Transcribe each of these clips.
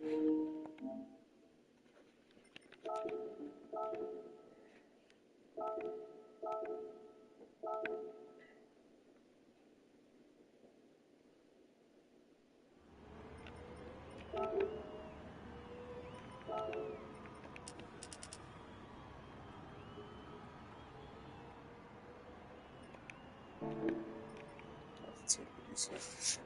Let's take these off.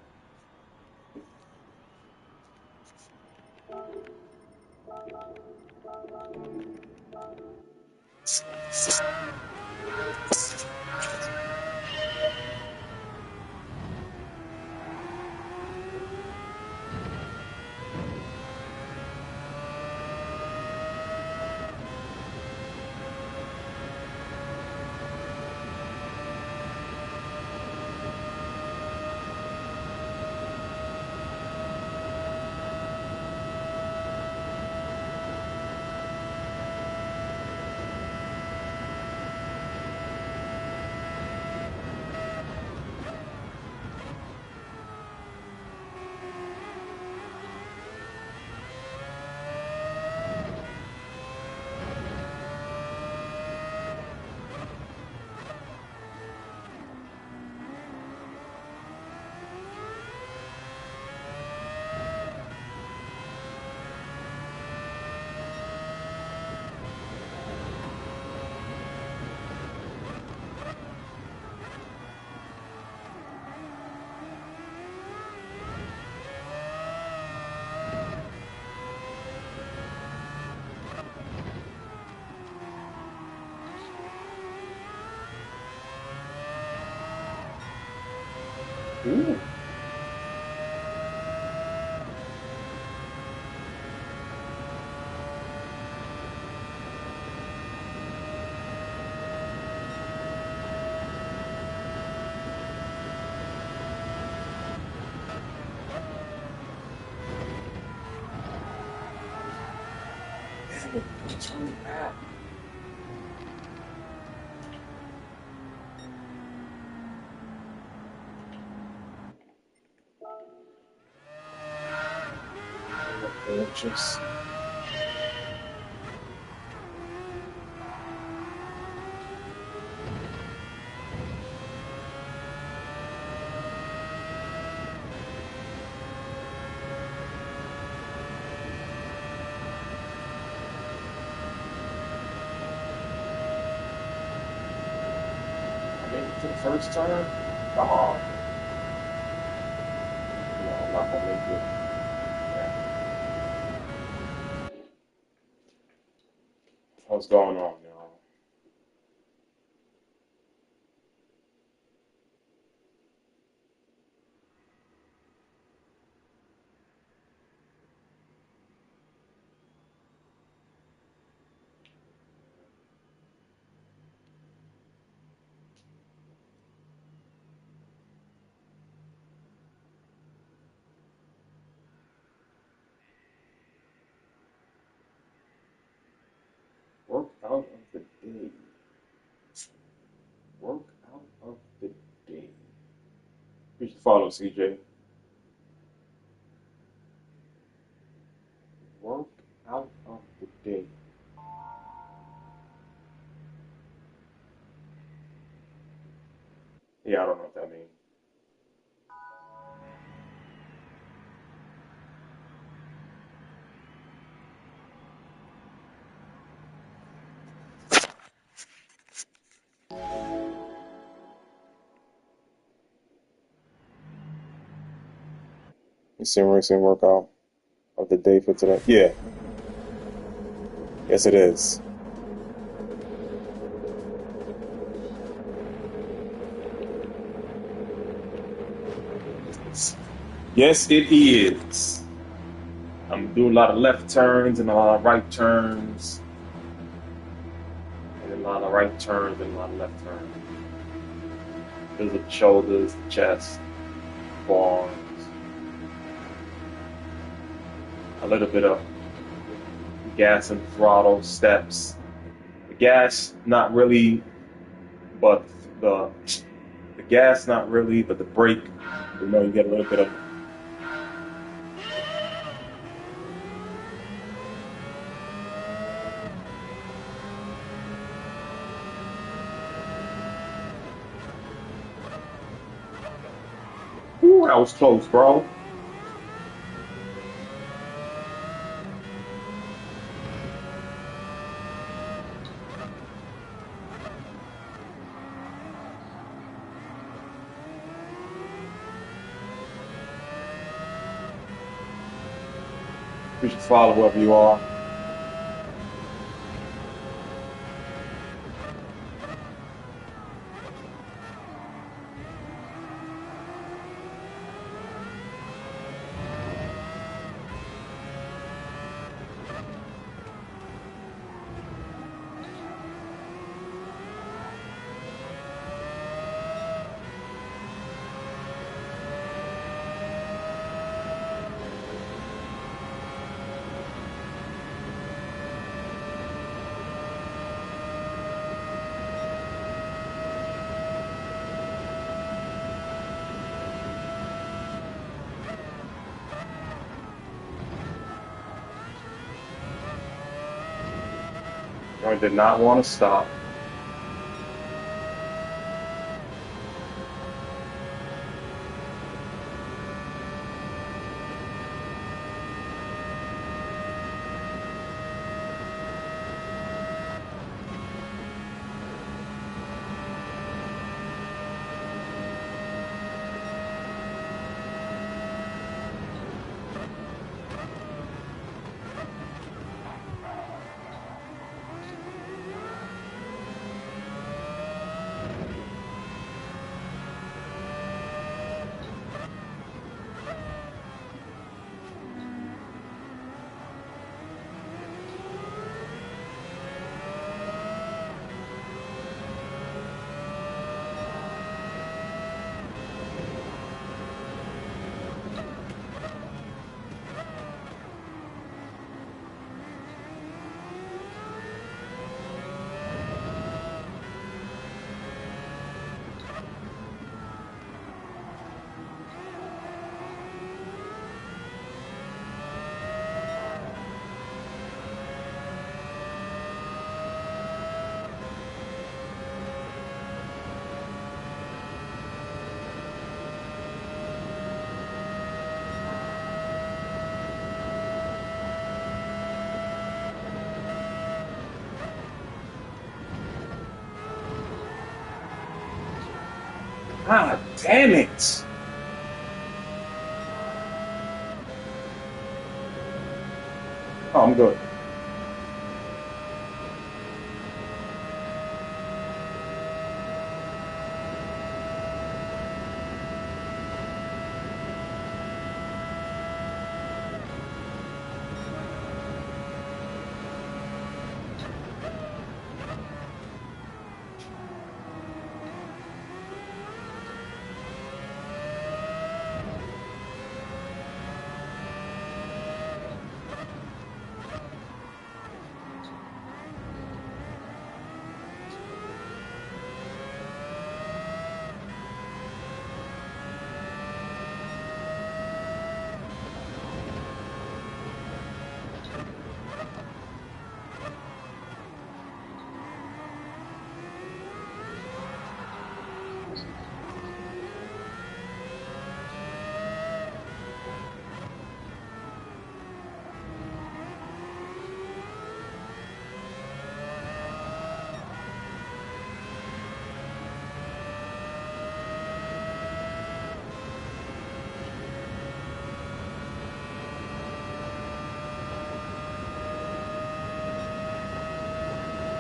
Ooh. Damn it, just turn it back. Just to the first turn. Come on. No, I'm not gonna make it. Yeah. What's going on, y'all? Workout of the day. Workout of the day. Appreciate the follow, CJ. Workout of the day. Yeah, I don't know what that means. You sim racing workout of the day for today? Yeah. Yes, it is. Yes, it is. I'm doing a lot of left turns and a lot of right turns. And a lot of right turns and a lot of left turns. Those are the shoulders, the chest, forearms. A little bit of gas and throttle steps. The gas, not really, but the gas, not really, but the brake, you get a little bit of That was close, bro. You should follow whoever you are. I did not want to stop. God damn it! Oh, I'm good.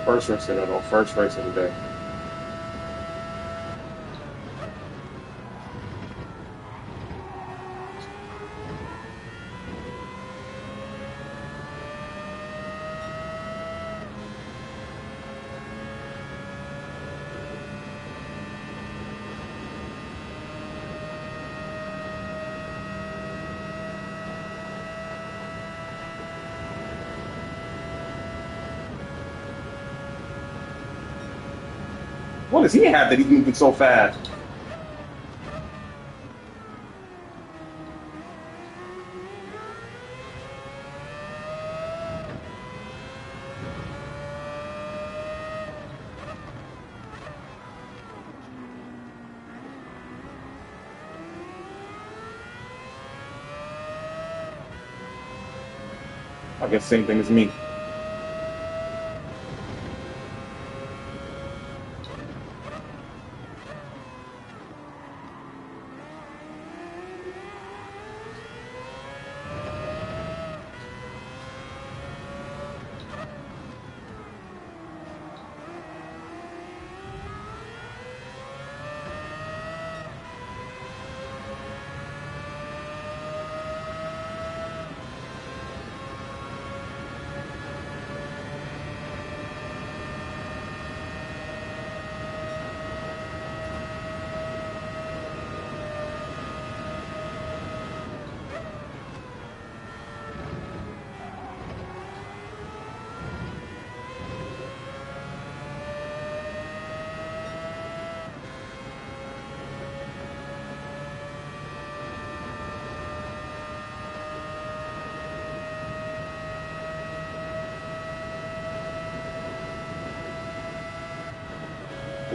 First race in the first race of the day. What does he have that he's moving so fast? I guess same thing as me.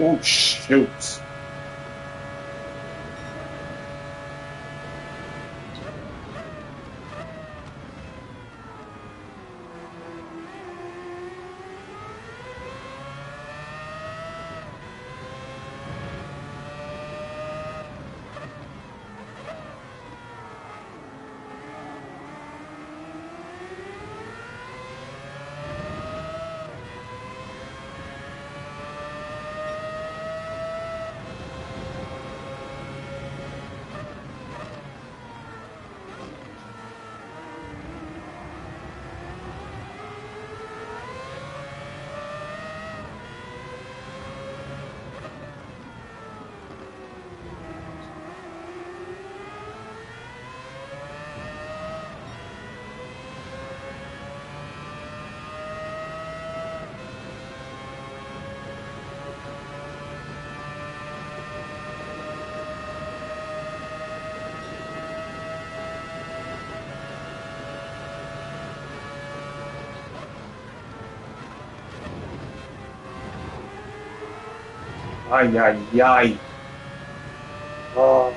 Oh, shoot. Ay, ay, ay. Oh.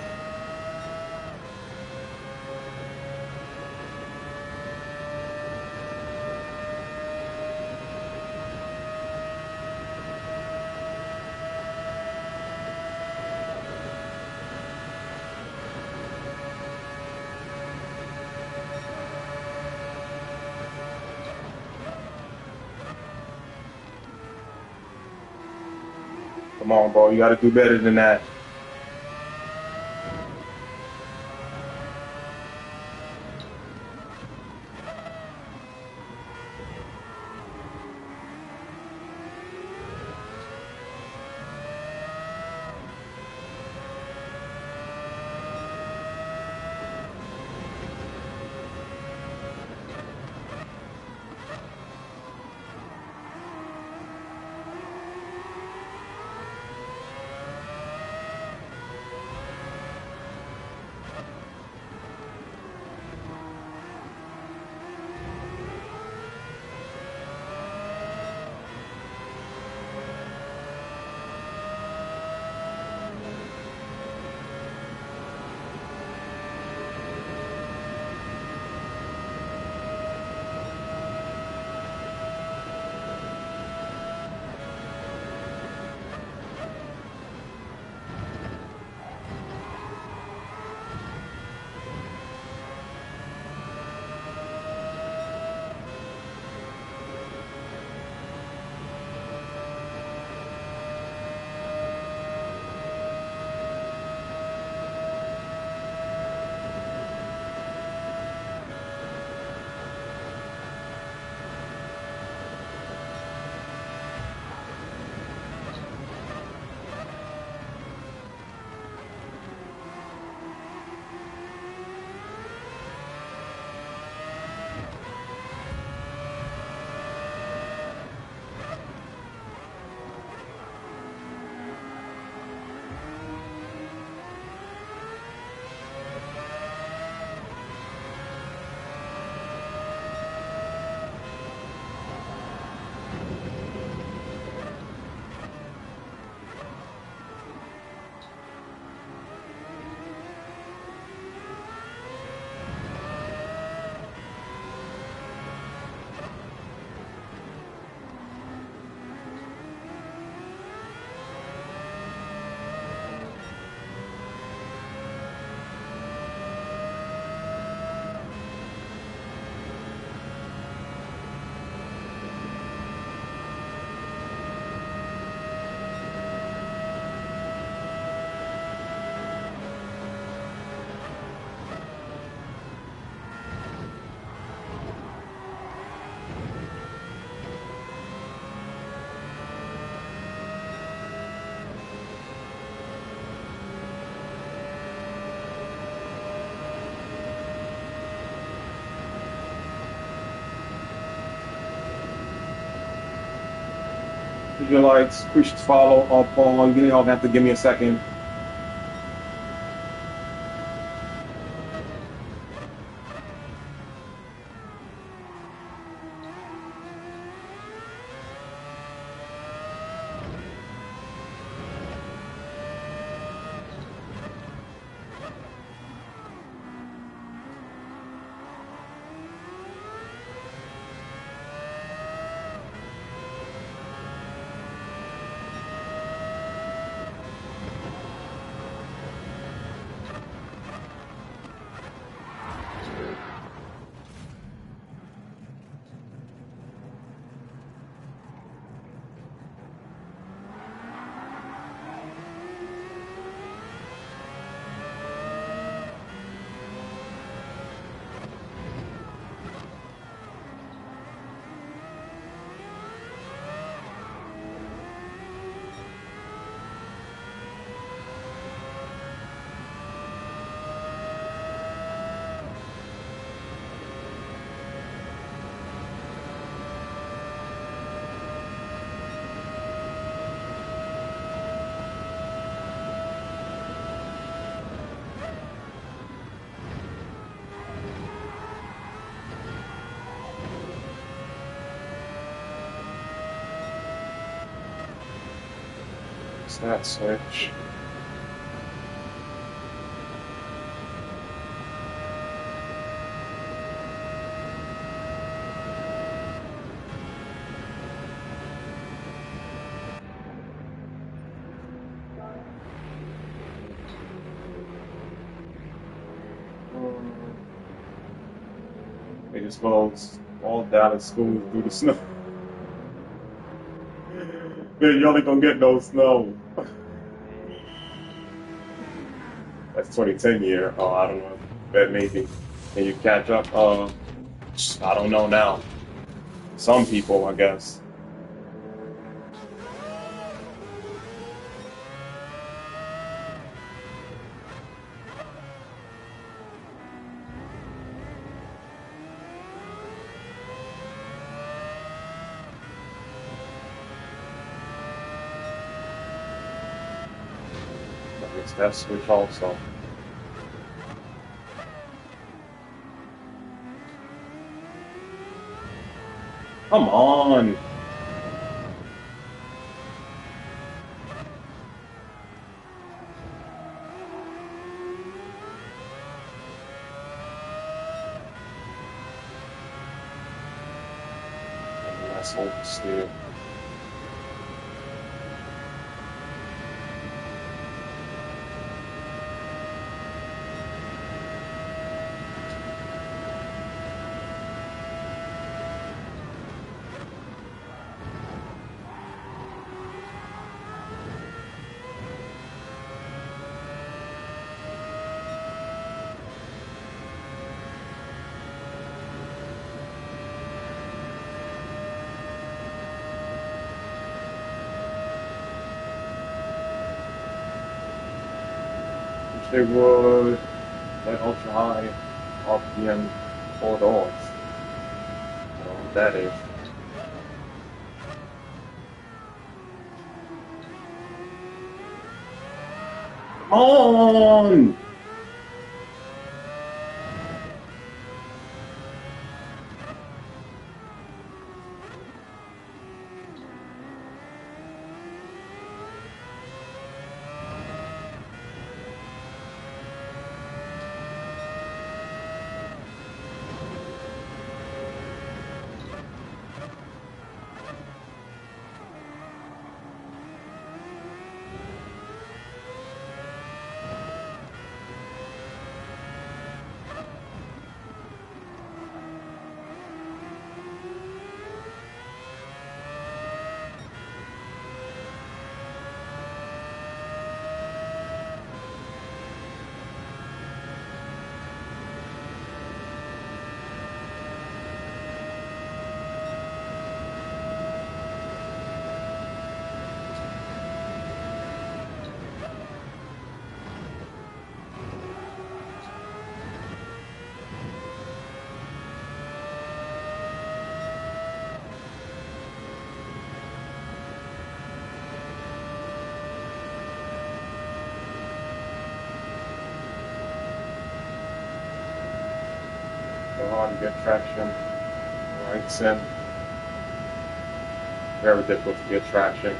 Come on, bro. You got to do better than that. If you like, push follow or Paul. You don't have to give me a second. What's that switch? They just goes all down in school through the snow. Man, you only gonna get no snow. That's 2010 year. Oh, I don't know. That maybe. Can you catch up? I don't know now. Some people, I guess. I guess that switch also. Come on. Let's hope still. They would let ultra high RPM 4 doors. I don't know what that is. Come on! So hard to get traction. Right in. Very difficult to get traction.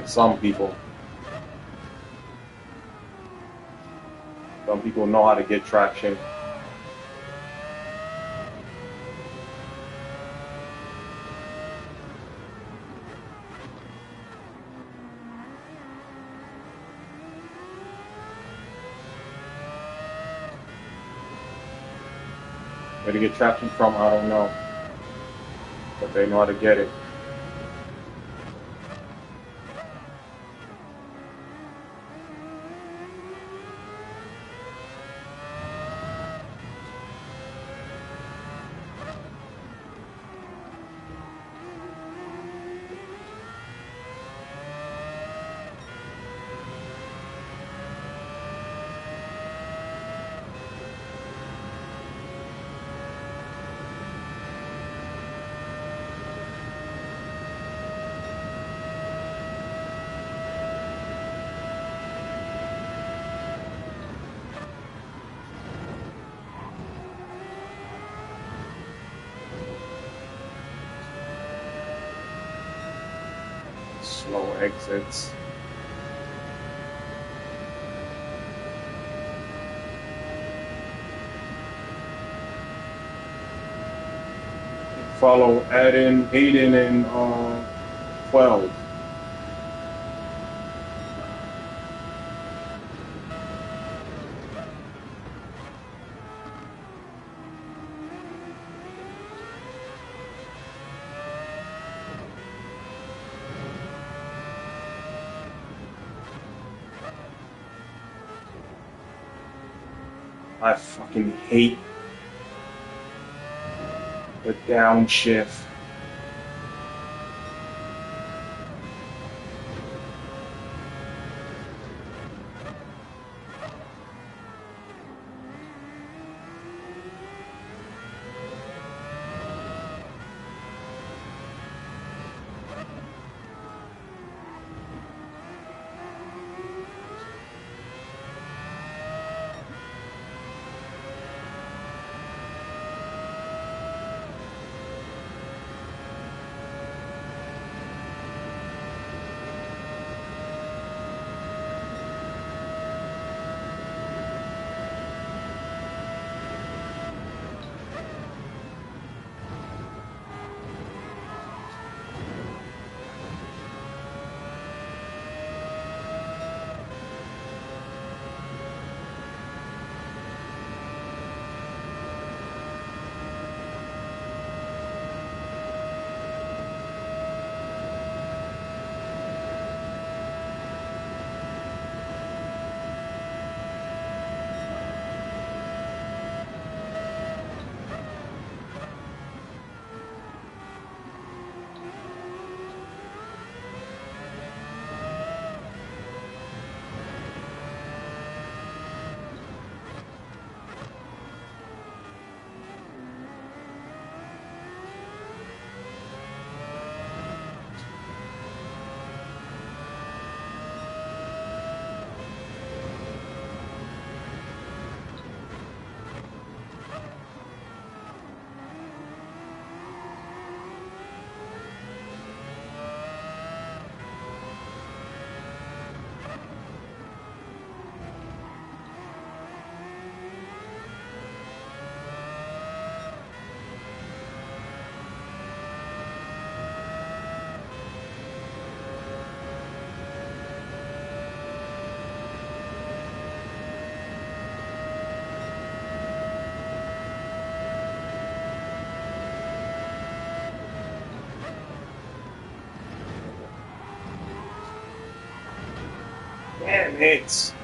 For some people know how to get traction. Where to get traction from, I don't know. But they know how to get it. Slow exits. Follow Aiden and 12. I fucking hate the downshift. Damn it.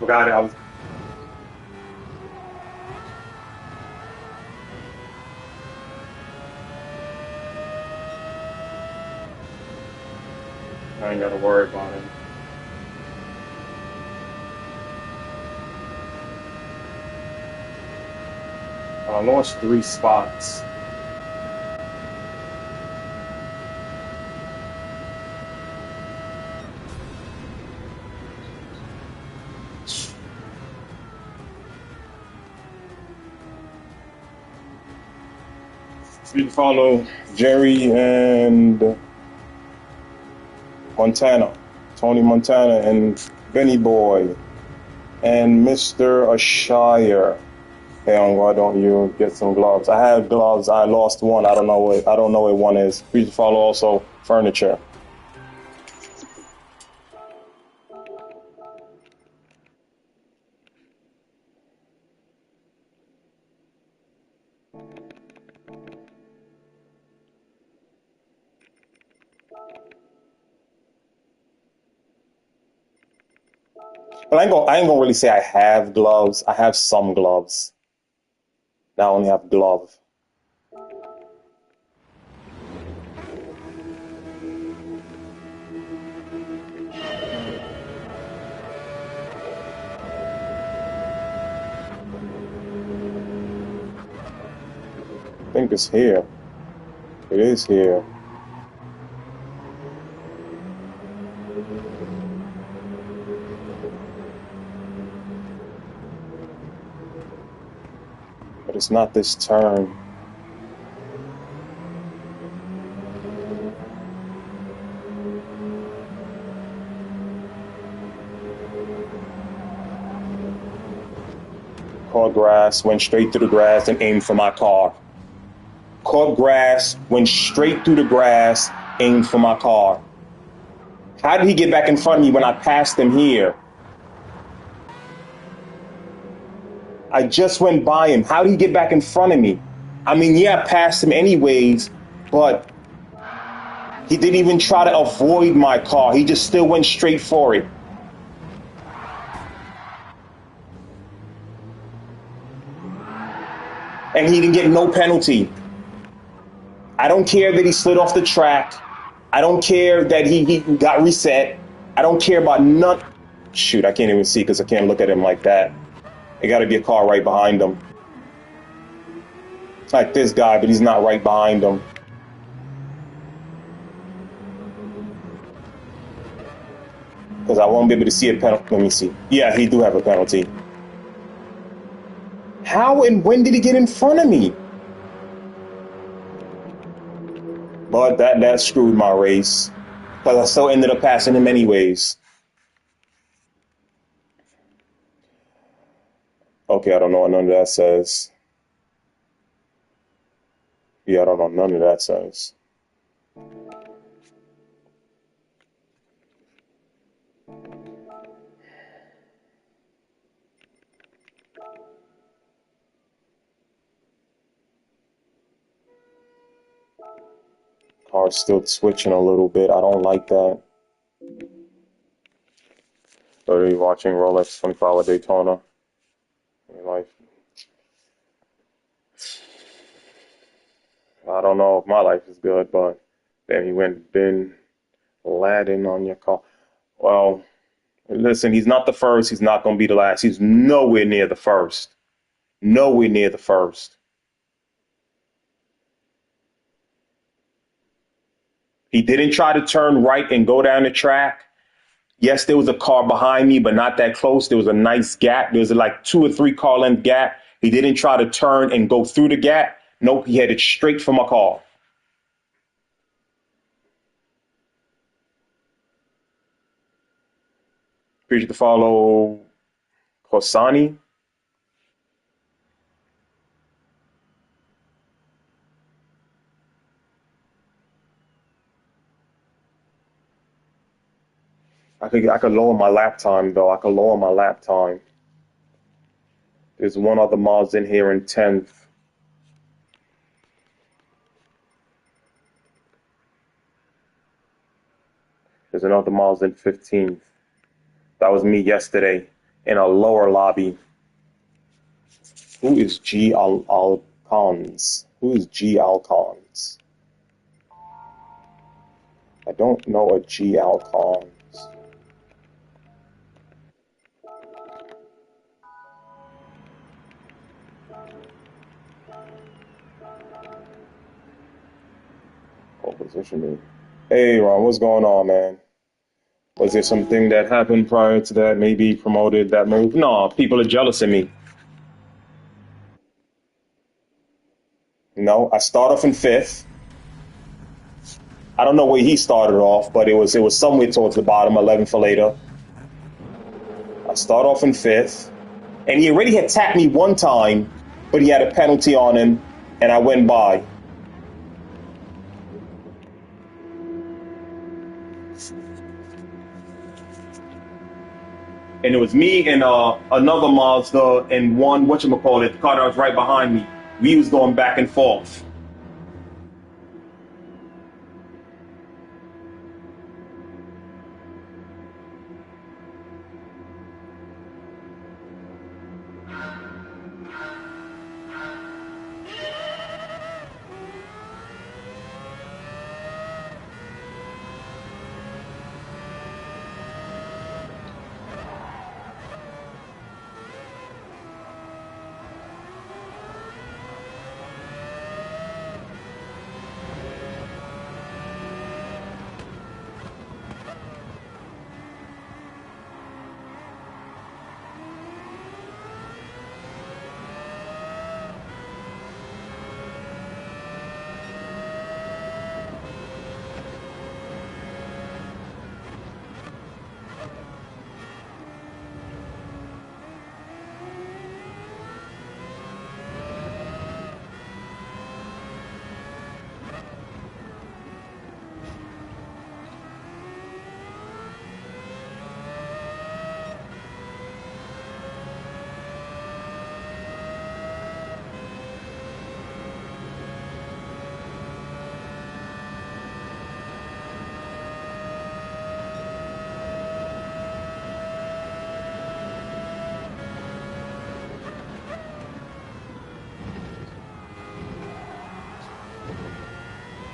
forgot it. I was. I ain't gotta worry about it. I lost 3 spots. You can follow Jerry and Montana, Tony Montana, and Benny Boy, and Mr. Ashire. Hey, why don't you get some gloves? I have gloves. I lost one. I don't know what one is. Please follow also Furniture. But I ain't gonna really say I have gloves. I have some gloves. Now I only have glove. I think it's here. It is here. But it's not this turn. Caught grass, went straight through the grass and aimed for my car. Caught grass, went straight through the grass, aimed for my car. How did he get back in front of me when I passed him here? I just went by him. How did he get back in front of me? I mean, yeah, I passed him anyways, but he didn't even try to avoid my car. He just still went straight for it. And he didn't get no penalty. I don't care that he slid off the track. I don't care that he got reset. I don't care about none. Shoot, I can't even see because I can't look at him like that. There got to be a car right behind him. It's like this guy, but he's not right behind him. Because I won't be able to see a penalty. Let me see. Yeah, he do have a penalty. How and when did he get in front of me? But that screwed my race. But I still ended up passing him anyways. Okay, I don't know what none of that says. Yeah, I don't know none of that says. Car's still switching a little bit. I don't like that. So are you watching Rolex 24-hour Daytona? Your life. I don't know if my life is good, but then he went Bin Laden on your car. Well, listen, he's not the first. He's not going to be the last. He's nowhere near the first. Nowhere near the first. He didn't try to turn right and go down the track. Yes, there was a car behind me, but not that close. There was a nice gap. There was like 2 or 3 car length gap. He didn't try to turn and go through the gap. Nope, he headed straight for my car. Appreciate the follow, Hosani. I could lower my lap time though. I could lower my lap time. There's one other Mars in here in 10th. There's another Mars in 15th. That was me yesterday. in a lower lobby. Who is G Alcons? Who is G Alcons? I don't know a G Alcons. Position me. Hey Ron, what's going on, man? Was there something that happened prior to that maybe promoted that move? No, people are jealous of me. No, I start off in fifth. I don't know where he started off, but it was somewhere towards the bottom, 11 for later. I start off in fifth, and he already had tapped me one time, but he had a penalty on him, and I went by. And it was me and another Mazda and one, whatchamacallit, the car that was right behind me. We was going back and forth.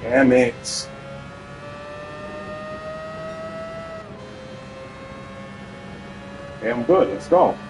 Damn it. Okay, I'm good. Let's go.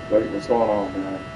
Wait, what's going on, man?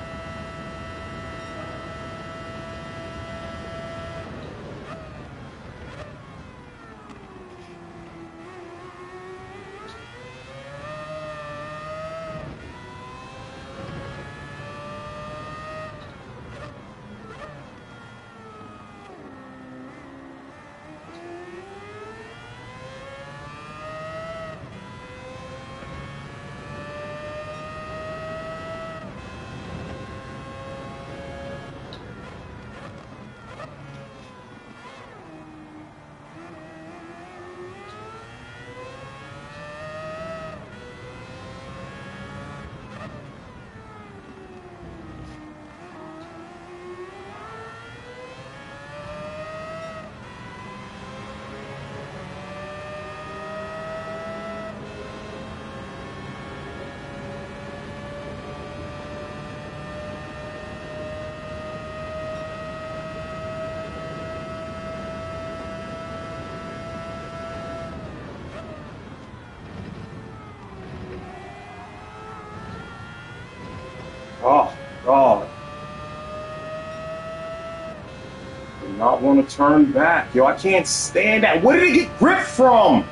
not want to turn back. Yo, I can't stand that. Where did it get grip from?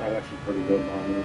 That's actually pretty good by me.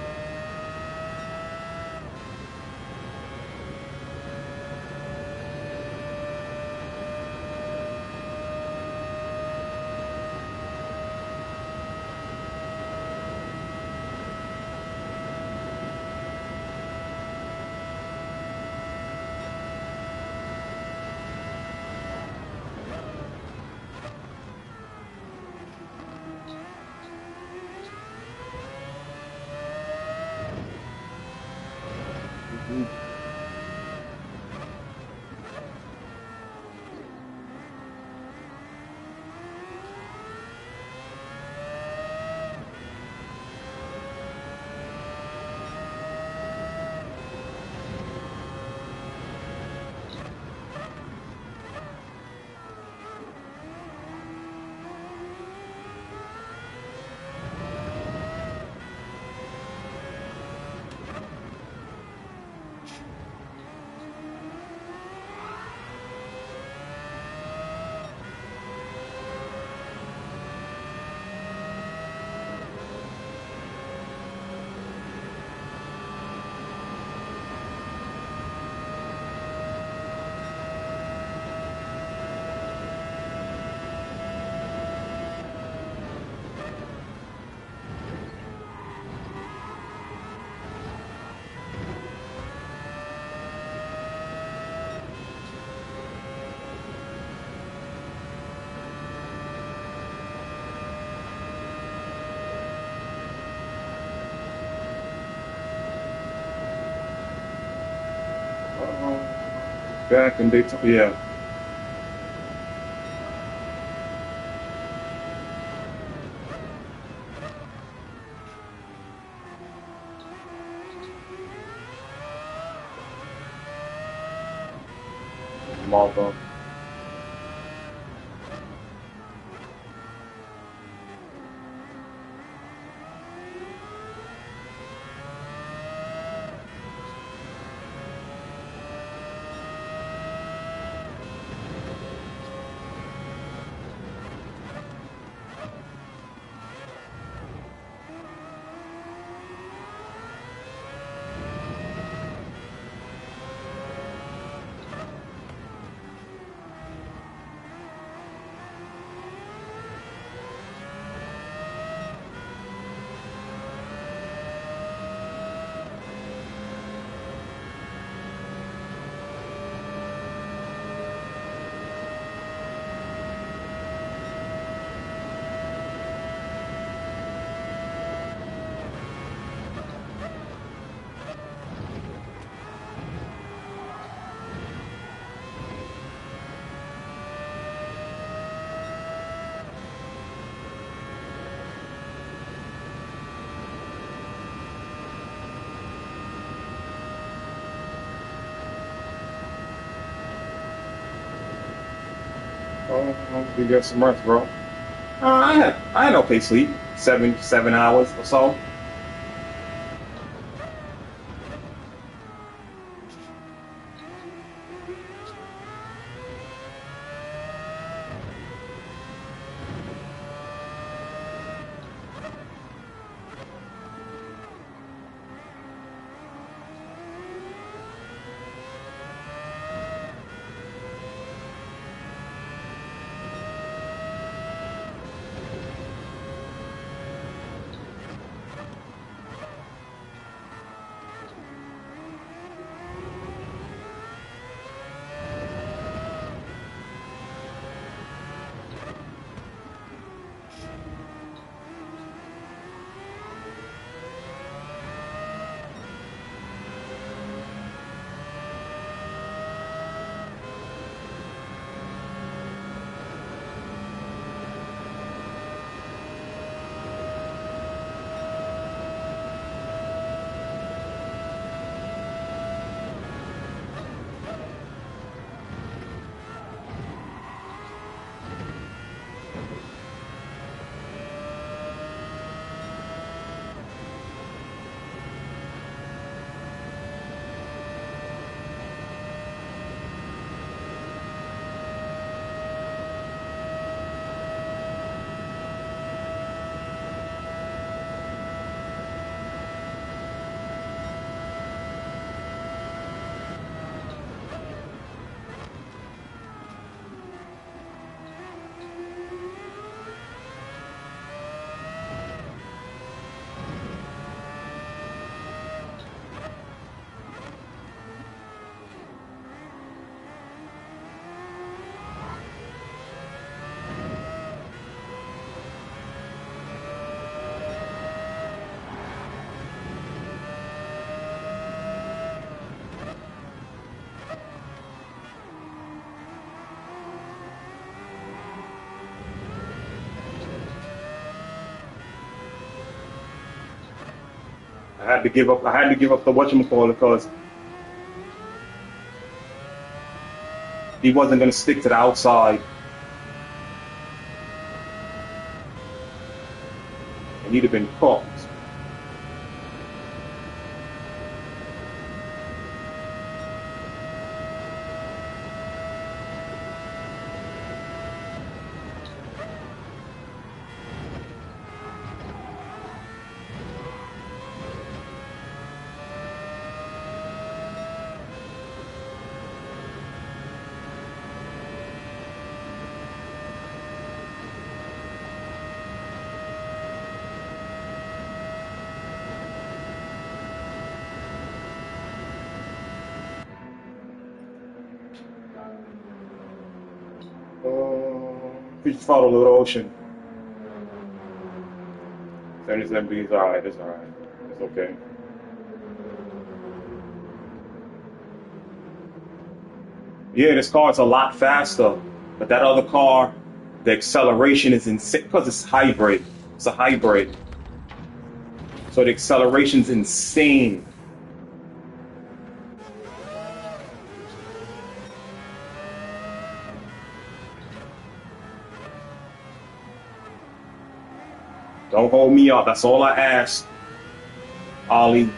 Back in Daytona, yeah. Malta. You get some rest, bro. I had okay sleep, 7 hours or so. I had to give up. I had to give up the whatchamacallit because he wasn't going to stick to the outside. And he'd have been cooked. We just follow the ocean. 77 B is alright, it's alright. It's okay. Yeah, this car is a lot faster, but that other car, the acceleration is insane because it's hybrid. It's a hybrid. So the acceleration's insane. Don't hold me up. That's all I ask, Ollie.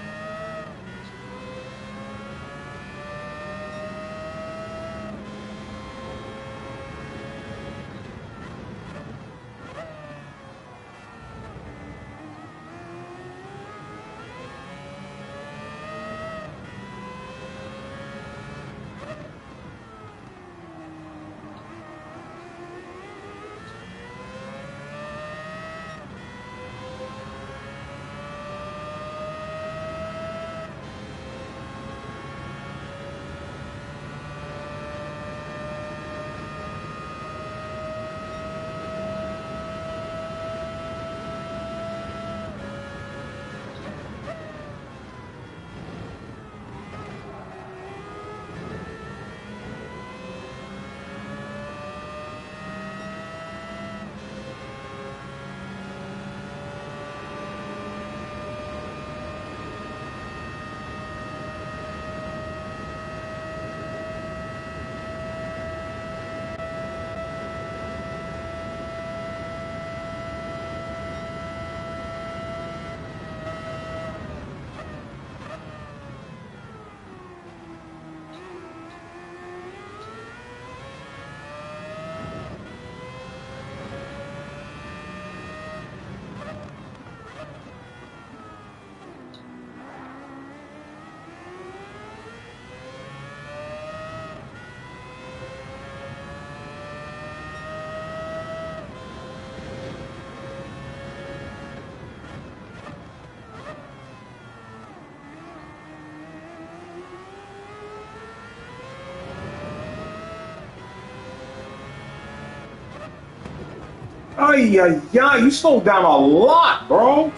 Ay, ay, ay, you slowed down a lot, bro.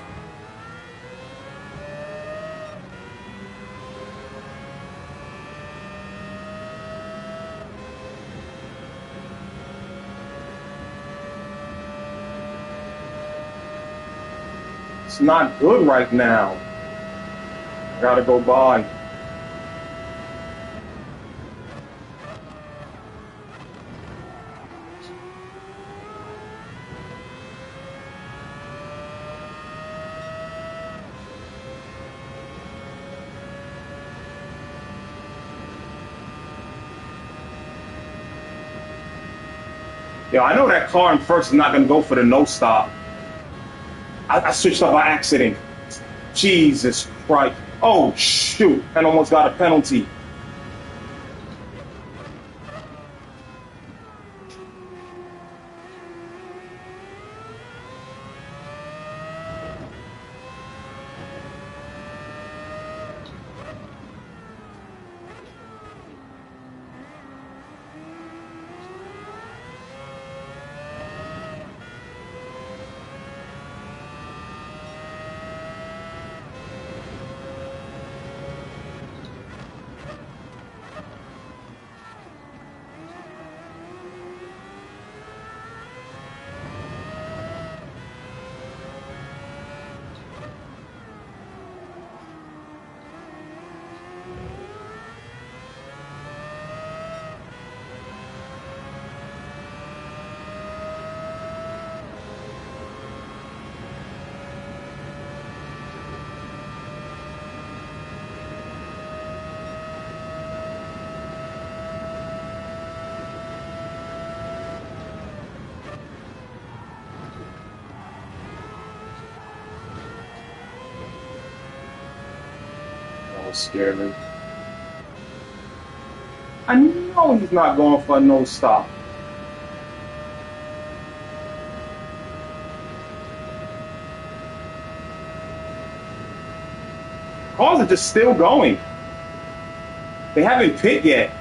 It's not good right now. I gotta go by. Yo, I know that car in first is not gonna go for the no stop. I switched up by accident. Jesus Christ. Oh, shoot. And almost got a penalty. Don't scare me. I know he's not going for a no stop. Cars are just still going. They haven't pit yet.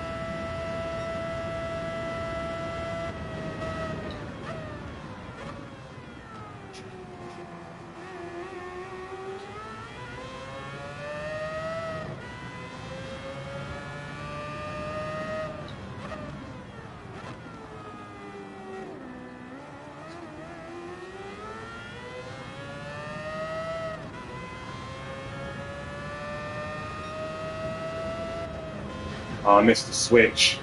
I missed the switch.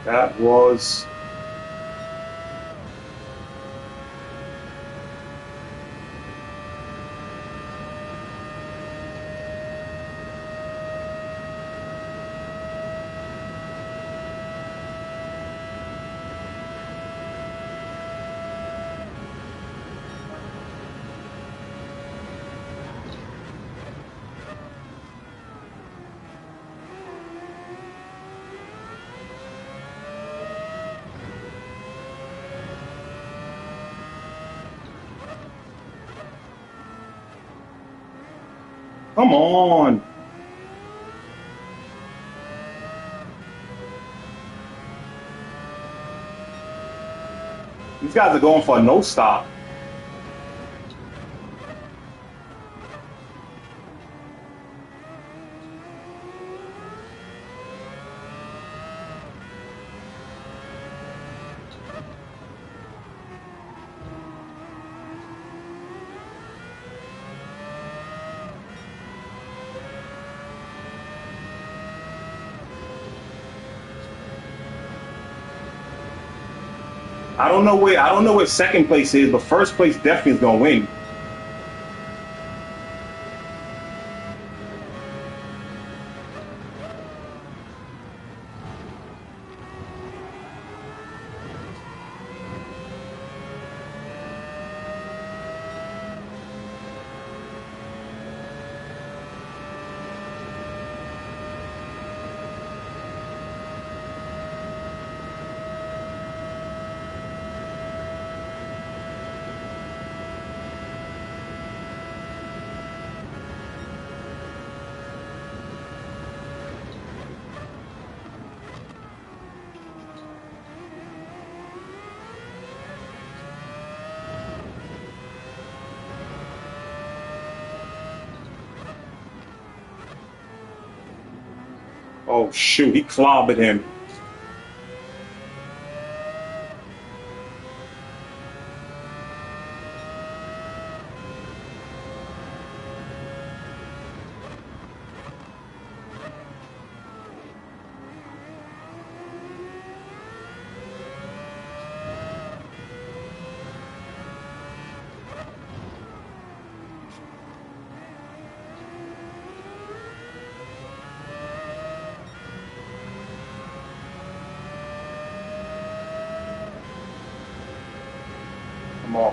That was come on. These guys are going for a no stop. I don't know where second place is, but first place definitely is gonna win. Oh shoot, he clobbered him.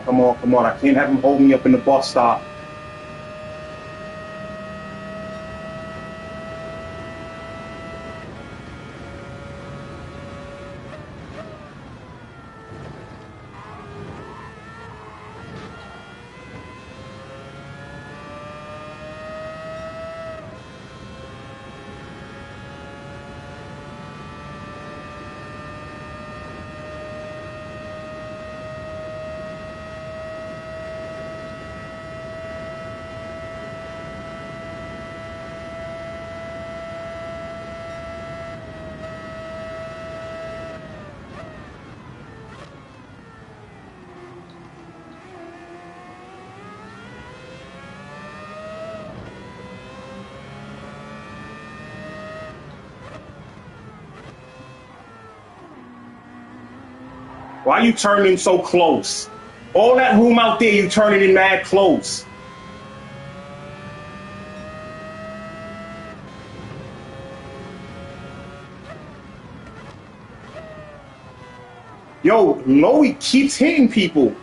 Come on. I can't have him hold me up in the bus stop. Why you turning so close? All that room out there, you turning in mad close. Yo, Loey keeps hitting people.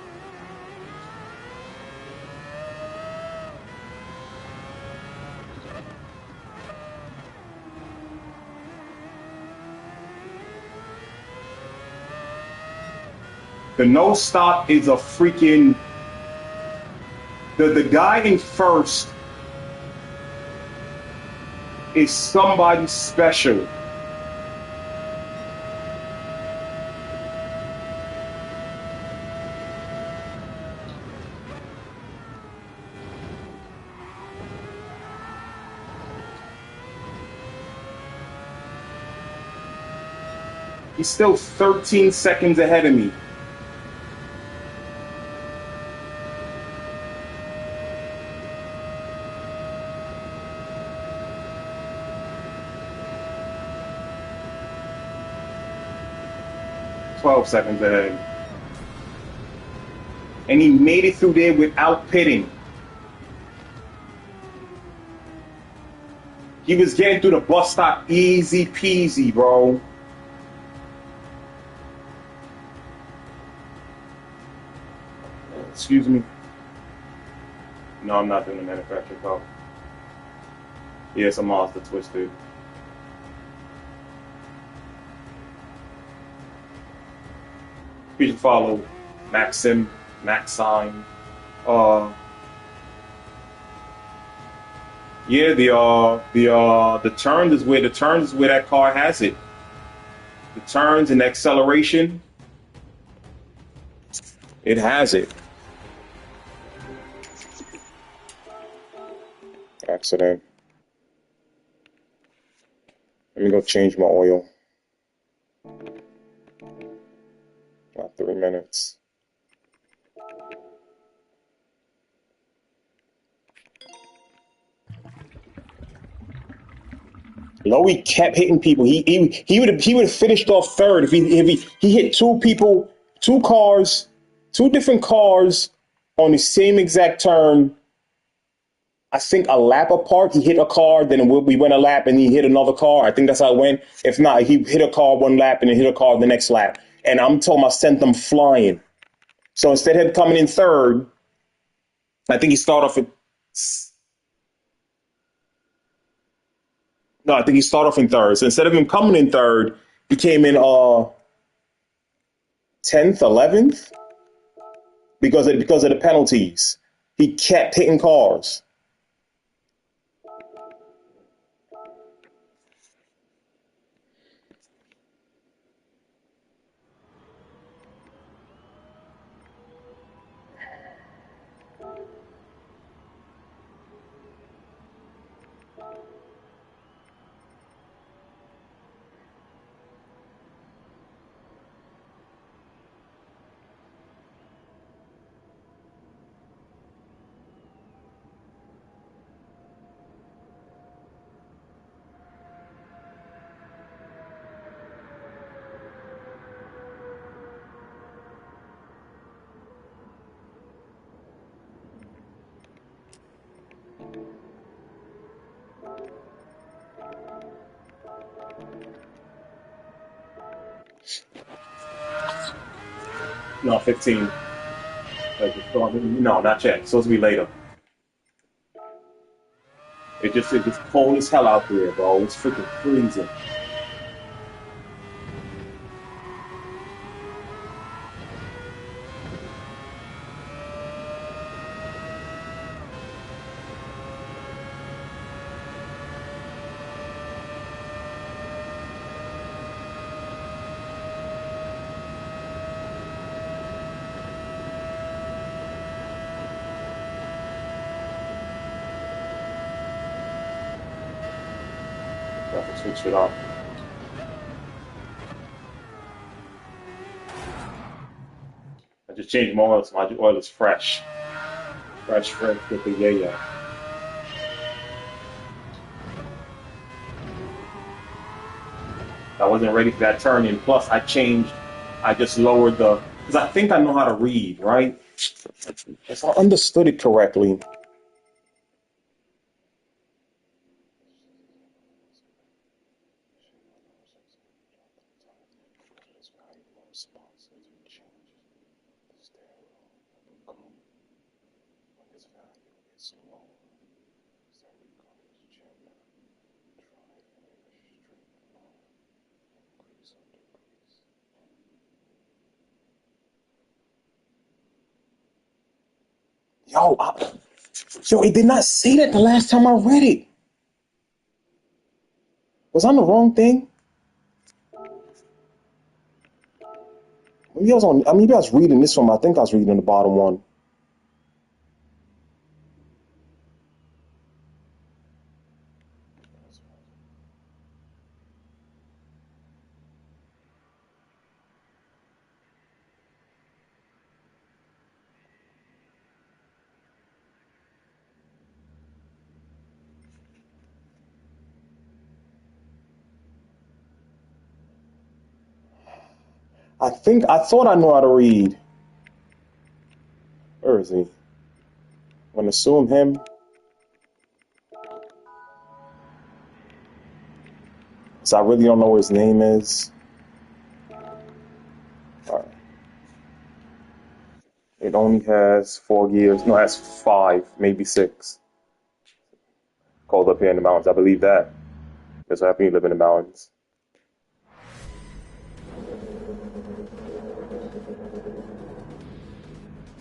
The no stop is a freaking... The guy in first is somebody special. He's still 13 seconds ahead of me. Seconds ahead. And he made it through there without pitting. He was getting through the bus stop easy peasy, bro. Excuse me. No, I'm not doing the manufacturer call. Yeah, it's a Mazda Twisted. You should follow Maxim, Maxime. Yeah, the turns is where that car has it. The turns and the acceleration, it has it. Accident. Let me go change my oil. About 3 minutes. Loey kept hitting people. He would have finished off third if he hit two people, two different cars on the same exact turn. I think a lap apart. He hit a car, then we went a lap, and he hit another car. I think that's how it went. If not, he hit a car one lap and then hit a car the next lap. And I'm told I sent them flying. So instead of him coming in third, I think he started off I think he started off in third. So instead of him coming in third, he came in 10th, 11th because of the penalties. He kept hitting cars. No, 15. No, not yet. It's supposed to be later. It's just cold as hell out there, bro. It's freaking freezing. Switch it off. I just changed my oil, so my oil is fresh. Fresh with the yeah. I wasn't ready for that turn in. Plus, I just lowered the Because I think I know how to read, right? If I understood it correctly. Yo, it did not say that the last time I read it. Was I on the wrong thing? Maybe I was on. Maybe I was reading this one. I think I was reading the bottom one. I thought I knew how to read. Where is he? I'm gonna assume him. So I really don't know what his name is. All right. It only has 4 gears. No, it has 5, maybe 6. Cold up here in the mountains. I believe that. That's what happens when you live in the mountains.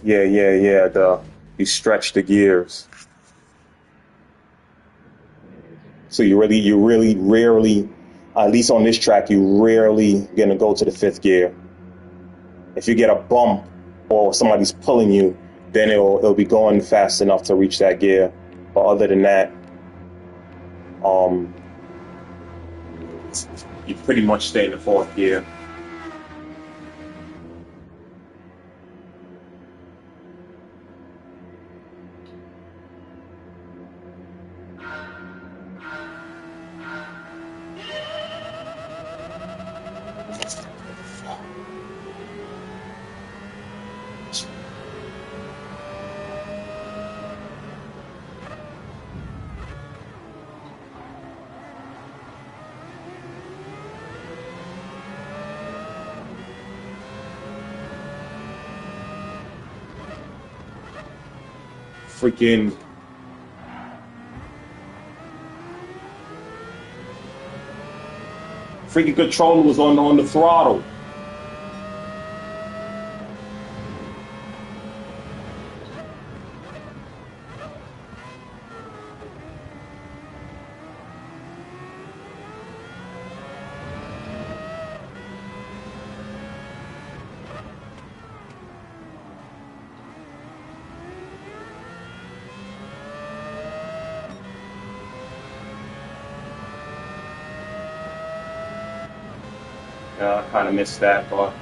Yeah. You stretch the gears. So you really rarely, at least on this track, you rarely gonna go to the 5th gear. If you get a bump or somebody's pulling you, then it'll be going fast enough to reach that gear. But other than that, you pretty much stay in the 4th gear. Freaking controller was on the throttle. Yeah, I kind of missed that, but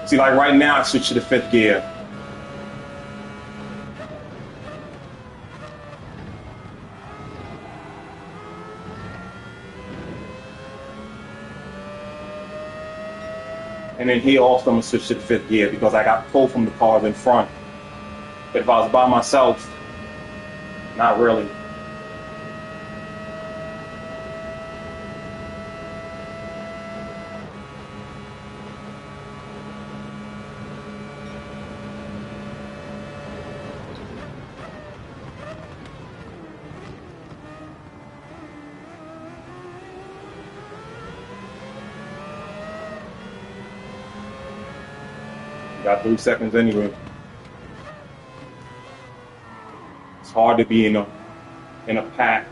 see, like right now, I switched to the 5th gear. And then here also I'm gonna switch to the 5th gear because I got pulled from the cars in front. But if I was by myself, not really. Got 3 seconds anyway. It's hard to be in a pack.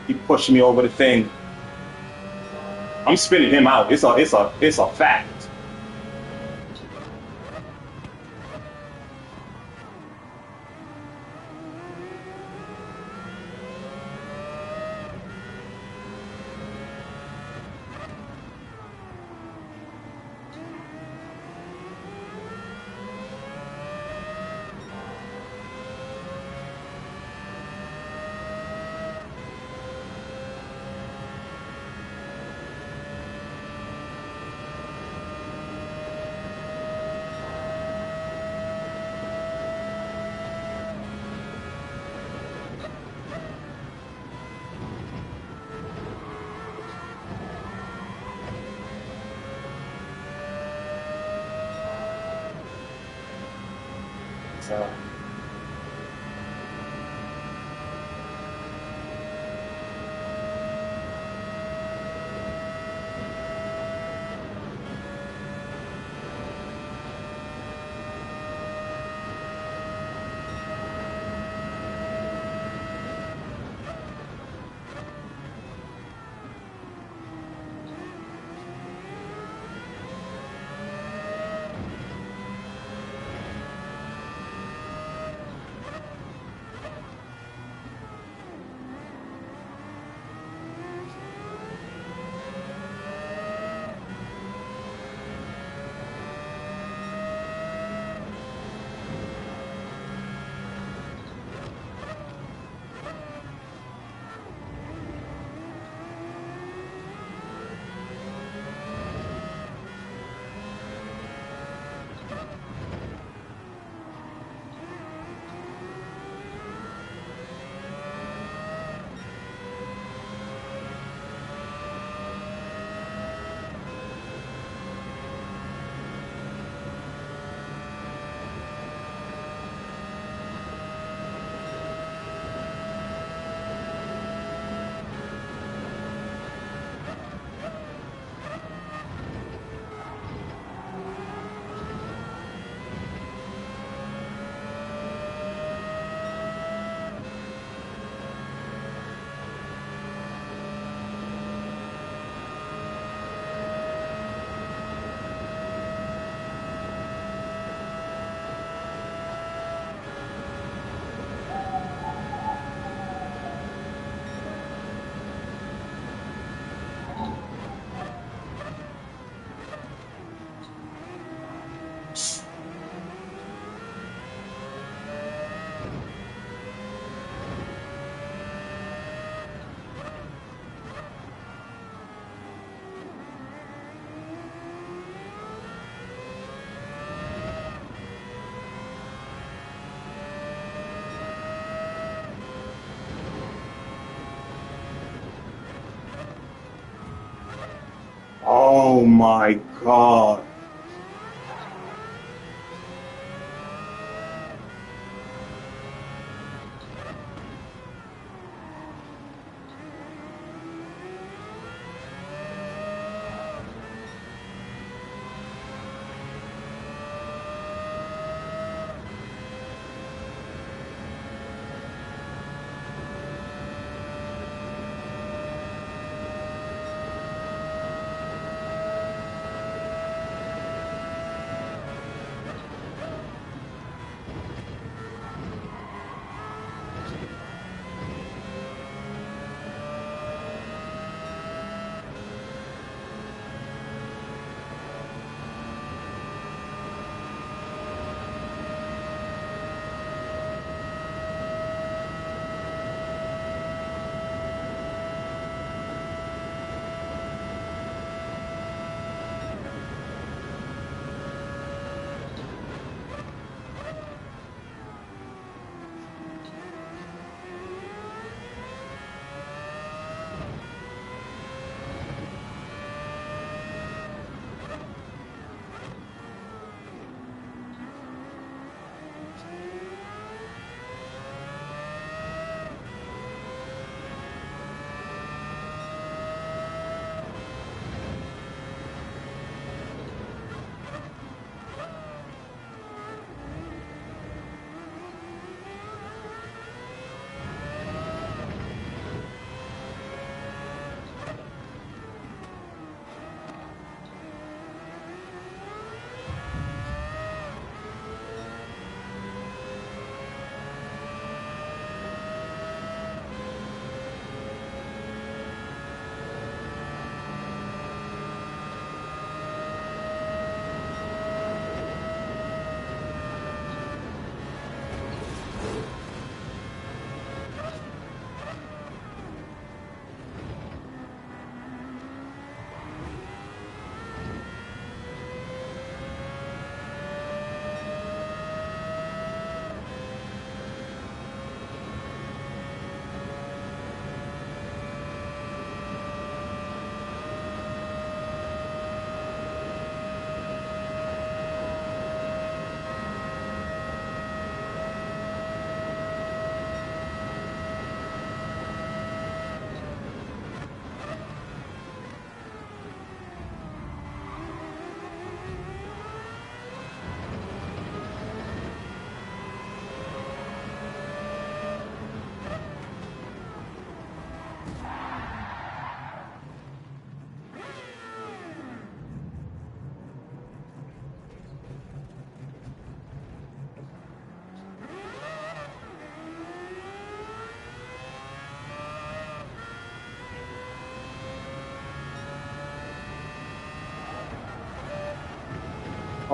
Keep pushing me over the thing. I'm spinning him out. It's a fact. So. Oh my God.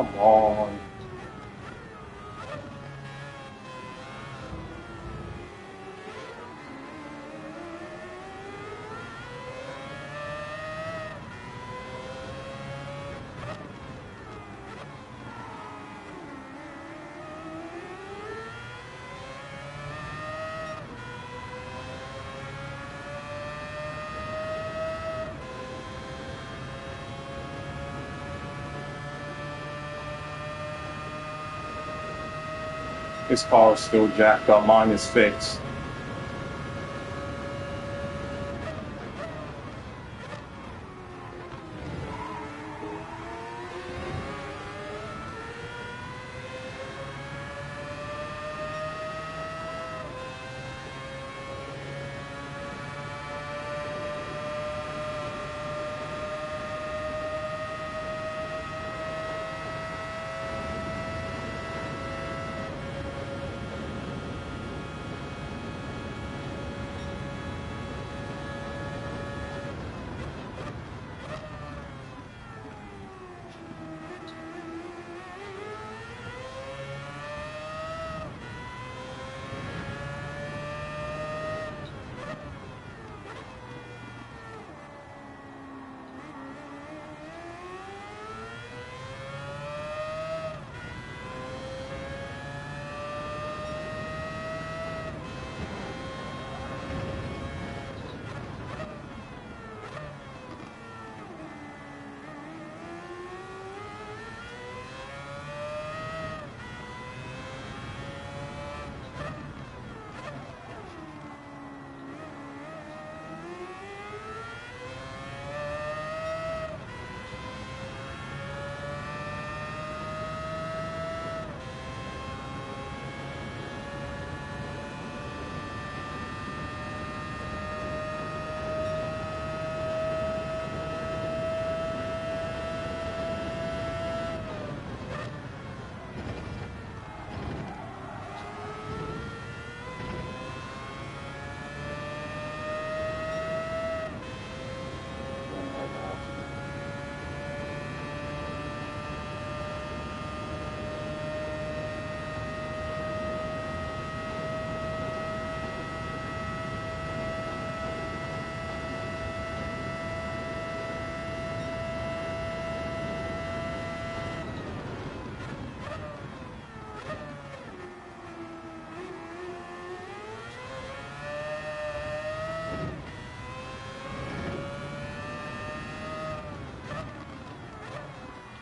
Come on. His car is still jacked up. Mine is fixed.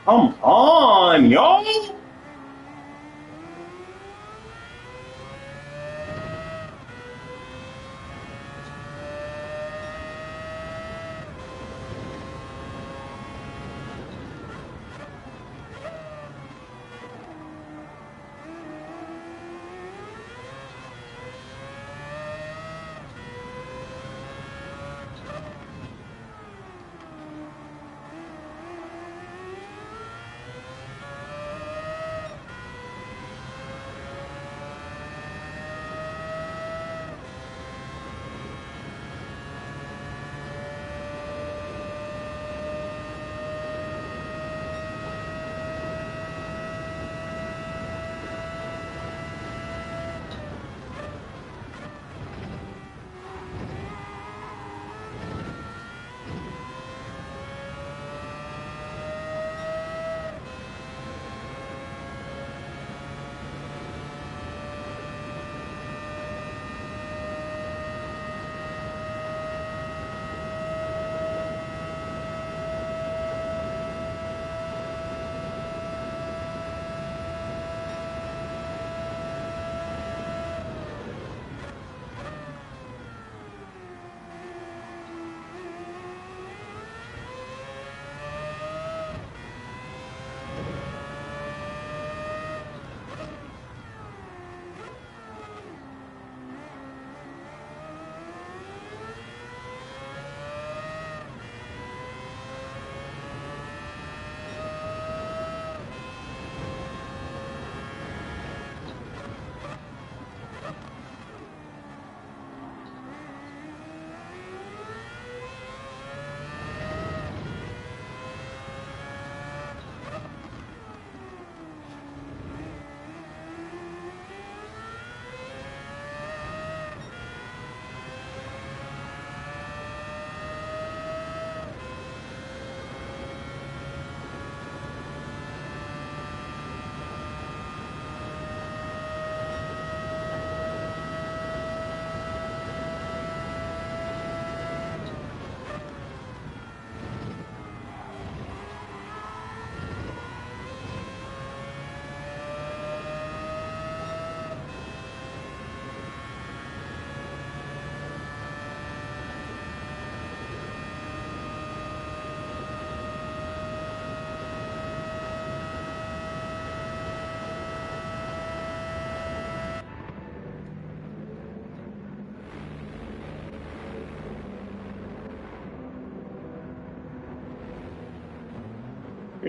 Come on, y'all!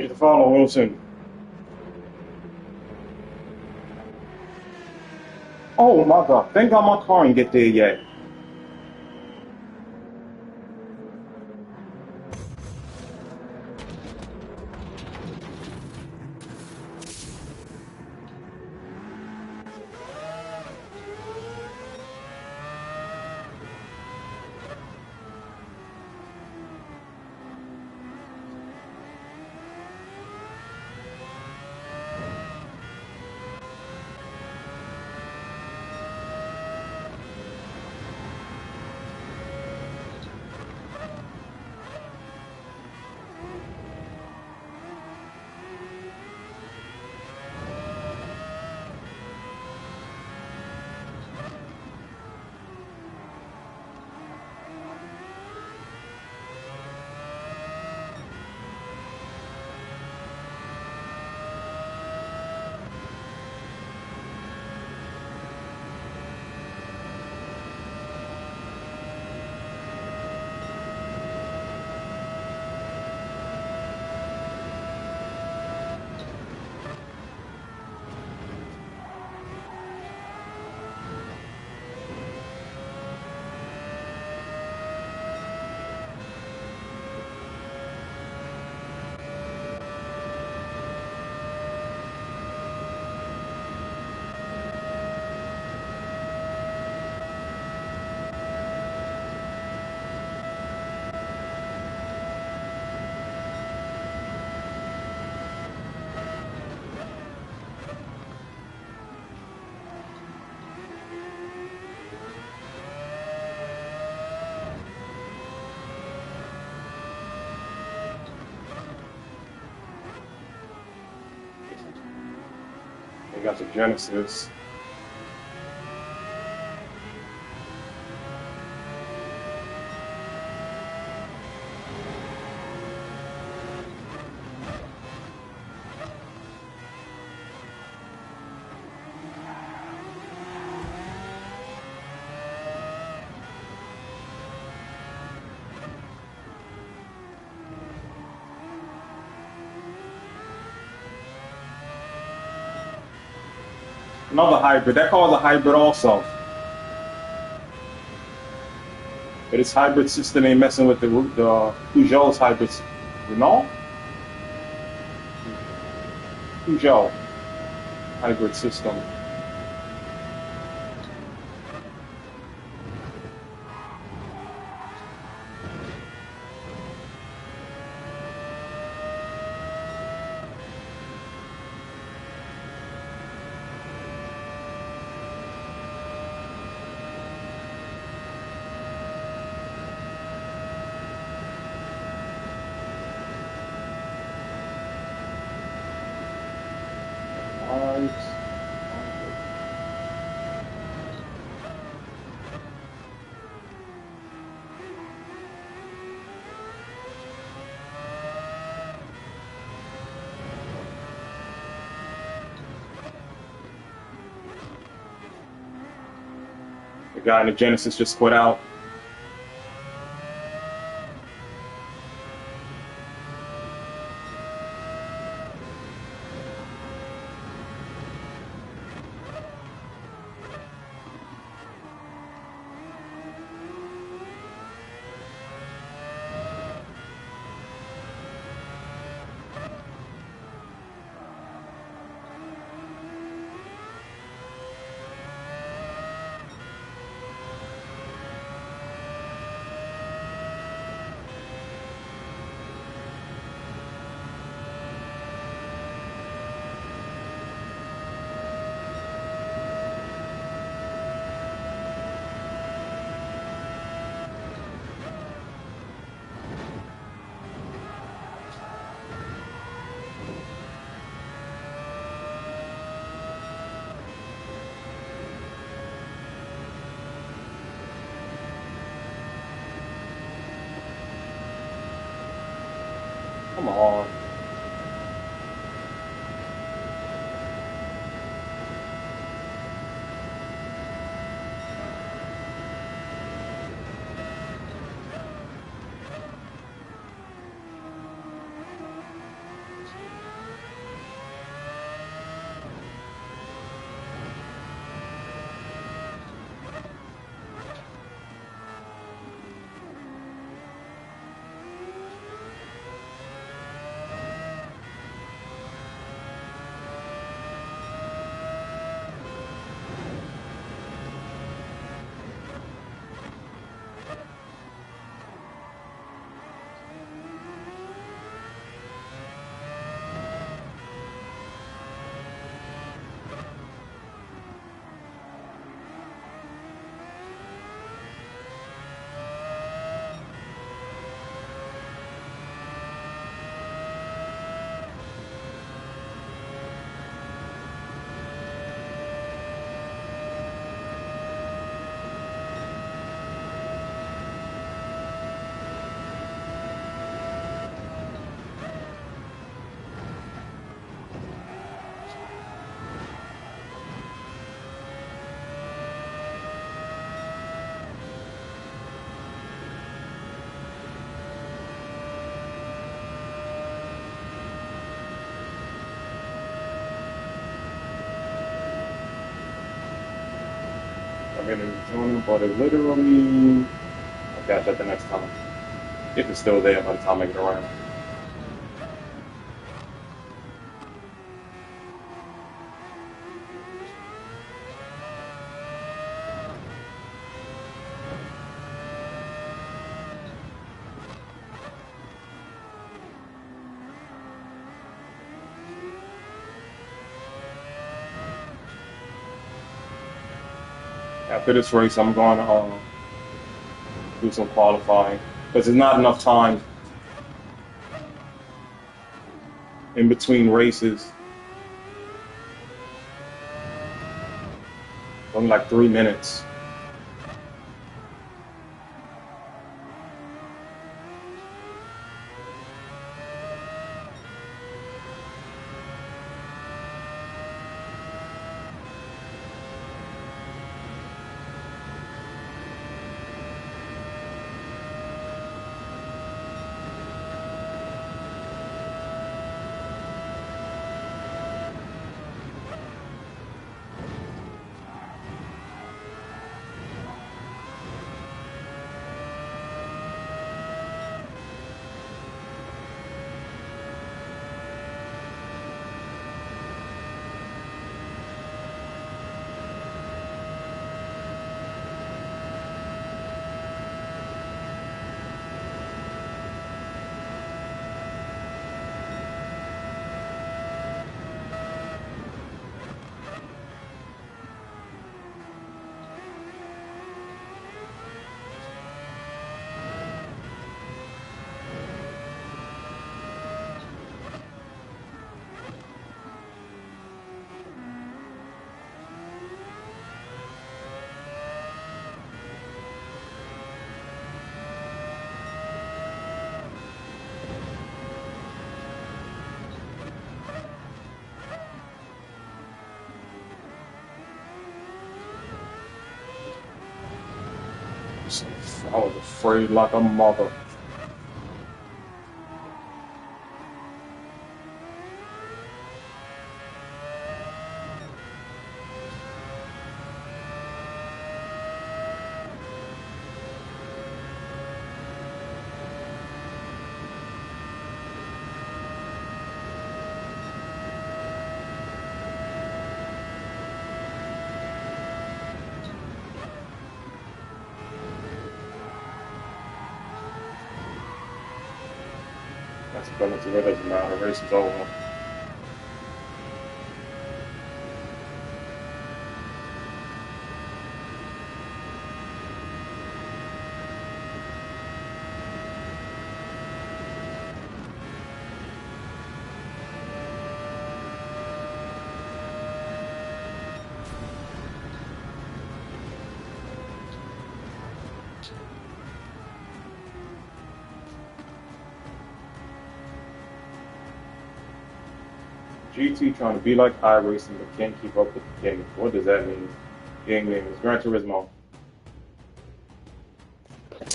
Need to follow Wilson. Oh my God! Thank God my car ain't get there yet. They got the Genesis. Another hybrid. That car's a hybrid also. But its hybrid system ain't messing with the Peugeot's hybrids. Renault? Peugeot hybrid system. The guy in the Genesis just quit out. Come on. I'm in Arizona, but it literally, I'll catch that the next time. If it's still there by the time I get around. After this race, I'm going to do some qualifying because there's not enough time in between races. Only like 3 minutes. I was afraid like a mother. That's a penalty. It doesn't matter. The race is over. GT trying to be like iRacing but can't keep up with the game. What does that mean? Game is Gran Turismo.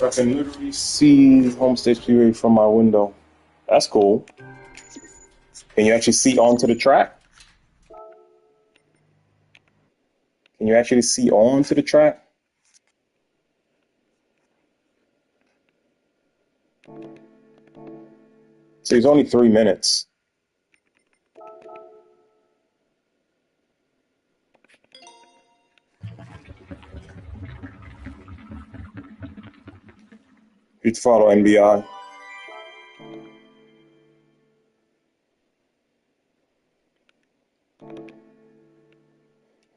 I can literally see Home State Speedway from my window. That's cool. Can you actually see onto the track? Can you actually see onto the track? So it's only 3 minutes. You follow NBI.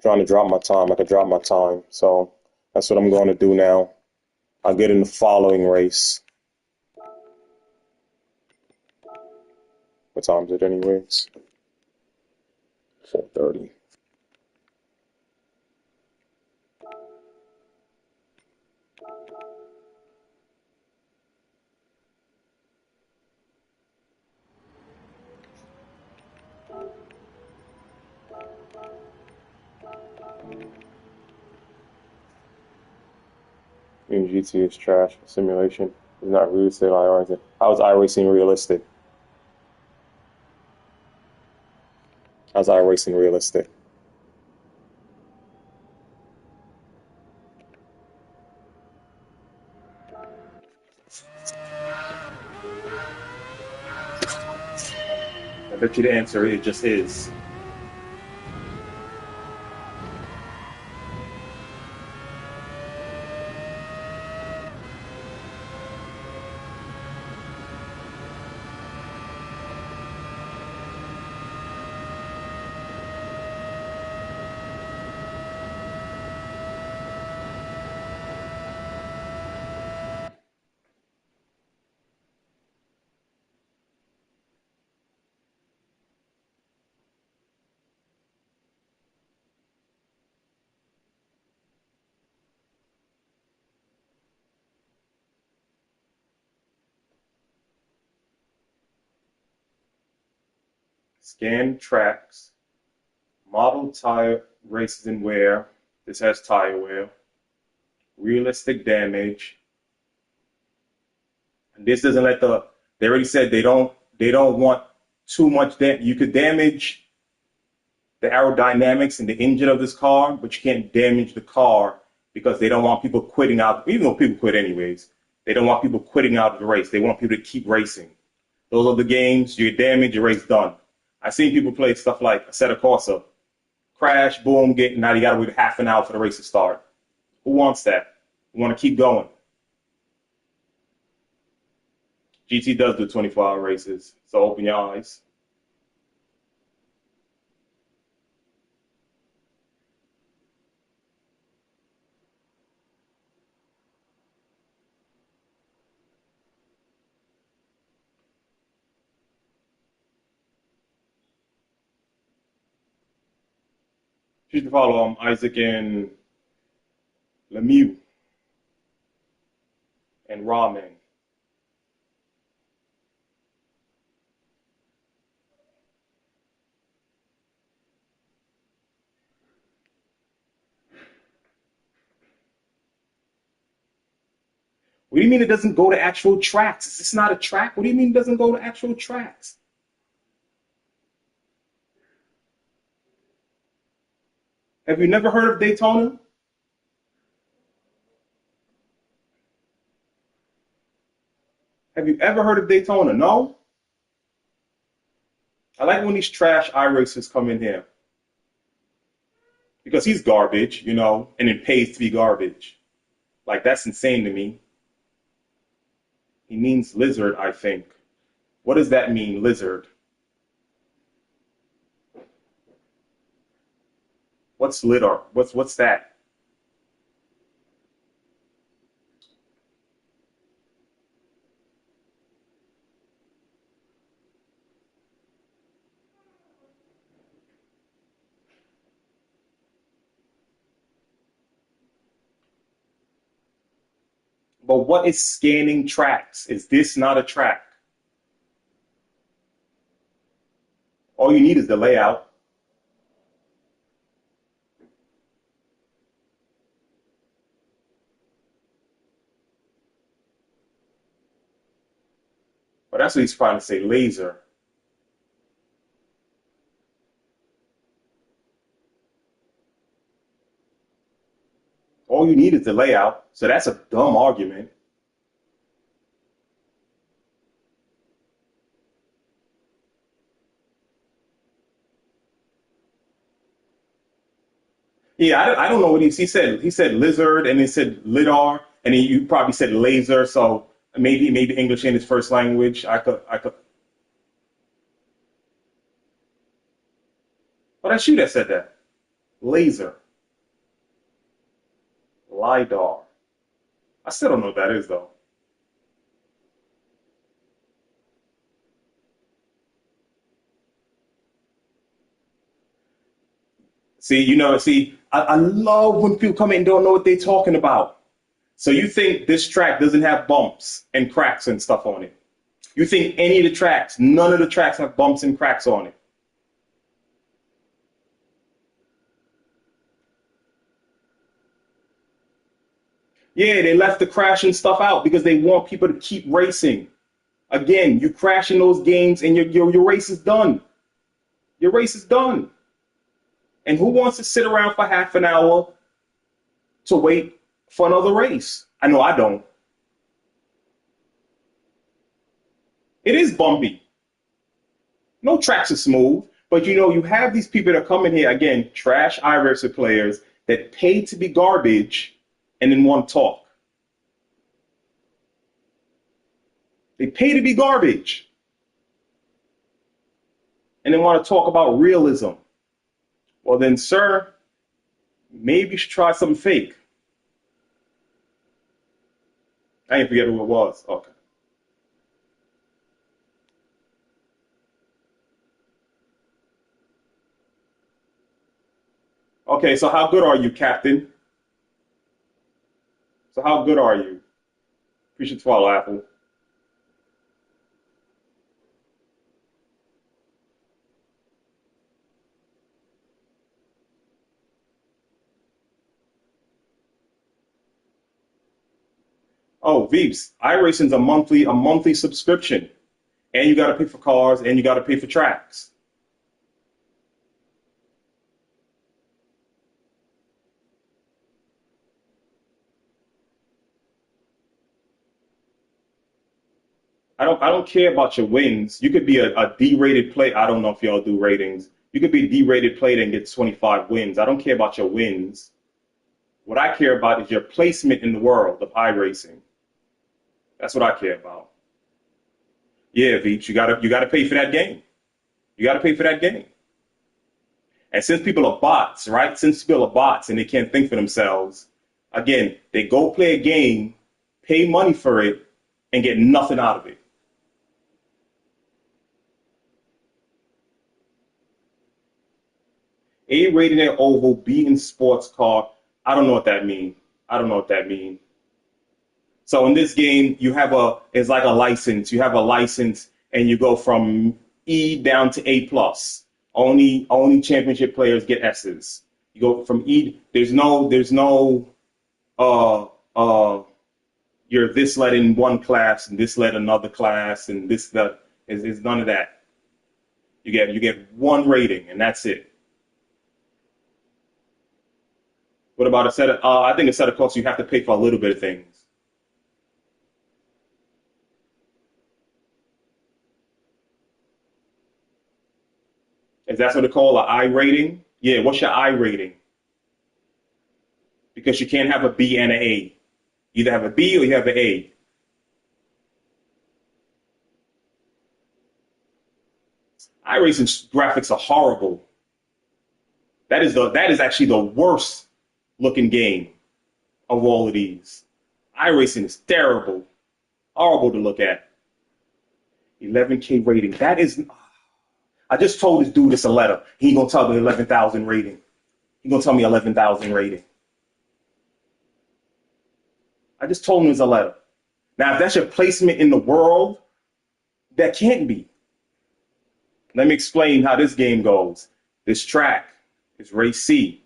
Trying to drop my time. I could drop my time. So that's what I'm going to do now. I'll get in the following race. What time is it anyways? 4:30. GT is trash. Simulation is not realistic. How is iRacing realistic? How's iRacing realistic? I bet you the answer it just is. Scan tracks, model tire races and wear. This has tire wear. Realistic damage. And this doesn't let the. They already said they don't. They don't want too much. You could damage the aerodynamics and the engine of this car, but you can't damage the car because they don't want people quitting out. Even though people quit anyways, they don't want people quitting out of the race. They want people to keep racing. Those are the games. You damage, your race done. I've seen people play stuff like Assetto Corsa. Crash, boom, now you got to wait half an hour for the race to start. Who wants that? We want to keep going. GT does do 24-hour races, so open your eyes. You should follow Isaac and Lemieux and Ramen. What do you mean it doesn't go to actual tracks? Is this not a track? What do you mean it doesn't go to actual tracks? Have you never heard of Daytona? Have you ever heard of Daytona? No? I like when these trash iRacers come in here. Because he's garbage, and it pays to be garbage. Like, that's insane to me. He means lizard, I think. What does that mean, lizard? What's lidar? What's that? But what is scanning tracks? Is this not a track? All you need is the layout. But that's what he's trying to say, laser. All you need is the layout. So that's a dumb argument. Yeah, I don't know what he said. He said lizard, and he said lidar, and then you probably said laser. So maybe English in his first language. I could. But that's you that said that. Laser, lidar. I still don't know what that is though. I love when people come in and don't know what they're talking about. So you think this track doesn't have bumps and cracks and stuff on it? You think any of the tracks, none of the tracks have bumps and cracks on it? Yeah, they left the crashing stuff out because they want people to keep racing. Again, you crash in those games and your race is done. Your race is done. And who wants to sit around for half an hour to wait for another race? I know I don't. It is bumpy. No tracks are smooth, but you know, you have these people that come in here, again, trash iRacer players that pay to be garbage and then want to talk. They pay to be garbage and then want to talk about realism. Well, then, sir, maybe you should try something fake. I didn't forget who it was. Okay. Okay, so how good are you, Captain? So how good are you? Appreciate the follow, Apple. Oh, Veeps, iRacing's a monthly subscription. And you gotta pay for cars and you gotta pay for tracks. I don't care about your wins. You could be a D-rated play. I don't know if y'all do ratings. You could be a D-rated player and get 25 wins. I don't care about your wins. What I care about is your placement in the world of iRacing. That's what I care about. Yeah, Veeps, you gotta pay for that game. You gotta pay for that game. And since people are bots, right? Since people are bots and they can't think for themselves, again, they go play a game, pay money for it, and get nothing out of it. A rated at oval, B in sports car. I don't know what that means. I don't know what that means. So in this game, it's like a license. You have a license and you go from E down to A plus. Only championship players get S's. You go from E. There's no uh uh you're this led in one class and this led another class and this that is none of that. You get one rating and that's it. What about a set of? I think a set of costs you have to pay for a little bit of things. Is that what they call an I rating? Yeah. What's your I rating? Because you can't have a B and an A. Either have a B or you have an A. iRacing graphics are horrible. That is actually the worst looking game of all of these. iRacing is terrible, horrible to look at. 11K rating. That is. I just told this dude it's a letter. He gonna tell me 11,000 rating. He gonna tell me 11,000 rating. I just told him it's a letter. Now, if that's your placement in the world, that can't be. Let me explain how this game goes. This track is race C.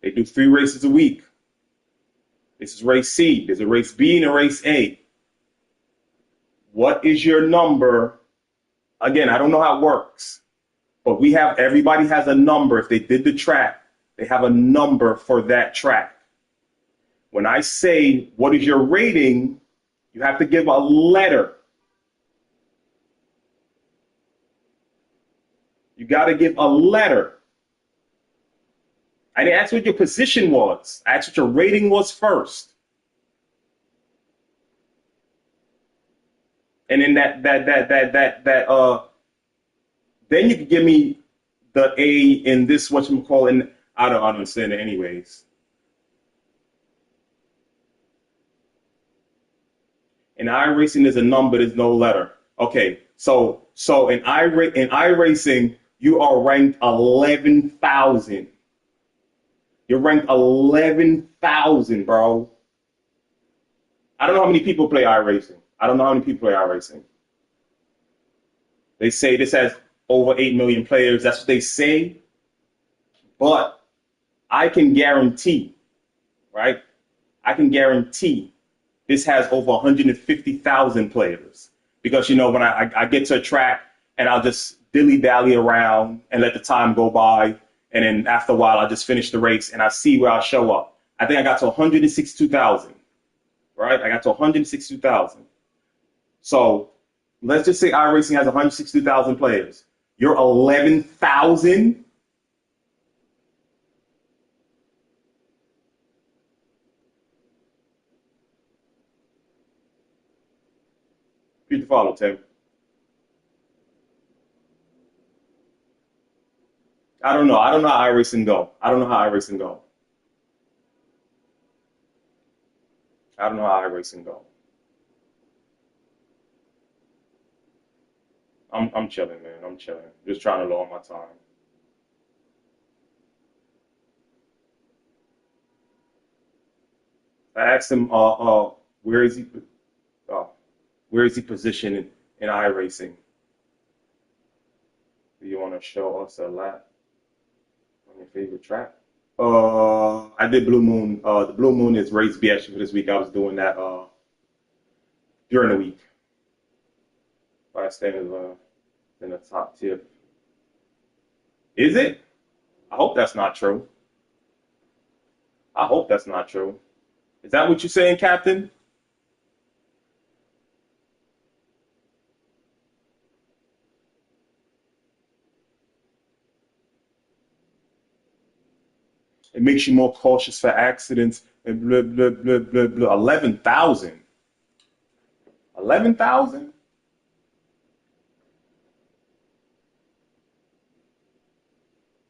They do 3 races a week. This is race C. There's a race B and a race A. What is your number? Again, I don't know how it works, but everybody has a number. If they did the track, they have a number for that track. When I say, what is your rating? You have to give a letter. You got to give a letter. I didn't ask what your position was. I asked what your rating was first. And then then you can give me the A in this, whatchamacallit, I don't understand it anyways. In iRacing, there's a number, there's no letter. Okay, so in iRacing, you are ranked 11,000. You're ranked 11,000, bro. I don't know how many people play iRacing. I don't know how many people play iRacing. They say this has over 8 million players. That's what they say. But I can guarantee, right? I can guarantee this has over 150,000 players. Because, you know, when I get to a track and I'll just dilly-dally around and let the time go by. And then after a while, I just finish the race and I see where I show up. I think I got to 162,000, right? I got to 162,000. So Let's just say iRacing has 160,000 players. You're 11,000. You follow, Tim. I don't know. I don't know how iRacing go. I don't know how iRacing go. I don't know how iRacing go. I'm chilling, man. I'm chilling. Just trying to lower my time. I asked him, where is he? Uh, where is he positioned in iRacing? Do you want to show us a lap on your favorite track? I did Blue Moon. The Blue Moon is race B actually for this week. I was doing that during the week. By standing in the top tip. Is it? I hope that's not true. I hope that's not true. Is that what you're saying, Captain? It makes you more cautious for accidents and blah blah blah blah blah. 11,000. 11,000?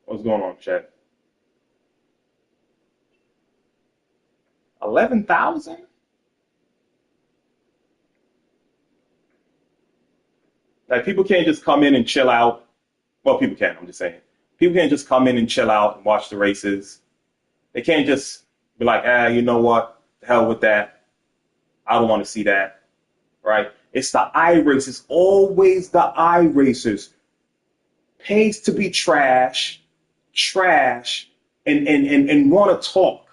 What's going on, chat? 11,000? Like people can't just come in and chill out. Well, people can. I'm just saying. People can't just come in and chill out and watch the races. They can't just be like, you know what? The hell with that. I don't want to see that. Right? It's the eye racers. Always the eye racers. Pays to be trash, and want to talk.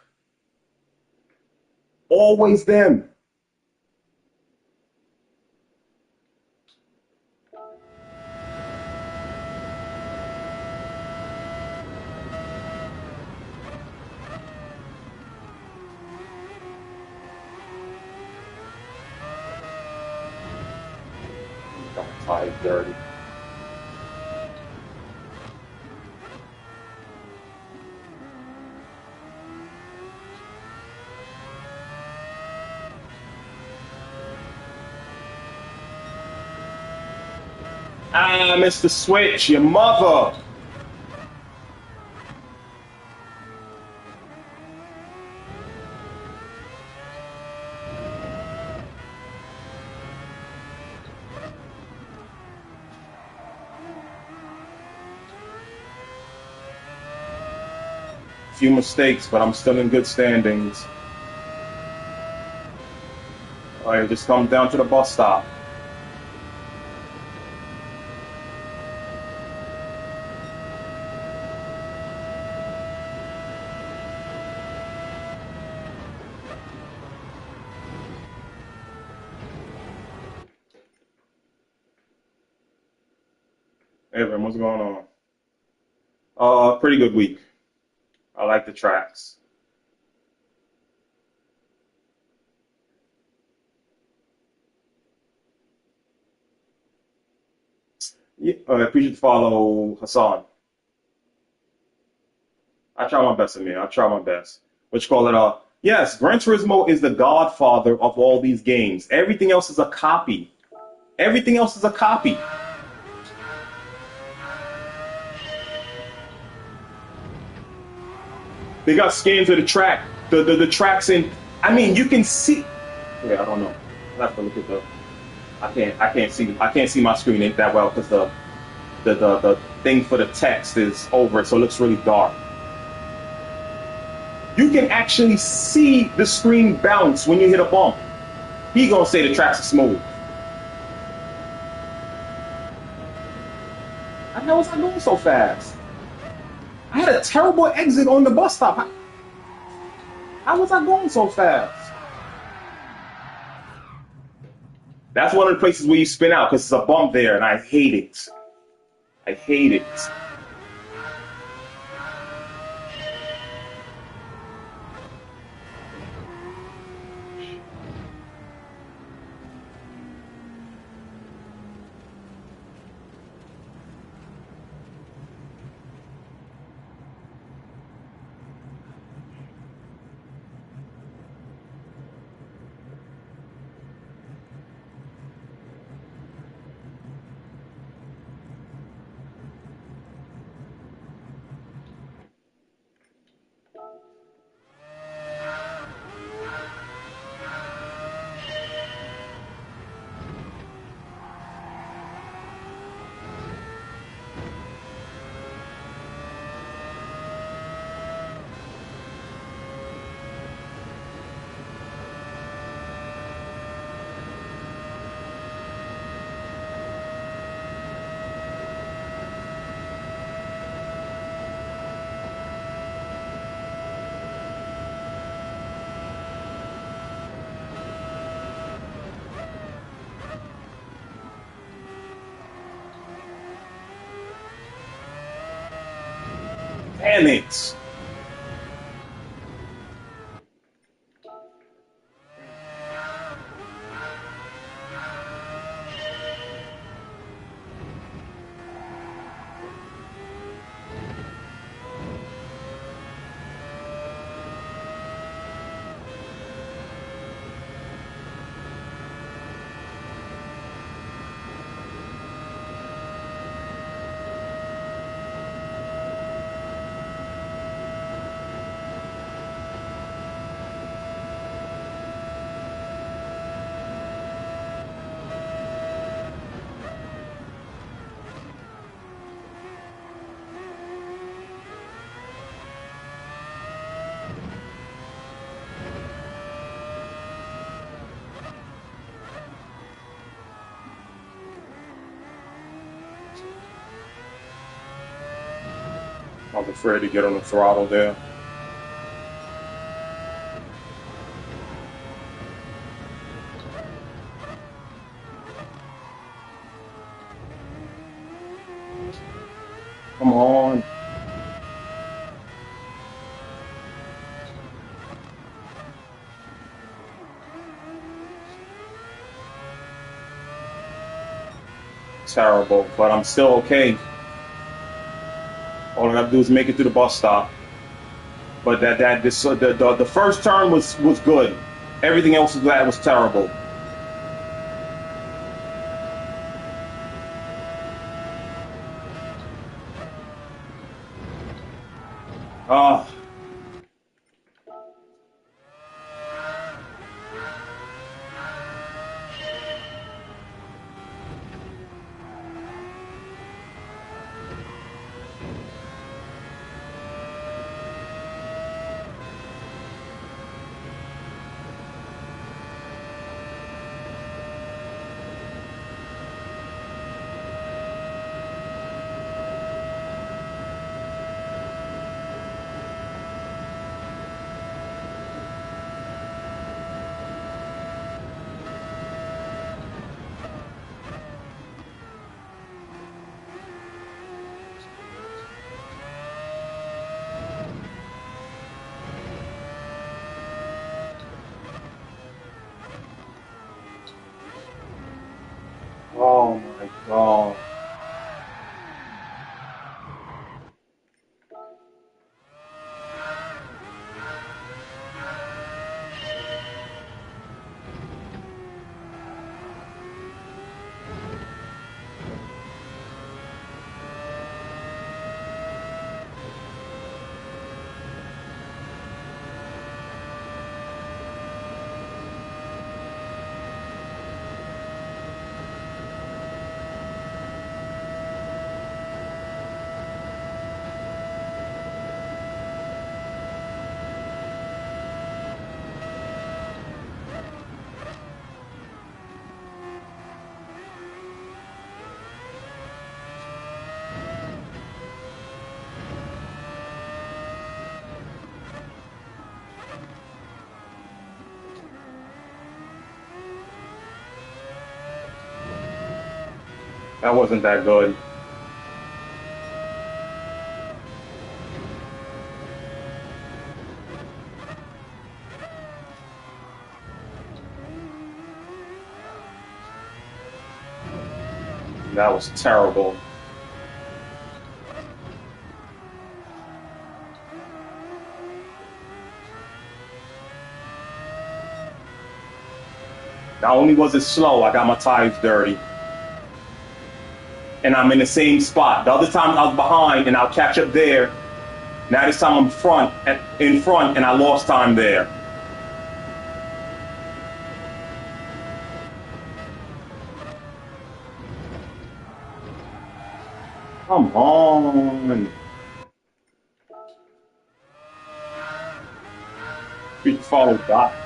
Always them. Got tired, dirty. Mr. Switch, your mother. Few mistakes, but I'm still in good standings. All right, just come down to the bus stop. Evan, what's going on? Pretty good week. I like the tracks. Yeah, I appreciate the follow, Hassan. I try my best, Amir. I try my best. What you call it? Yes, Gran Turismo is the godfather of all these games. Everything else is a copy. Everything else is a copy. They got scans of the track, the tracks in. I mean, you can see. Yeah, I don't know. I have to look at the. I can't see my screen ain't that well because the thing for the text is over, so it looks really dark. You can actually see the screen bounce when you hit a bump. He gonna say the tracks are smooth. How was I going so fast? I had a terrible exit on the bus stop. How was I going so fast? That's one of the places where you spin out because it's a bump there, and I hate it. I hate it. Damn it! I was afraid to get on the throttle there. Come on. Terrible, but I'm still okay. All I gotta do is make it to the bus stop. But the first turn was good. Everything else was terrible. Ah. Oh my God. That wasn't that good. That was terrible. Not only was it slow, I got my tires dirty. And I'm in the same spot. The other time I was behind and I'll catch up there. Now this time I'm in front and I lost time there. Come on. We followed that.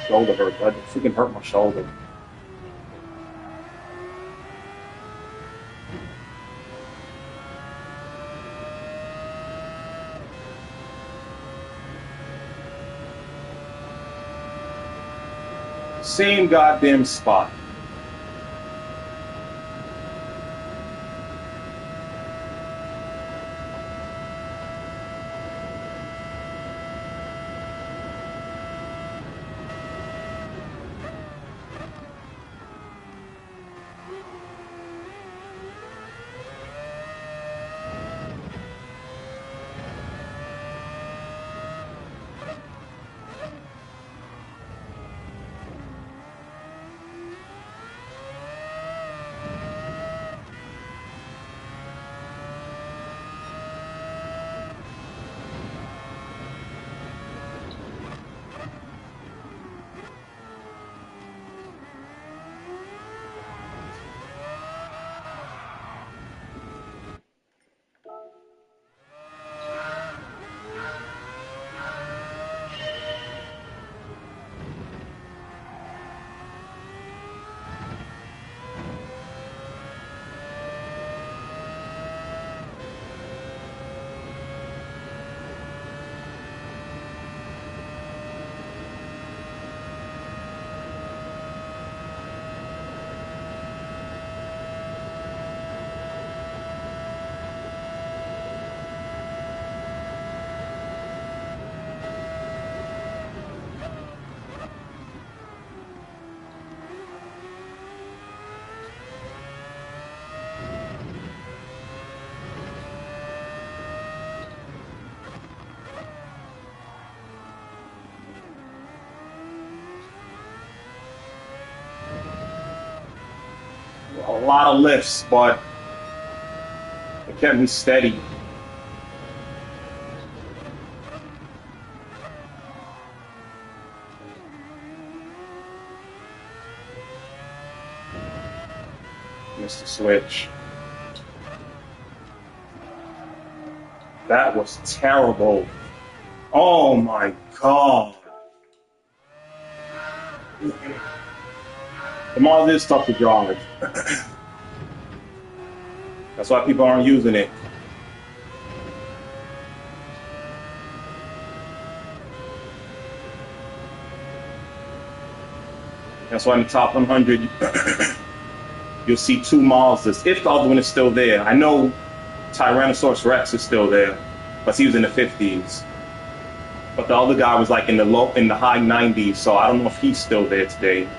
Shoulder hurt. That freaking hurt my shoulder. Same goddamn spot. A lot of lifts, but it kept me steady. Missed the switch. That was terrible. Oh my god. The Mazda is tough to drive. That's why people aren't using it. That's why in the top 100, you'll see 2 Mazdas, if the other one is still there. I know Tyrannosaurus Rex is still there, but he was in the 50s. But the other guy was like in the high 90s, so I don't know if he's still there today.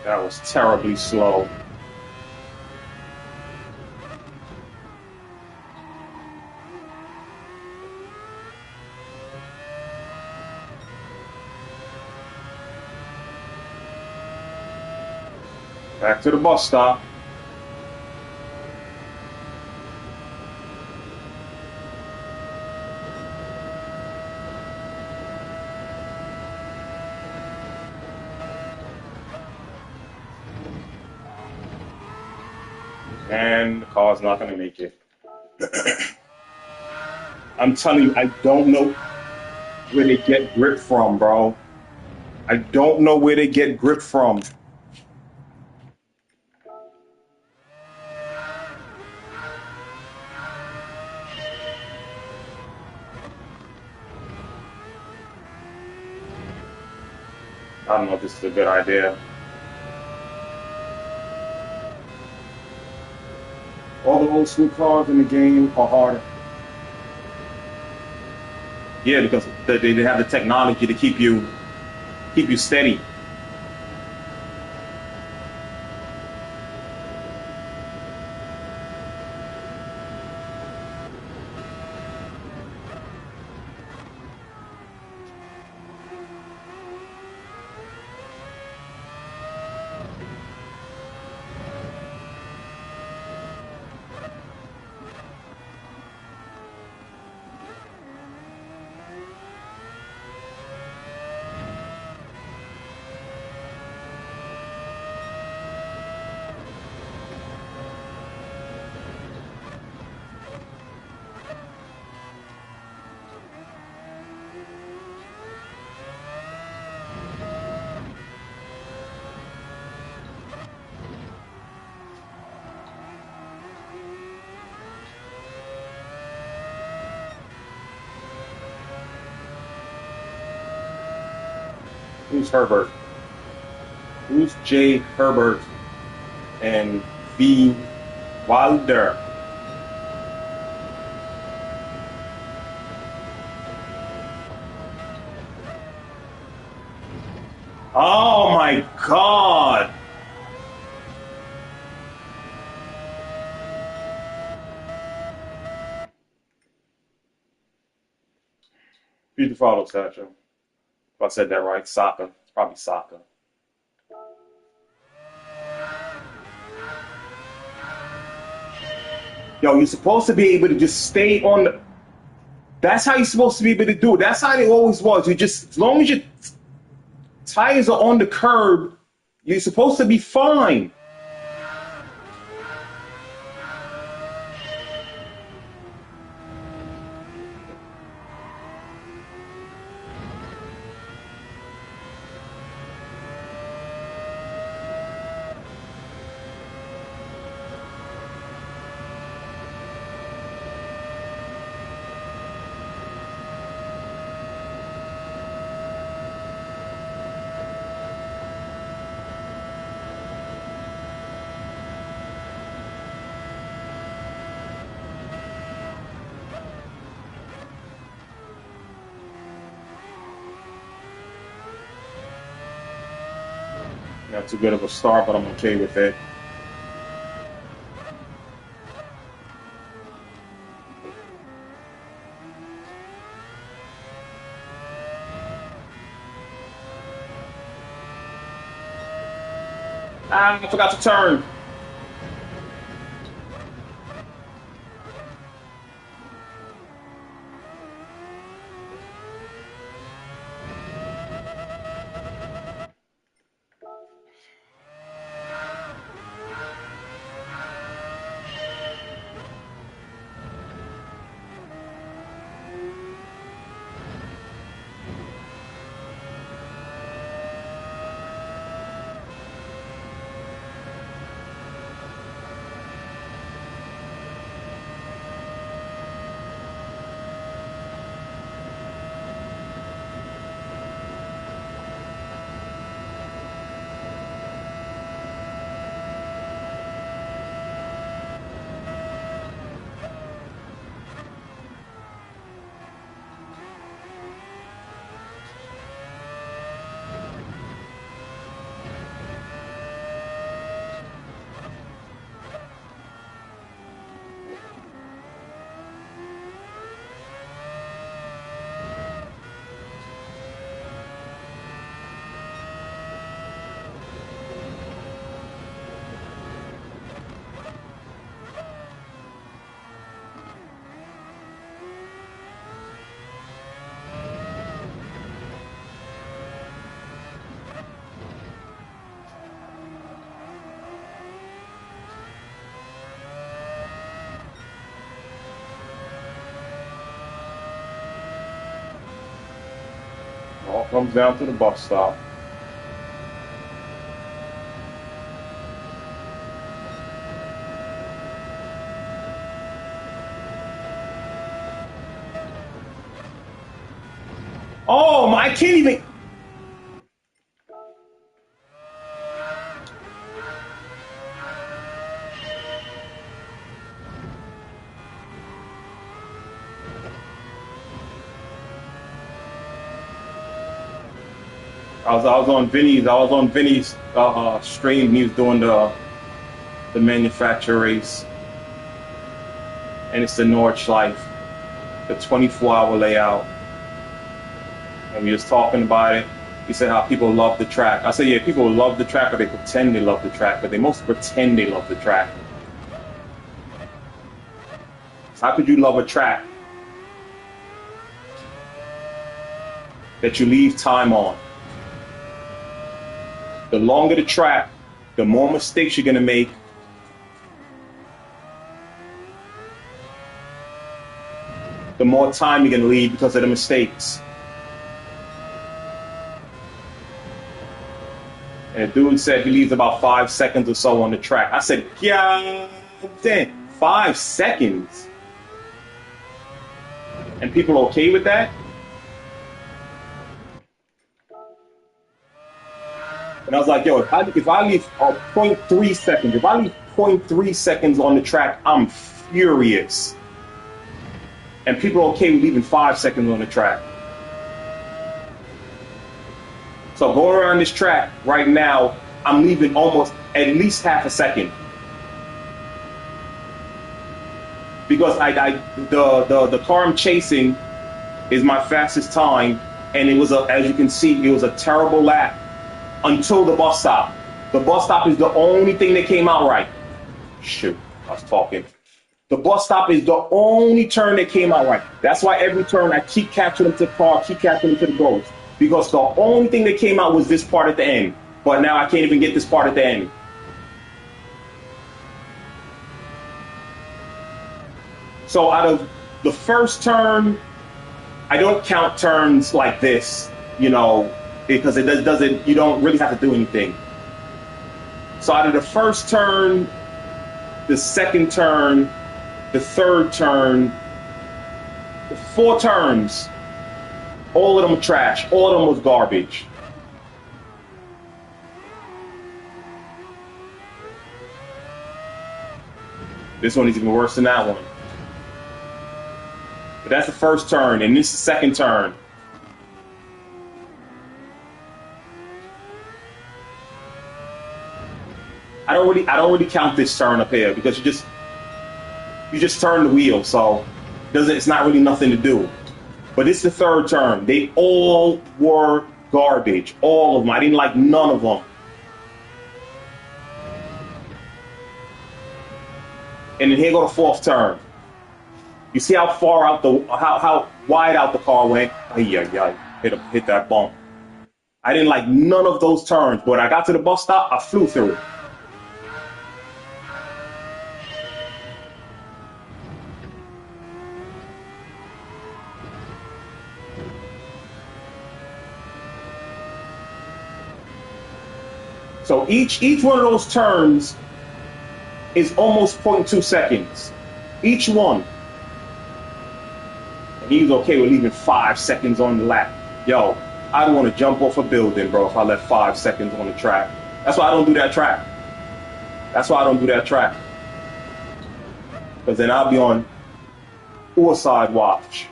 That was terribly slow. Back to the bus stop. And the car's not going to make it. I'm telling you, I don't know where they get grip from, bro. I don't know where they get grip from. I don't know if this is a good idea. All the old school cars in the game are harder. Yeah, because they didn't have the technology to keep you steady. Who's Herbert? Who's J. Herbert and V. Wilder? Oh my God! Read the follow section. If I said that right, soccer. It's probably soccer. Yo, you're supposed to be able to just stay on the. That's how you're supposed to be able to do it. That's how it always was. You just, as long as your tires are on the curb, you're supposed to be fine. Not too good of a start, but I'm okay with it. Ah, I forgot to turn. All comes down to the bus stop. Oh, I can't even. I was on Vinny's stream. He was doing the manufacturer race, and it's the Nordschleife, the 24-hour layout. And we was talking about it. He said how people love the track. I said, yeah, people love the track, or they pretend they love the track, but they mostly pretend they love the track. How could you love a track that you leave time on? The longer the track, the more mistakes you're going to make. The more time you're going to leave because of the mistakes. And the dude said he leaves about 5 seconds or so on the track. I said, yeah, damn, 5 seconds? And people are okay with that? And I was like, yo, if I leave point 0.3 seconds, if I leave point 0.3 seconds on the track, I'm furious. And people are okay with leaving 5 seconds on the track. So going around this track right now, I'm leaving almost at least half a second. Because the car I'm chasing is my fastest time, and it was as you can see, it was a terrible lap until the bus stop. The bus stop is the only thing that came out right. Shoot, I was talking. The bus stop is the only turn that came out right. That's why every turn I keep catching them to the car, keep catching them to the ghost. Because the only thing that came out was this part at the end. But now I can't even get this part at the end. So out of the first turn, I don't count turns like this, you know, because it doesn't, you don't really have to do anything. So out of the first turn, the second turn, the third turn, the 4 turns, all of them were trash. All of them was garbage. This one is even worse than that one. But that's the first turn, and this is the second turn. I don't really count this turn up here because you just turn the wheel, so it's not really nothing to do. But it's the third turn. They all were garbage. All of them. I didn't like none of them. And then here go the fourth turn. You see how far out how wide out the car went? Hit that bump. I didn't like none of those turns, but I got to the bus stop, I flew through it. So each one of those turns is almost 0.2 seconds. Each one. And he's okay with leaving 5 seconds on the lap. Yo, I don't want to jump off a building, bro, if I left 5 seconds on the track. That's why I don't do that track. That's why I don't do that track. Because then I'll be on suicide watch.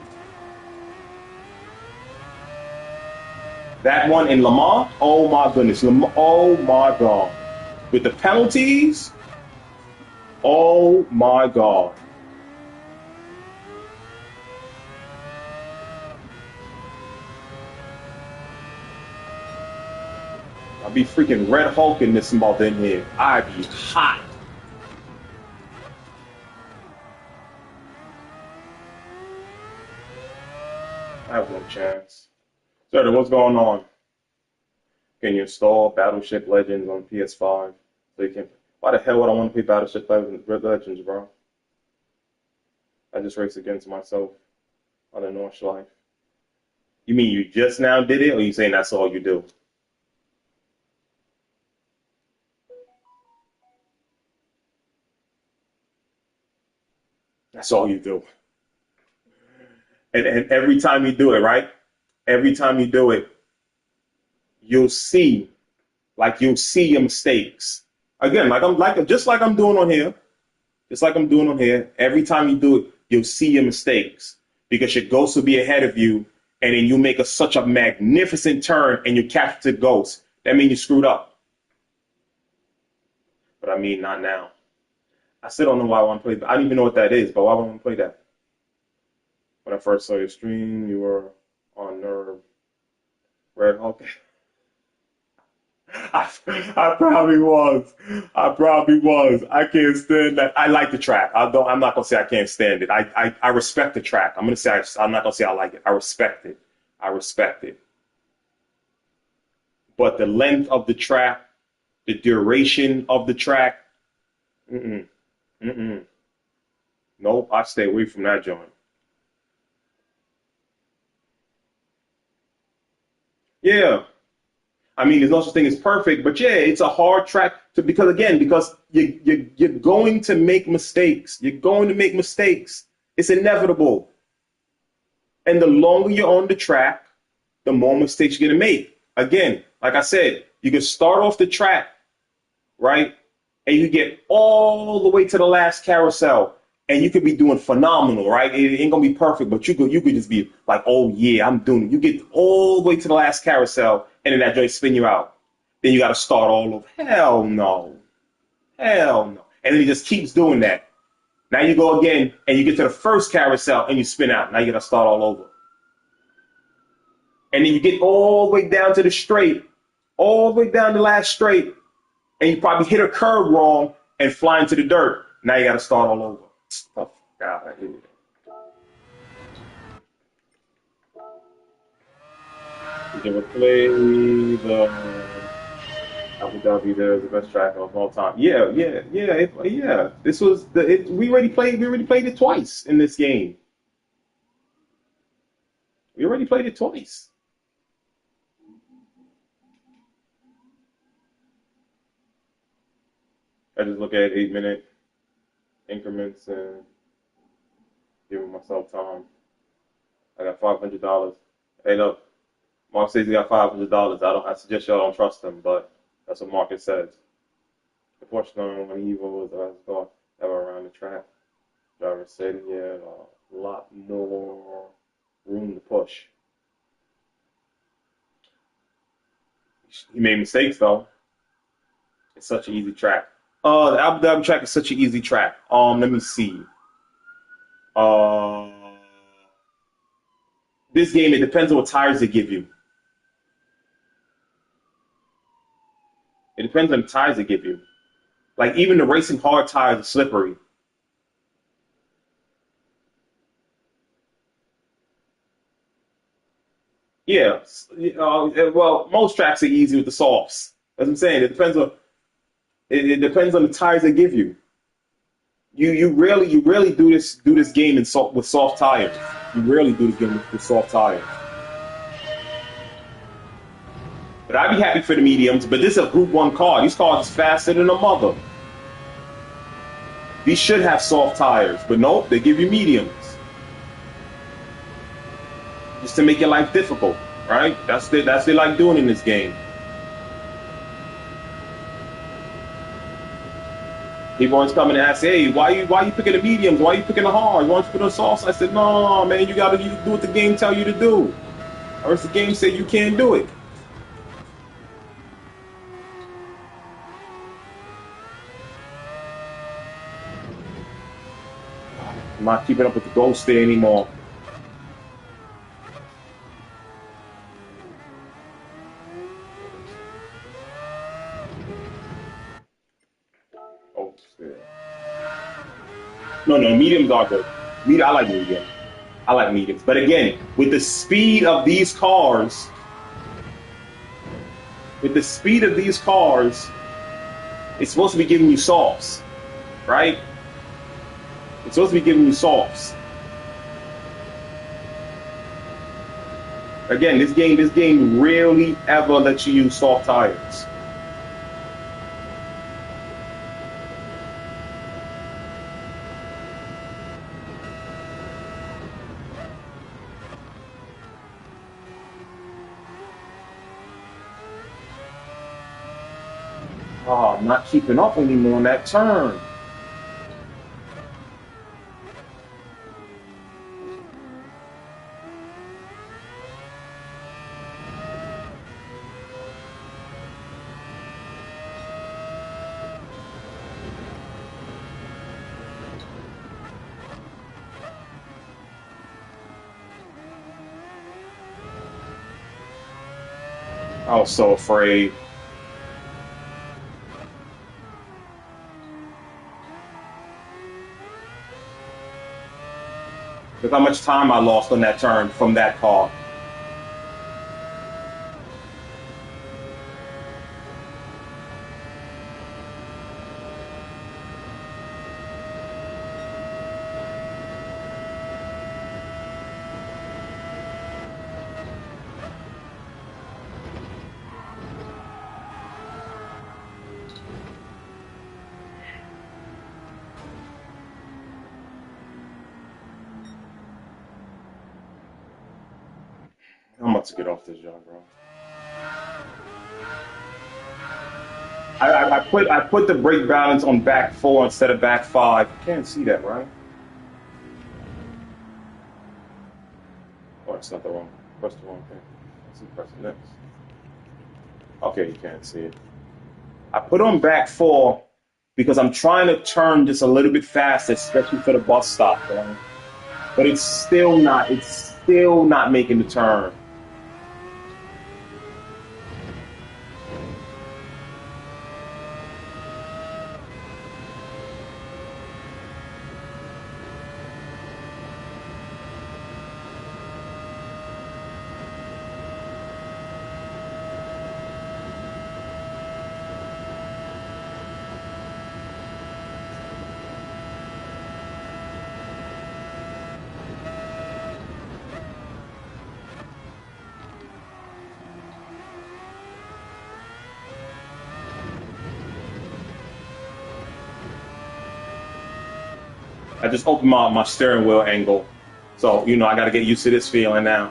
That one in Le Mans, oh my goodness, oh my God. With the penalties, oh my God. I'll be freaking Red Hulk in this mother in here. I'd be hot. I have no chance. Sir, what's going on? Can you install Battleship Legends on PS5? So you can. Why the hell would I want to play Battleship Legends, bro? I just raced against myself on the Nordschleife. You mean you just now did it, or you saying that's all you do? That's all you do. And every time you do it, right? Every time you do it, you'll see your mistakes. Again, just like I'm doing on here. Just like I'm doing on here. Every time you do it, you'll see your mistakes. Because your ghost will be ahead of you, and then you make such a magnificent turn and you capture the ghost. That means you screwed up. But I mean, not now. I still don't know why I want to play that. I don't even know what that is, but why would I want to play that? When I first saw your stream, you were on Nerve. Red Hulk. I probably was. I probably was. I can't stand that. I like the track. I'm not gonna say I can't stand it. I respect the track. I'm not gonna say I like it. I respect it. I respect it. But the length of the track, the duration of the track, mm-mm, mm-mm. Nope, I stay away from that joint. Yeah. I mean, there's no such thing as perfect, but yeah, it's a hard track because you're going to make mistakes. You're going to make mistakes. It's inevitable. And the longer you're on the track, the more mistakes you're gonna make. Again, like I said, You can start off the track, right? And you get all the way to the last carousel, and you could be doing phenomenal, right? It ain't gonna be perfect, but you could just be like, oh yeah, I'm doing it. You get all the way to the last carousel, and then that joint spin you out. Then you got to start all over. Hell no, hell no. And then he just keeps doing that. Now you go again, and you get to the first carousel, and you spin out. Now you got to start all over. And then you get all the way down to the straight, all the way down the last straight, and you probably hit a curve wrong and fly into the dirt. Now you got to start all over. Oh, God, I hate it. Did you ever play the Abu Dhabi? There's the best track of all time. Yeah. This was we already played. We already played it twice in this game. We already played it twice. I just look at 8-minute increments and giving myself time. I got $500. Hey, look, Mark says he got $500. I suggest y'all don't trust him, but that's what Marcus says. The Porsche 911 Evo was the last car ever around the track. Driver said he had a lot more room to push. He made mistakes though. It's such an easy track. The Abu Dhabi track is such an easy track. Let me see. Uh, this game, it depends on what tires they give you. It depends on the tires they give you. Like even the racing hard tires are slippery. Yeah. Well, most tracks are easy with the softs. That's what I'm saying. It depends on the tires they give you. You rarely do this game with soft tires. You rarely do this game with soft tires. But I'd be happy for the mediums. But this is a Group One car. These cars is faster than a mother. These should have soft tires, but nope, they give you mediums just to make your life difficult, right? That's what they like doing in this game. People always come and ask, hey, why you picking the mediums? Why you picking the hards? Why don't you put the softs? I said, no, man, you gotta do what the game tell you to do. Or else the game say you can't do it. I'm not keeping up with the ghost there anymore. Oh, shit. No, mediums are good. I like mediums. I like mediums. But again, with the speed of these cars, it's supposed to be giving you softs, right? It's supposed to be giving you softs. Again, this game rarely ever lets you use soft tires. Oh, I'm not keeping up anymore on that turn. I was so afraid. Look how much time I lost on that turn from that car. I'm about to get off this, John, bro. I put the brake balance on back 4 instead of back 5. You can't see that, right? Oh, it's not the wrong. Press the wrong thing. Let's see, press the next. Okay, you can't see it. I put on back 4 because I'm trying to turn just a little bit faster, especially for the bus stop, right? But it's still not. It's still not making the turn. I just opened my steering wheel angle, so I got to get used to this feeling now.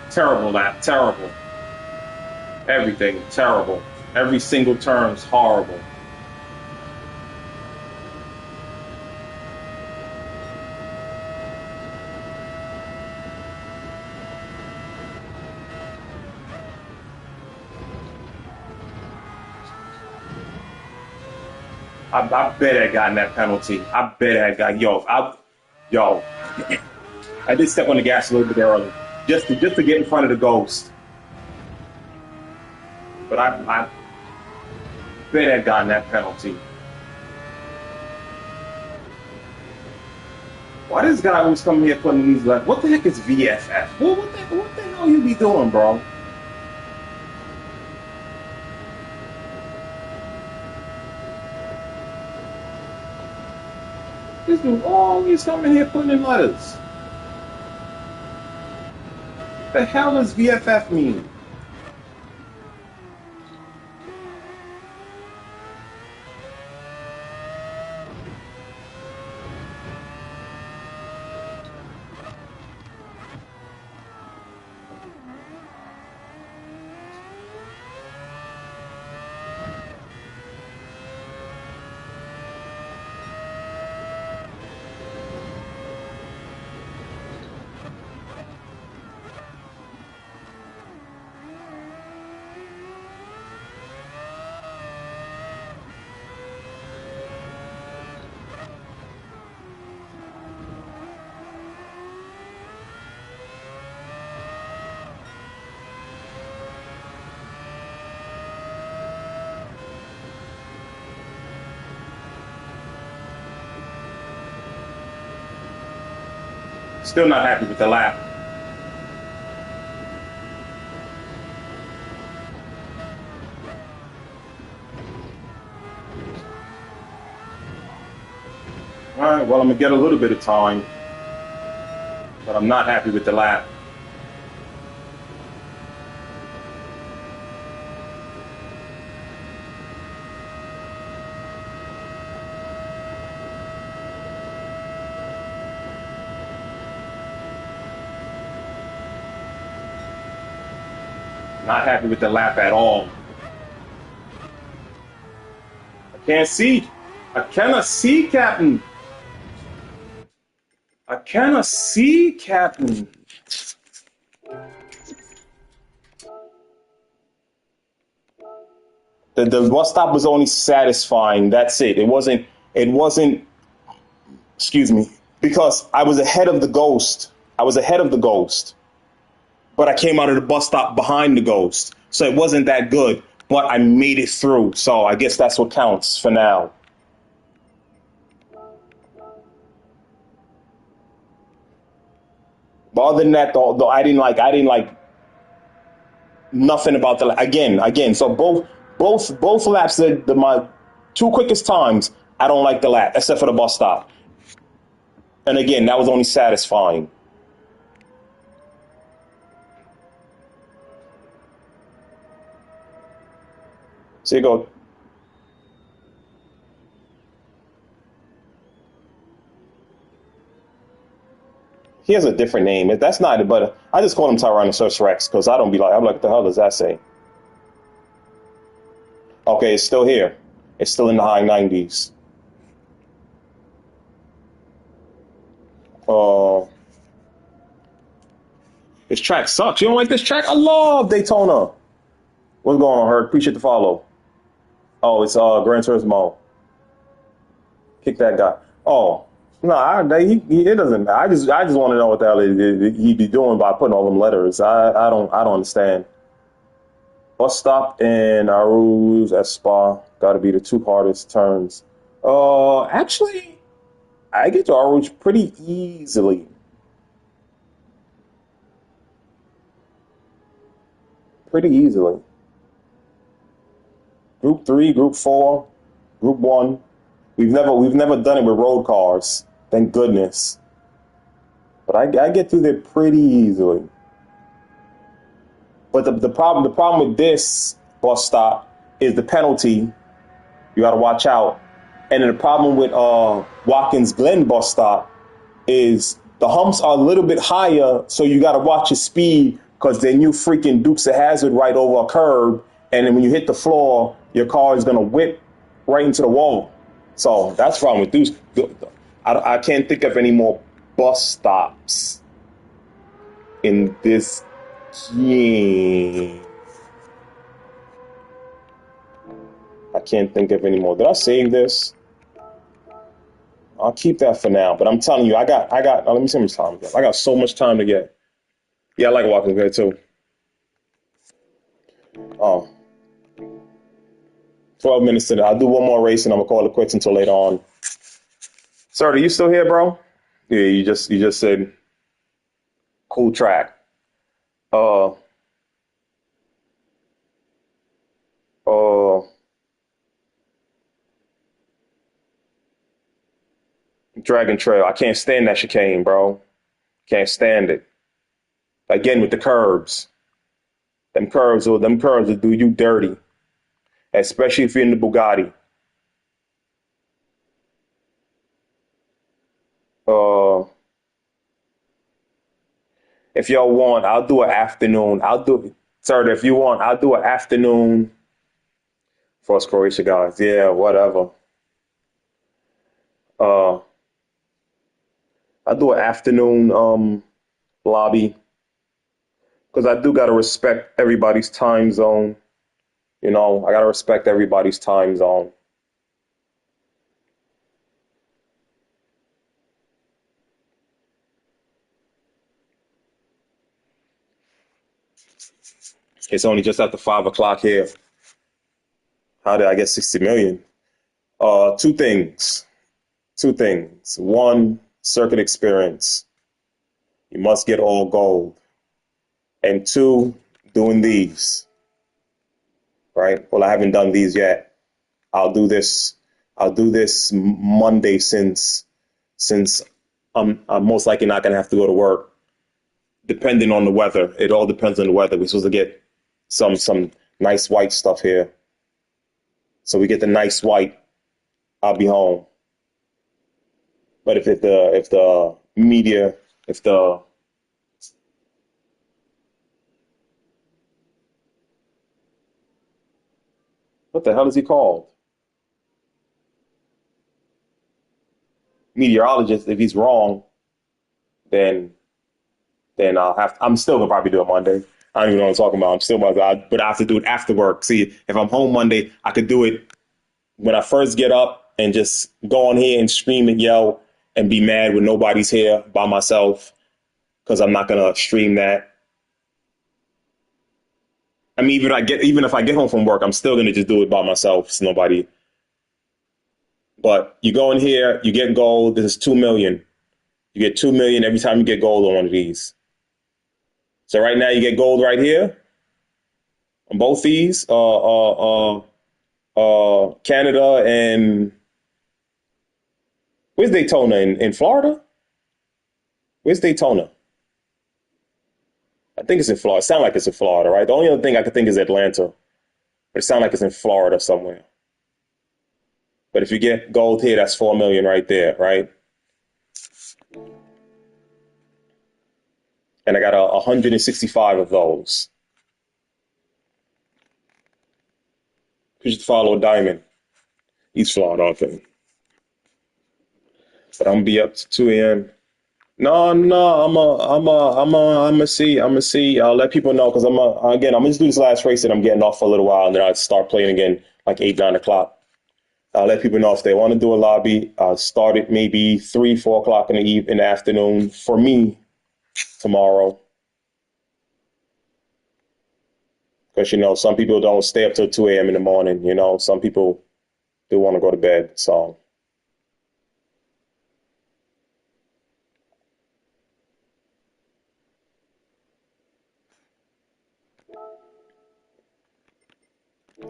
Terrible, that terrible. Everything terrible. Every single term's horrible. I bet I got that penalty. I bet I got yo. I did step on the gas a little bit early, just to get in front of the ghost. But I bet I got that penalty. Why does this guy always come here putting these like? What the heck is VFF? What the hell you be doing, bro? This dude always coming here putting in letters. The hell does VFF mean? Still not happy with the lap. All right, well, I'm going to get a little bit of time, but I'm not happy with the lap. Not happy with the lap at all. I can't see. I cannot see, Captain. I cannot see, Captain. The bus stop was only satisfying. That's it. It wasn't, excuse me, because I was ahead of the ghost. But I came out of the bus stop behind the ghost. So it wasn't that good, but I made it through. So I guess that's what counts for now. But other than that, though, I didn't like nothing about the again. So Both laps, my two quickest times, I don't like the lap, except for the bus stop. And again, that was only satisfying. So you go. He has a different name. That's not it, but I just call him Tyrannosaurus Rex because I don't be like, I'm like, what the hell does that say? Okay, it's still here. It's still in the high 90s. Uh, this track sucks. You don't like this track? I love Daytona. What's going on, Herd? Appreciate the follow. Oh, it's Gran Turismo. Kick that guy. Oh, no, it doesn't. I just want to know what the hell he be doing by putting all them letters. I don't understand. Bus stop in Arus at Spa. Got to be the two hardest turns. Actually, I get to Arus pretty easily. Pretty easily. Group 3, Group 4, Group 1. We've never done it with road cars. Thank goodness. But I get through there pretty easily. But the problem with this bus stop is the penalty. You got to watch out. And then the problem with Watkins Glen bus stop is the humps are a little bit higher, so you got to watch your speed because then you freaking Dukes of Hazzard right over a curb, and then when you hit the floor, your car is gonna whip right into the wall. So that's the problem with Dukes. I can't think of any more bus stops in this game. I can't think of any more. Did I save this? I'll keep that for now. But I'm telling you, I got. Let me see how much time. I got so much time to get. Yeah, I like walking good too. Oh, 12 minutes to. I'll do one more race and I'm gonna call it quits until later on. Sir, are you still here, bro? Yeah, you just said cool track. Uh, uh, Dragon Trail. I can't stand that chicane, bro. Can't stand it. Again with the curbs. Them curves will do you dirty, especially if you're in the Bugatti. Uh, if y'all want, I'll do an afternoon. Sir, if you want, I'll do an afternoon for us Croatia guys. Yeah, whatever. Uh, I'll do an afternoon lobby because I do gotta respect everybody's time zone. I gotta respect everybody's time zone. It's only just after 5 o'clock here. How did I get 60 million? Two things. Two things. One, circuit experience. You must get all gold. And two, doing these. Right? Well, I haven't done these yet. I'll do this. I'll do this Monday since I'm most likely not gonna have to go to work, depending on the weather. It all depends on the weather. We're supposed to get some nice white stuff here. So we get the nice white, I'll be home. But if the media, if the what the hell is he called? Meteorologist, if he's wrong, then I'm still gonna probably do it Monday. I don't even know what I'm talking about. I'm still but I have to do it after work. See, if I'm home Monday, I could do it when I first get up and just go on here and scream and yell and be mad when nobody's here by myself because I'm not gonna stream that. I mean, even if I get home from work, I'm still gonna just do it by myself. It's nobody. But you go in here, you get gold. This is 2 million. You get 2 million every time you get gold on one of these. So right now you get gold right here. On both these, Canada and where's Daytona in Florida? Where's Daytona? I think it's in Florida. It sounds like it's in Florida, right? The only other thing I could think is Atlanta, but it sounds like it's in Florida somewhere. But if you get gold here, that's 4 million right there, right? And I got 165 of those. You should follow Diamond, East Florida, okay. But I'm gonna be up to 2 a.m. No, no, I'm gonna see. I'll let people know because I'm gonna just do this last race and I'm getting off for a little while and then I'll start playing again like 8, 9 o'clock. I'll let people know if they want to do a lobby. I'll start it maybe 3, 4 o'clock in the afternoon for me tomorrow. Because some people don't stay up till 2 a.m. in the morning. Some people do want to go to bed. So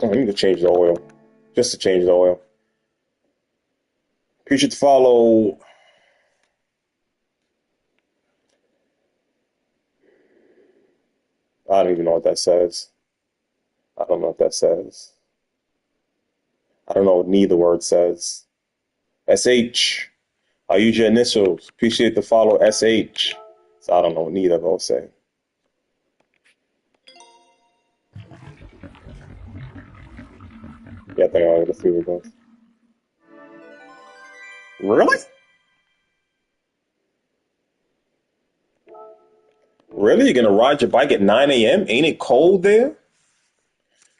I need to change the oil, just to change the oil. You should follow. I don't even know what that says. I don't know what that says. I don't know what neither word says. SH. I'll use your initials. Appreciate the follow SH. So I don't know what neither of those say. Yeah, I think I'll see what it goes. Really? Really? You're gonna ride your bike at 9 a.m.? Ain't it cold there?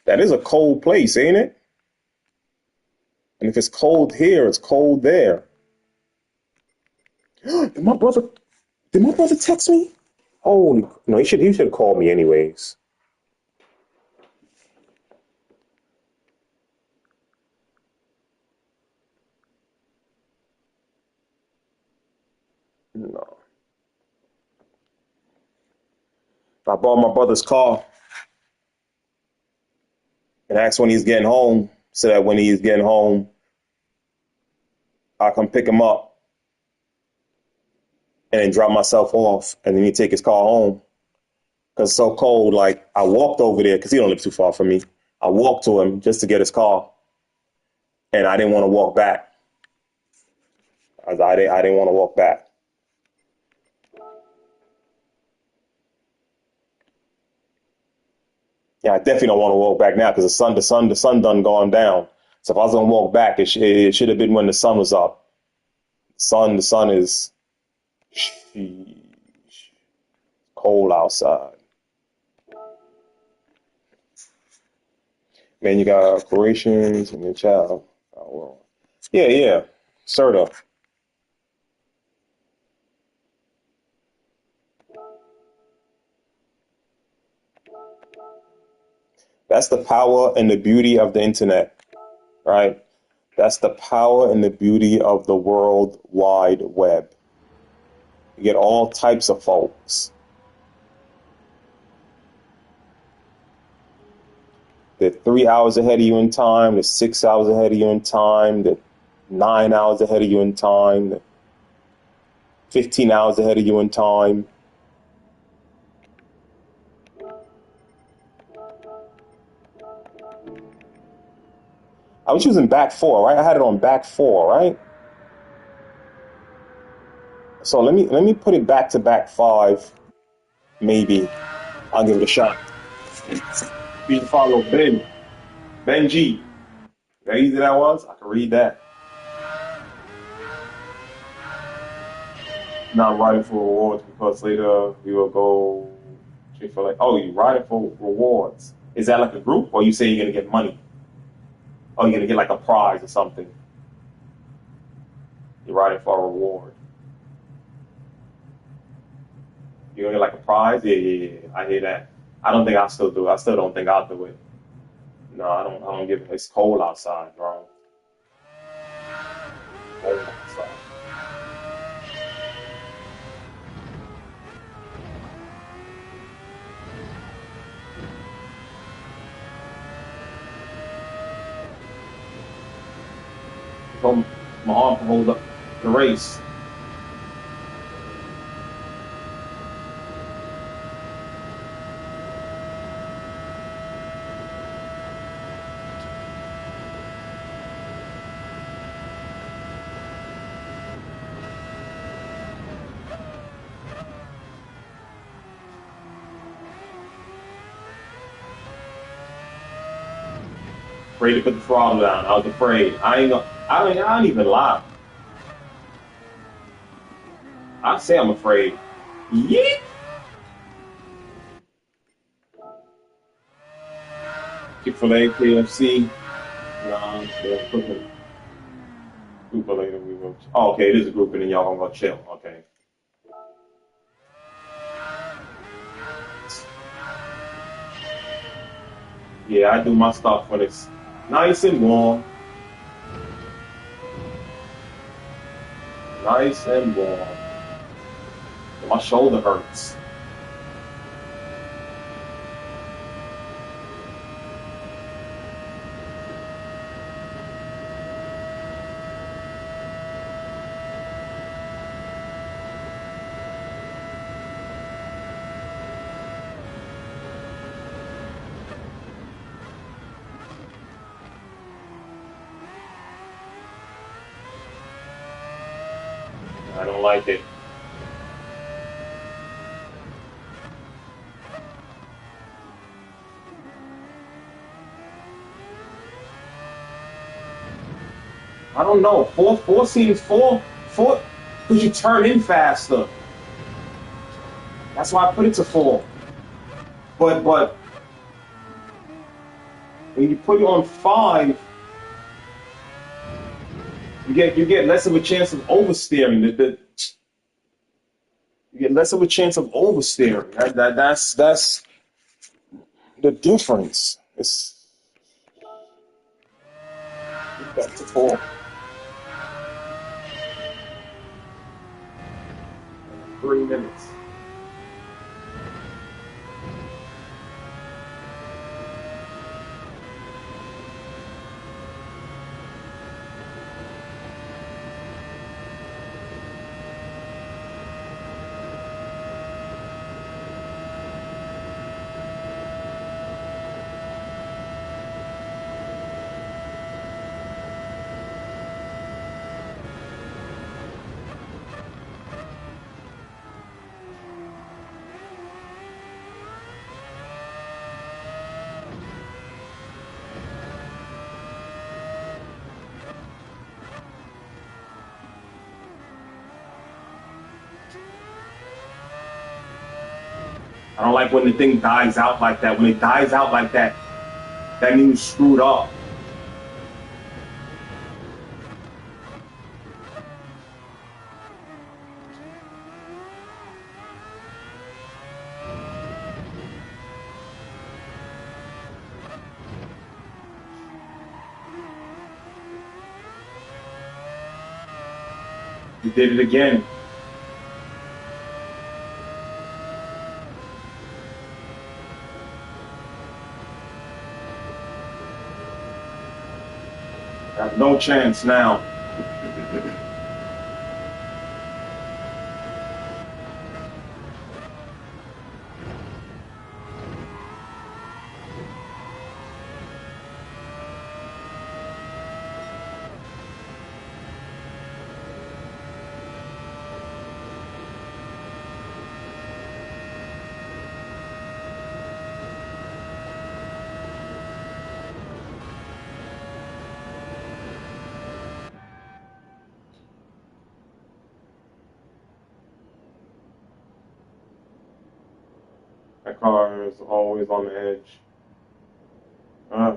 That is a cold place, ain't it? And if it's cold here, it's cold there. Did my brother text me? Holy no, he should have called me anyways. No. I bought my brother's car and asked when he's getting home so that when he's getting home, I come pick him up and then drop myself off and then he take his car home. Because it's so cold, like I walked over there because he don't live too far from me. I walked to him just to get his car and I didn't want to walk back. I didn't want to walk back. Yeah, I definitely don't want to walk back now because the sun done gone down. So if I was gonna walk back, it should have been when the sun was up. The sun is cold outside. Man, you got operations and your child. Oh, well. Yeah, yeah, sort of. That's the power and the beauty of the internet, right? That's the power and the beauty of the World Wide Web. You get all types of folks. They're 3 hours ahead of you in time. They're 6 hours ahead of you in time. They're 9 hours ahead of you in time. They're 15 hours ahead of you in time. I was using back four, right? I had it on back four, right? So let me put it back to back five, maybe. I'll give it a shot. You can follow Benji. How easy that was? I can read that. Not riding for rewards because later we will go for like, oh, you riding for rewards. Is that like a group or you say you're gonna get money? Or you're gonna get like a prize or something? You're riding for a reward. You're gonna get like a prize? Yeah. I hear that. I don't think I'll still do it. I still don't think I'll do it. No, I don't give it. It's cold outside, bro. Cold outside. told my arm to hold up the race. Afraid to put the throttle down. I was afraid. I don't even lie. I say I'm afraid. Yeet. Chick-fil-A, KFC. Nah, they're cooking. Group later we will. Oh, okay, it is a group, and then y'all gonna go chill. Okay. Yeah, I do my stuff when it's nice and warm. Nice and warm. My shoulder hurts. I don't like it. I don't know. Four seems four, because you turn in faster. That's why I put it to 4. But when you put it on 5, you get less of a chance of oversteering. You get less of a chance of oversteering. That's the difference. It's back to 4. 3 minutes. I don't like when the thing dies out like that. When it dies out like that, that means you screwed up. You did it again. I have no chance now. That car is always on the edge. I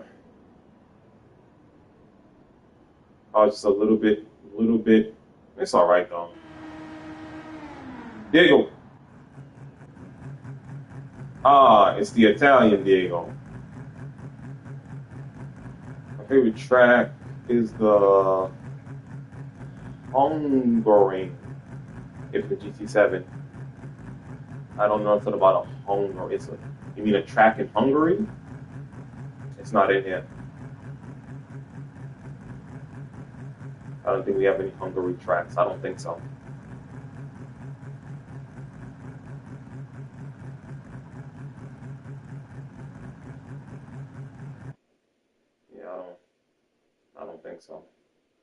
was just a little bit. It's all right though. Diego. Ah, it's the Italian Diego. My favorite track is the Hungary. If the GT7. I don't know nothing about a Hungary. You mean a track in Hungary? It's not in here. I don't think we have any Hungary tracks. I don't think so. Yeah, I don't think so.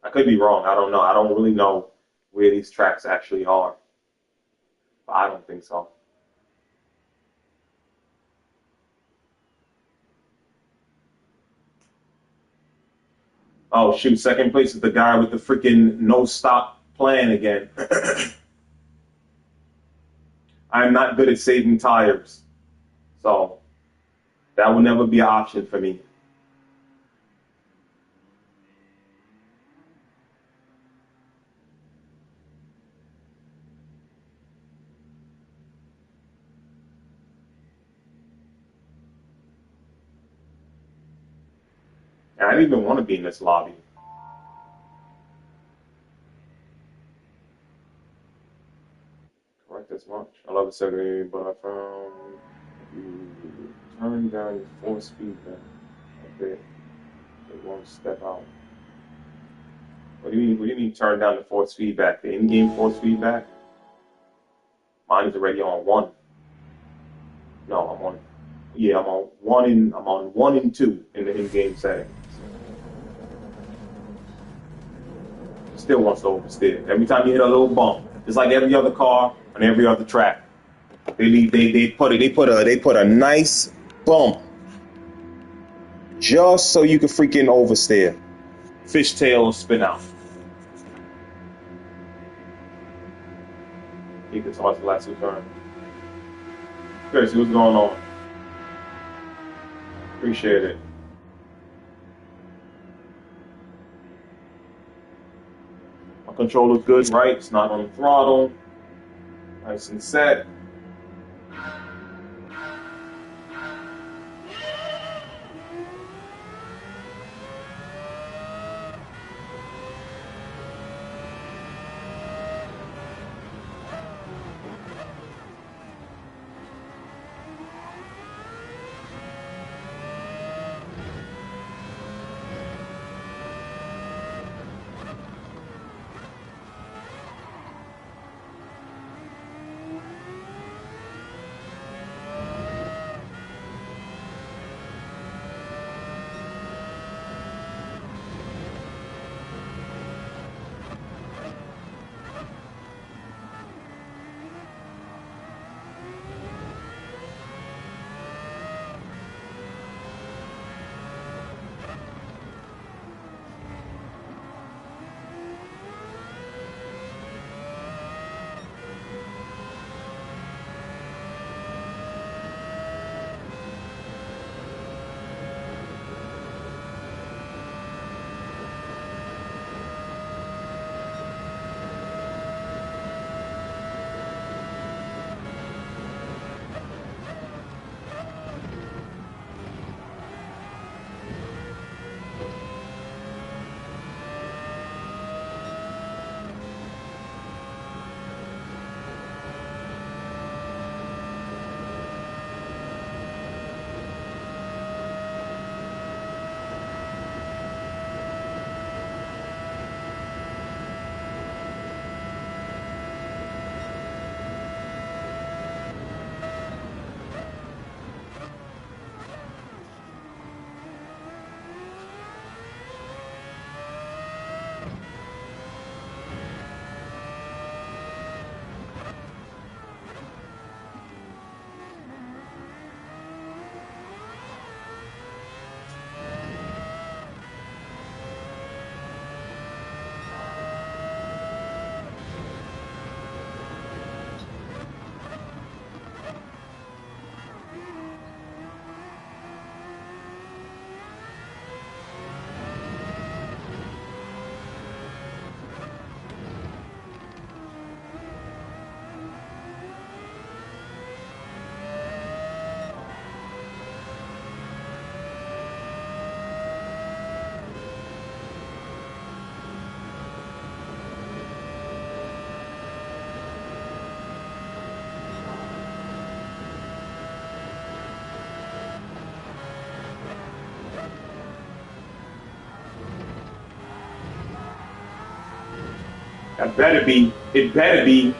I could be wrong. I don't know. I don't really know where these tracks actually are. But I don't think so. Oh shoot! Second place is the guy with the freaking no stop plan again. I'm not good at saving tires, so that will never be an option for me. And I didn't even want to be in this lobby. Correct as much. I love the 78, but I found you turn down your four speed then a bit. It won't step out. What do you mean? What do you mean turn down the force feedback? The in-game force feedback? Mine is already on one. No, I'm on. Yeah, I'm on one and two in the in-game settings. Still wants to oversteer. Every time you hit a little bump, it's like every other car on every other track. They put a nice bump just so you can freaking oversteer. Fishtail or spin out. You can toss the last turn. Okay, see what's going on. Appreciate it. My controller's good, right? It's not on the throttle. Nice and set. It better be. It better be.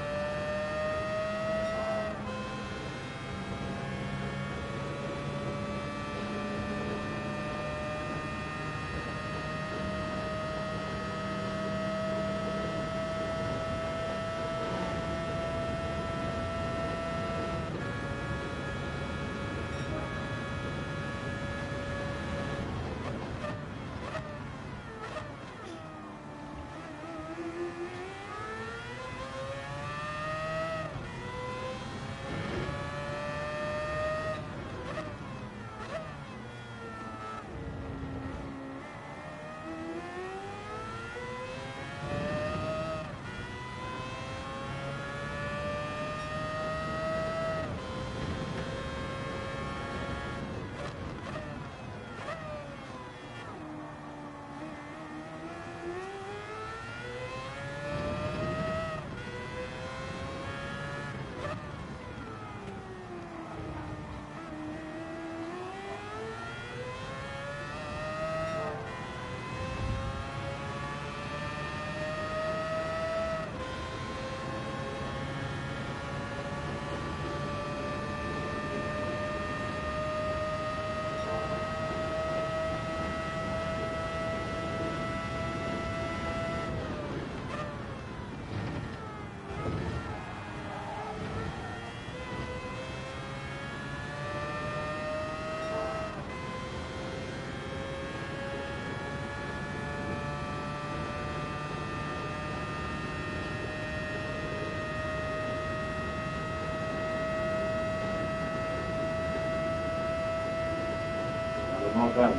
I don't know that.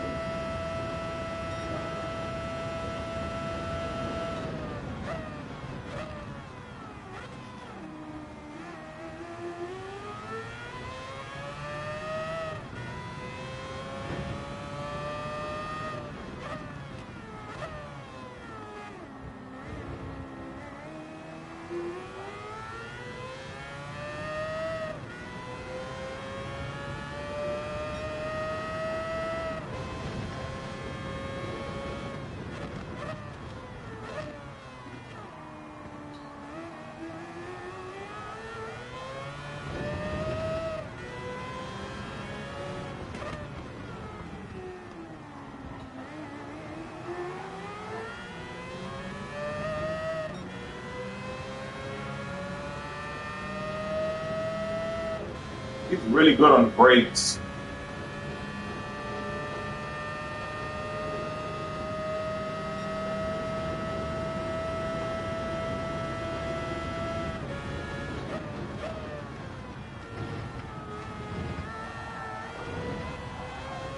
He's really good on the brakes.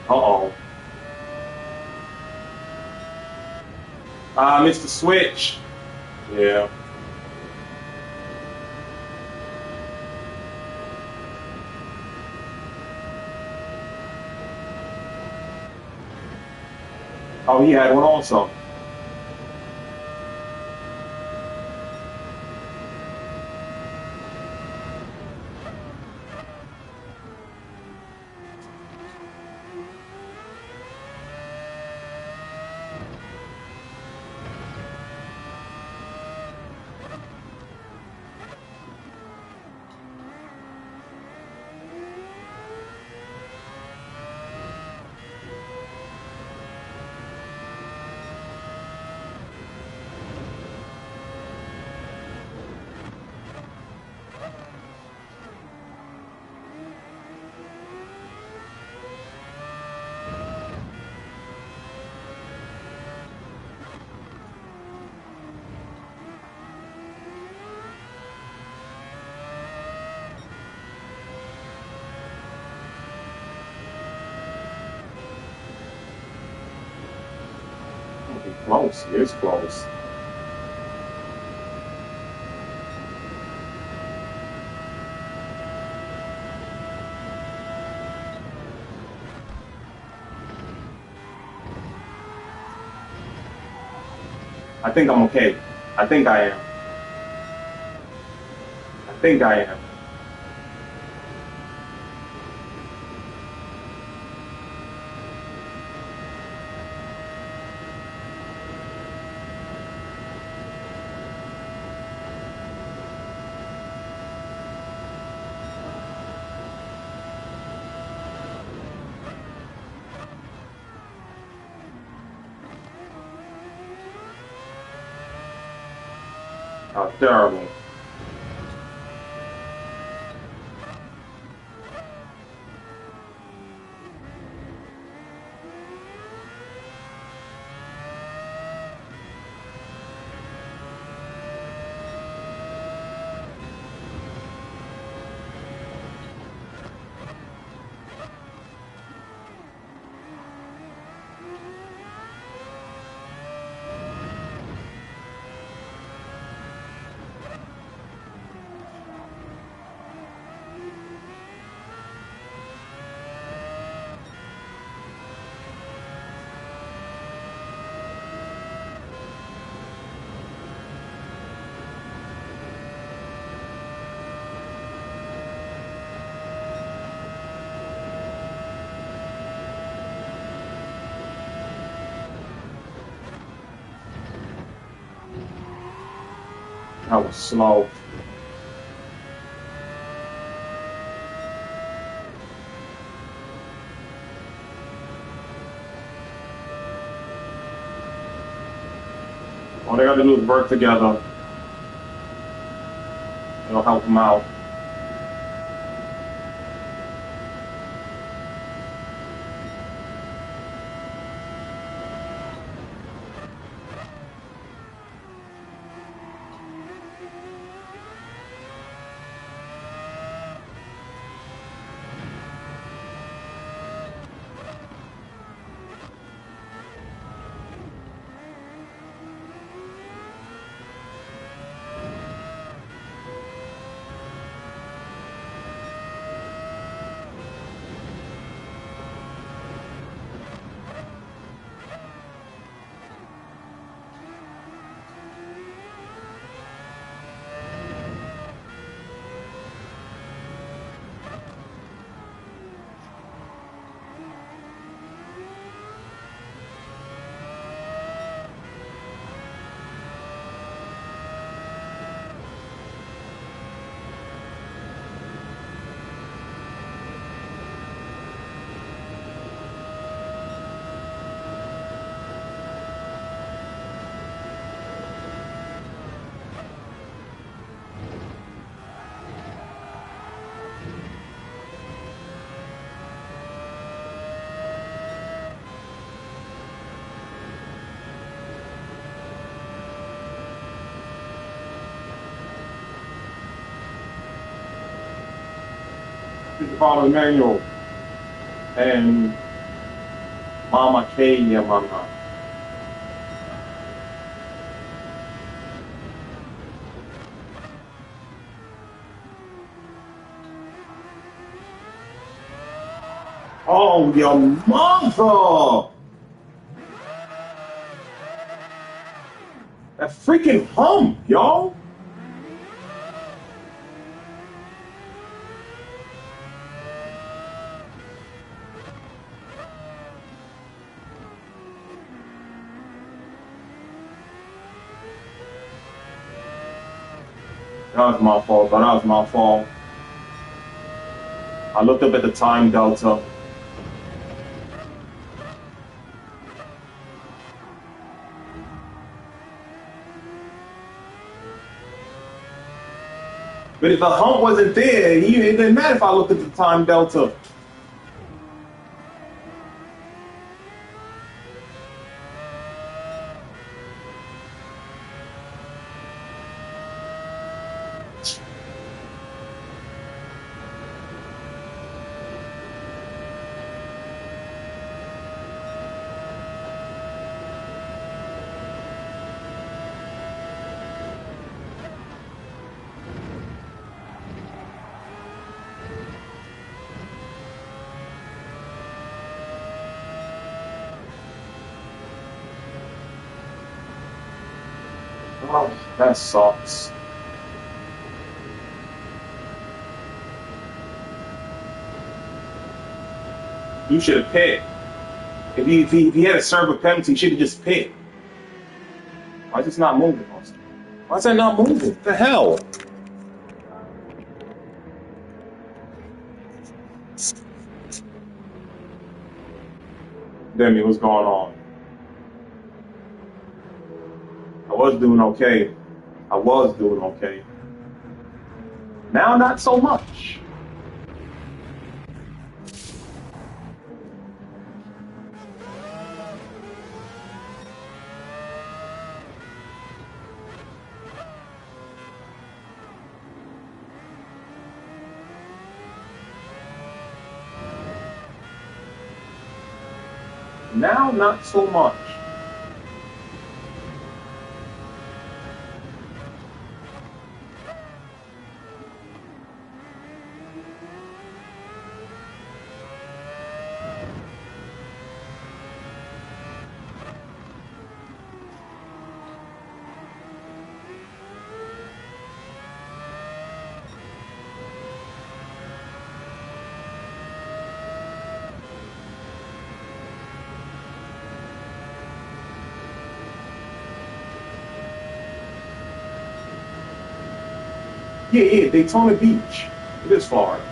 Uh-oh. Missed the switch. Yeah. Oh, he had one also. Close. It is close. I think I'm okay. I think I am. I think I am. Terrible. That was slow. All they got to do is work together. It'll help them out. Follow the manual. And Mama K, yeah, Mama. Oh, your mother! That freaking hump, y'all! That was my fault, but that was my fault. I looked up at the time delta. But if the hump wasn't there, it didn't matter if I looked at the time delta. Oh, that sucks. You should have picked. If he had to serve a penalty, he should have just picked. Why is this not moving, Austin? Why is that not moving? What the hell? Demi, what's going on? I was doing okay. I was doing okay. Now, not so much. Now, not so much. Yeah, Daytona Beach. It is Florida.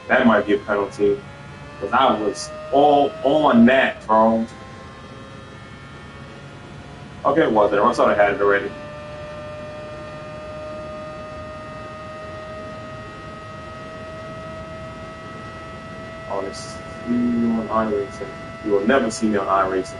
That might be a penalty. Because I was all on that, bro. Okay, it wasn't. I thought I had it already. Oh, this see you on iRacing. You will never see me on iRacing.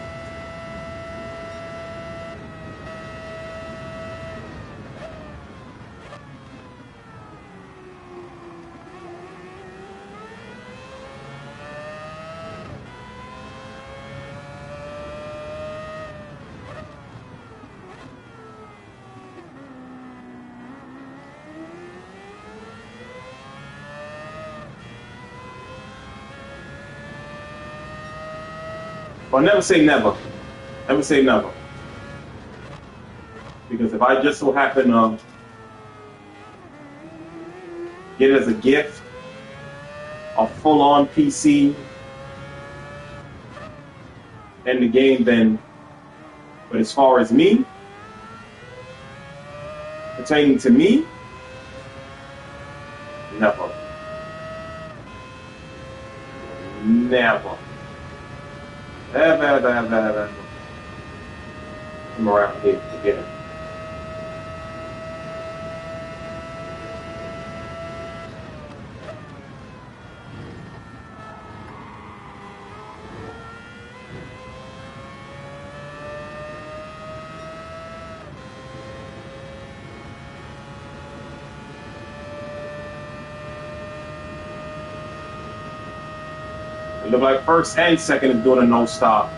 But never say never. Never say never. Because if I just so happen to get it as a gift, a full-on PC in the game, then, but as far as me, pertaining to me, never. Never. Ever. Come around here again. It looked like first and second is doing a no stop.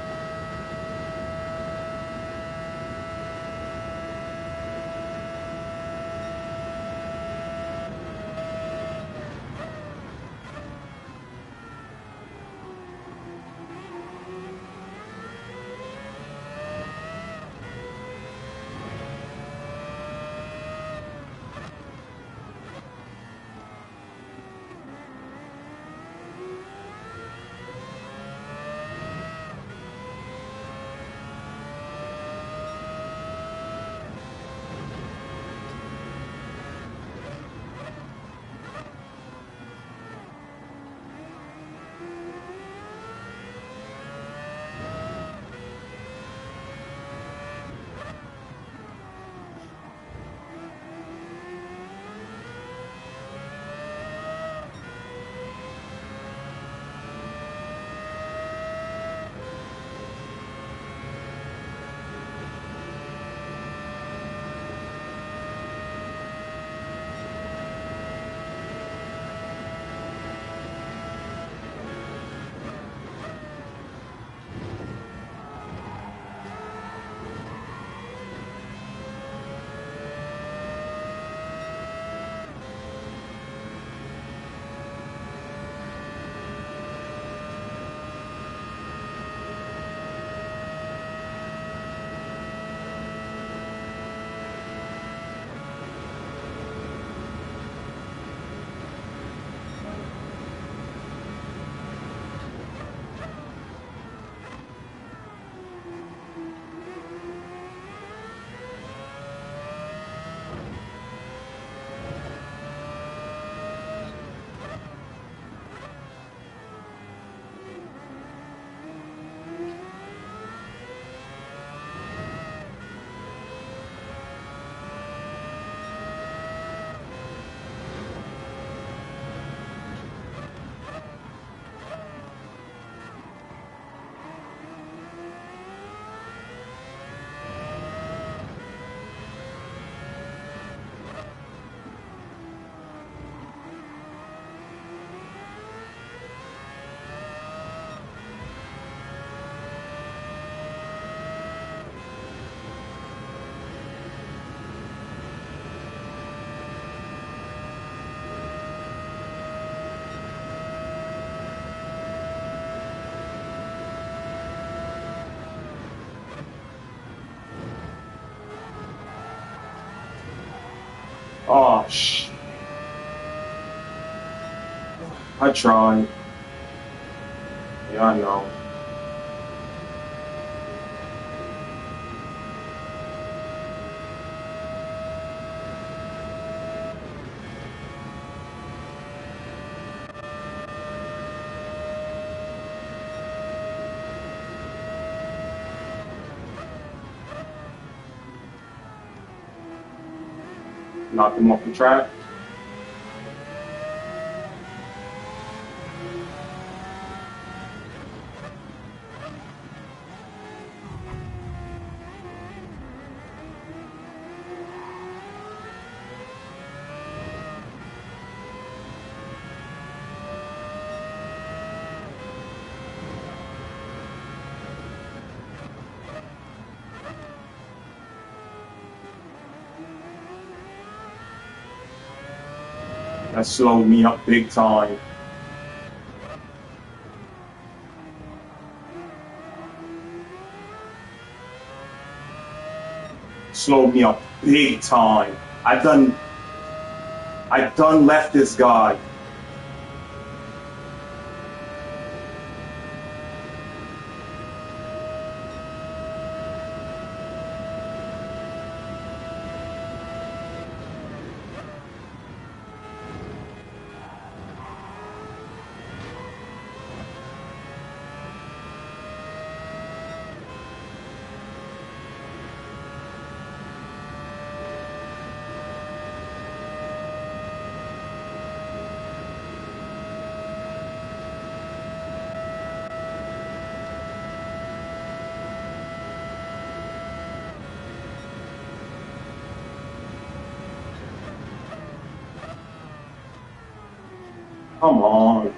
Oh, I tried. Yeah, I know. Knocked him off the track. That slowed me up big time. Slowed me up big time. I done left this guy. Come on.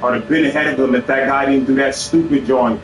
I'd have been ahead of him if that guy didn't do that stupid joint.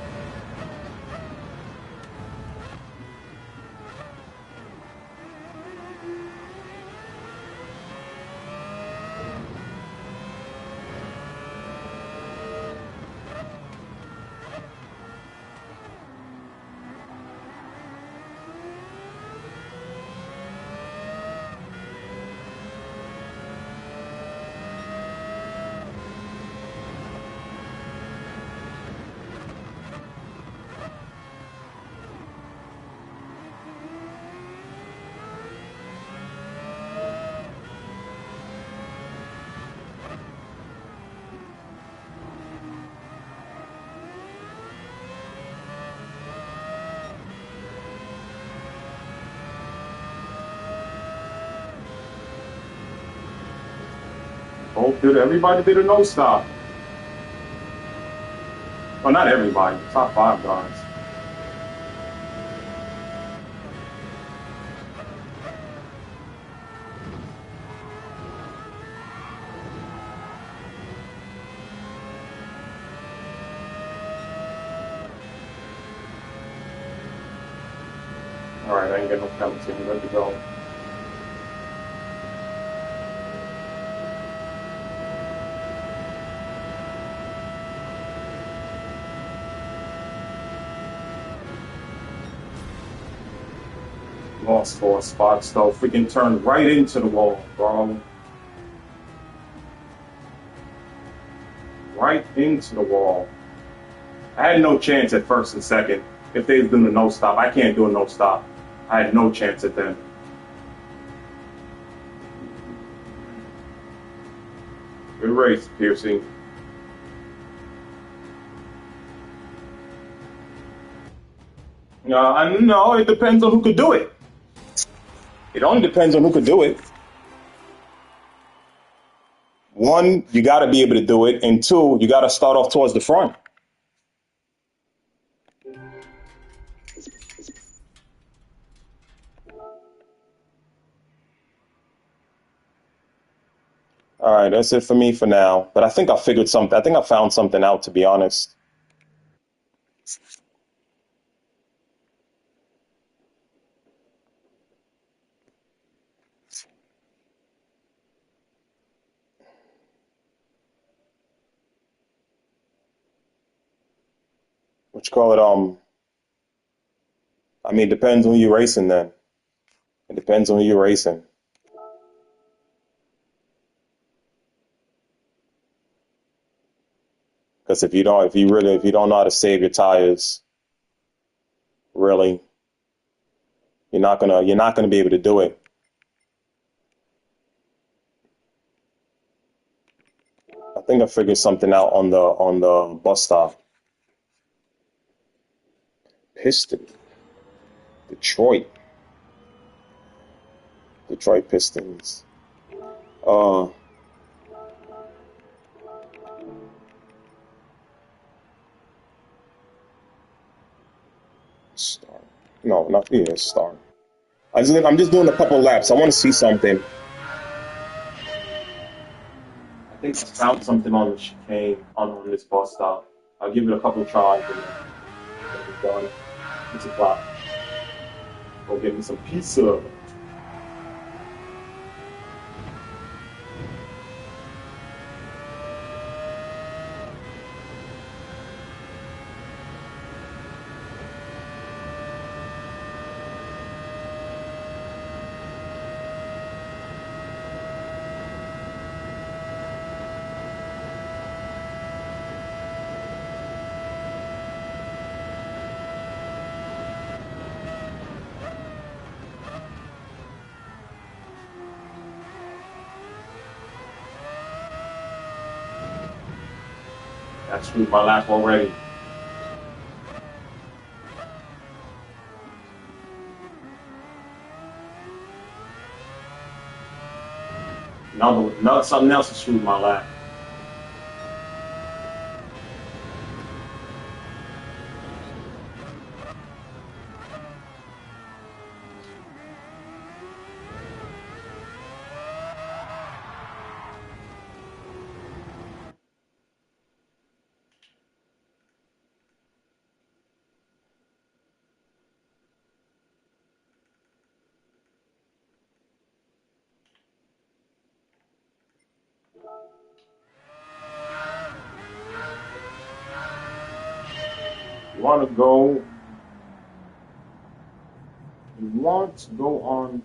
Everybody did a no stop. Well, not everybody. Top 5 guys. All right, I ain't got no penalty. I'm good to go. Lost 4 spots though. Freaking turned right into the wall, bro. Right into the wall. I had no chance at first and second. If they was doing a no stop, I can't do a no stop. I had no chance at them. Good race, Piercy. No, it depends on who could do it. It only depends on who could do it. One, you got to be able to do it, and two, you got to start off towards the front. All right, that's it for me for now. But I think I figured something. I think I found something out, to be honest. What you call it? I mean, it depends on who you're racing. Then it depends on who you're racing. Because if you don't know how to save your tires, really, you're not gonna be able to do it. I think I figured something out on the bus stop. Piston, Detroit, Detroit Pistons. Uh, Star. No, not yeah, Star. I'm just doing a couple laps. I want to see something. I think I found something on the chicane on this bus stop. I'll give it a couple tries and then it's done. It's o'clock. Go get me some pizza. I screwed my lap already. Something else has screwed my lap. You want to go? You want to go on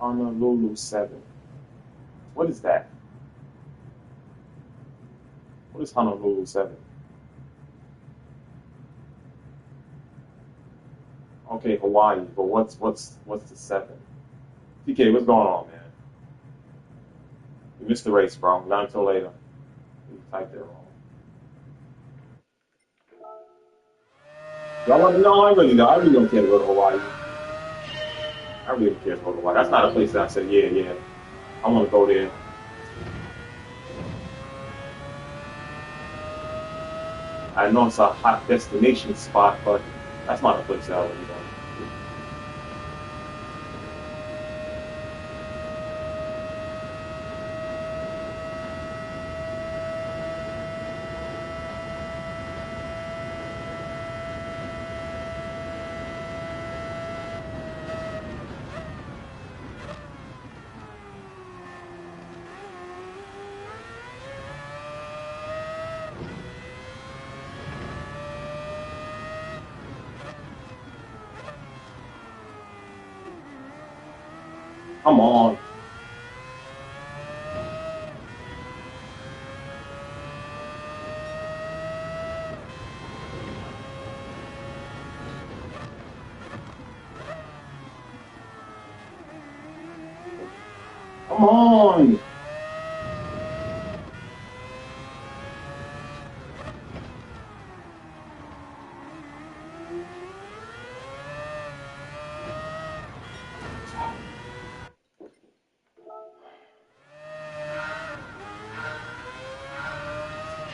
Honolulu 7? What is that? What is Honolulu 7? Okay, Hawaii, but what's the 7? TK, what's going on, man? You missed the race, bro. Not until later. You typed it wrong. Y'all want to know? I really don't care to go to Hawaii. I really don't care to go to Hawaii. That's not a place that I said, yeah, I want to go there. I know it's a hot destination spot, but that's not a place that I really go. Come on. Come on.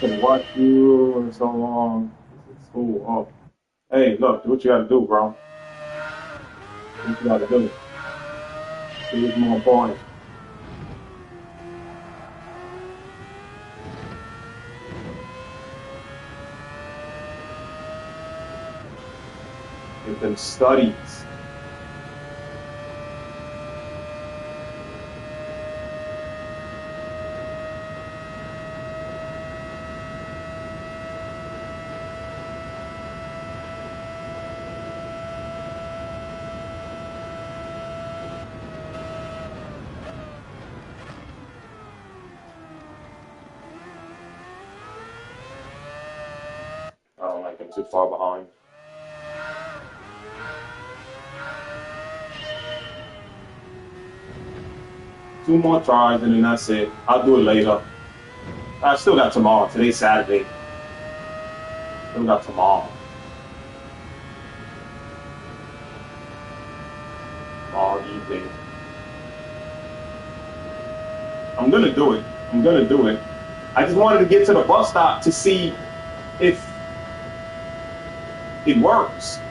Been watch you and so long. This is school. Oh, hey, look, do what you gotta do, bro. Do what you gotta do. Here's more important. Get them studies. I don't like them too far behind. Two more tries and then that's it. I'll do it later. I still got tomorrow. Today's Saturday. Still got tomorrow. Tomorrow evening. I'm gonna do it. I'm gonna do it. I just wanted to get to the bus stop to see if it works.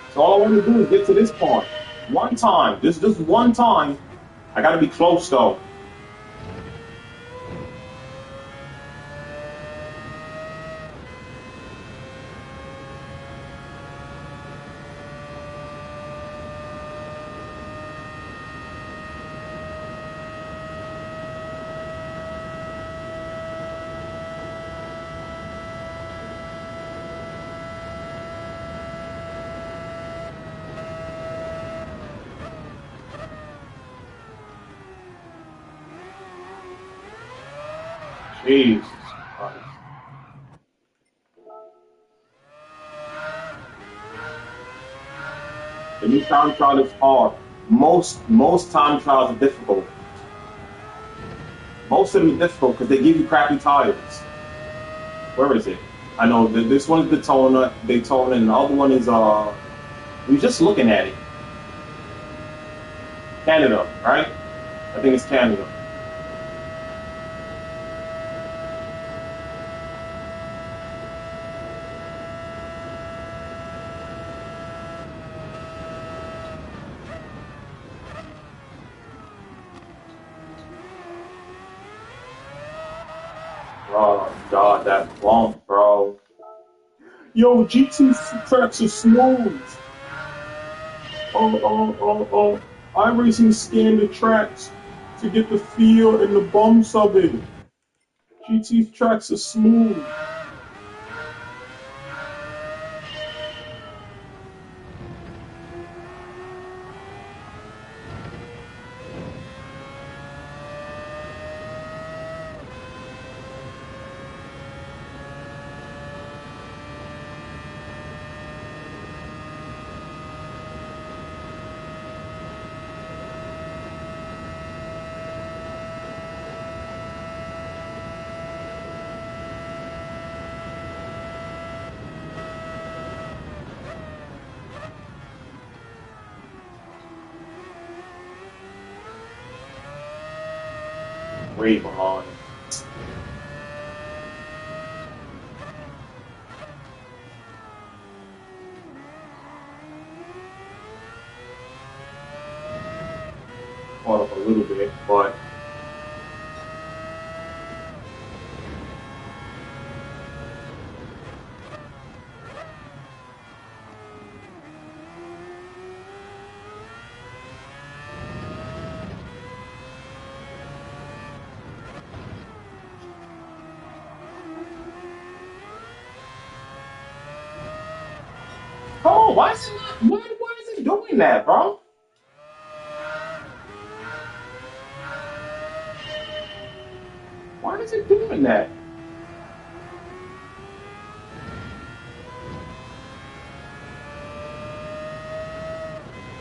So all I want to do is get to this point. One time. Just one time. I gotta be close though. Jesus Christ. The new time trial is hard. Most time trials are difficult. Most of them are difficult because they give you crappy tires. Where is it? I know this one's Daytona, and the other one is we're just looking at it. Canada, right? I think it's Canada. Oh God, that bump, bro. Yo, GT tracks are smooth. iRacing scanned the tracks to get the feel and the bumps of it. GT tracks are smooth. Way behind. Caught up a little bit, but Come on, why is it not, why is it doing that, bro? Why is it doing that?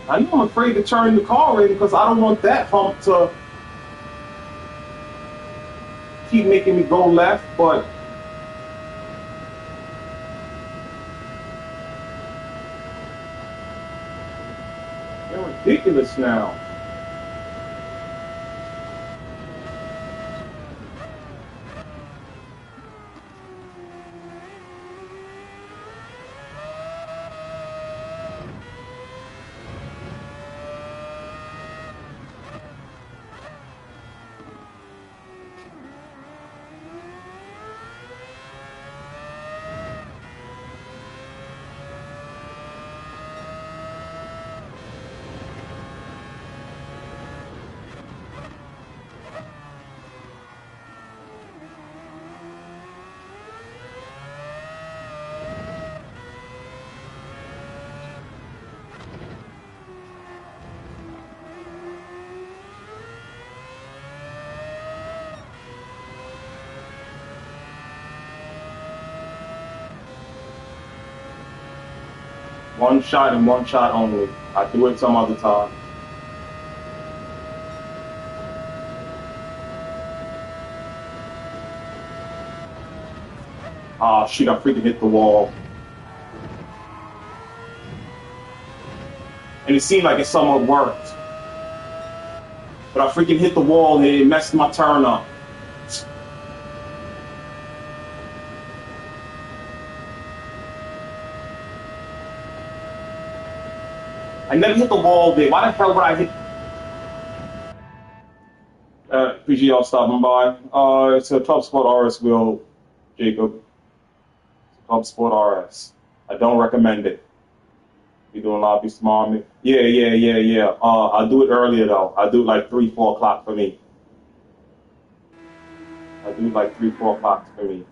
I know I'm afraid to turn the car in because I don't want that hump to keep making me go left, but they're ridiculous now. One shot and one shot only. I do it some other time. Ah, shit, I freaking hit the wall. And it seemed like it somewhat worked. But I freaking hit the wall and it messed my turn up. I never hit the wall there. Why the hell would I hit? Appreciate y'all stopping by. It's a Club Sport RS wheel, Jacob. It's a Club Sport RS. I don't recommend it. You're doing lobby small. Yeah. I'll do it earlier though. I'll do it like 3, 4 o'clock for me. I'll do it like 3, 4 o'clock for me.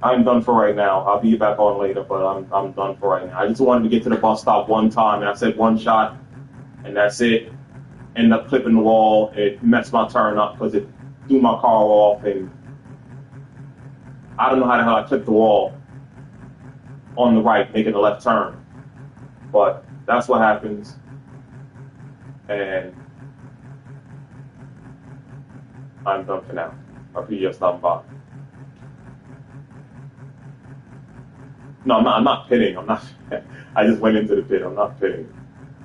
I'm done for right now. I'll be back on later, but I'm done for right now. I just wanted to get to the bus stop one time, and I said one shot, and that's it. Ended up clipping the wall. It messed my turn up because it threw my car off, and I don't know how the hell I clipped the wall on the right, making a left turn. But that's what happens, and I'm done for now. I appreciate you stopping by. No, I'm not pitting. I'm not. I just went into the pit. I'm not pitting.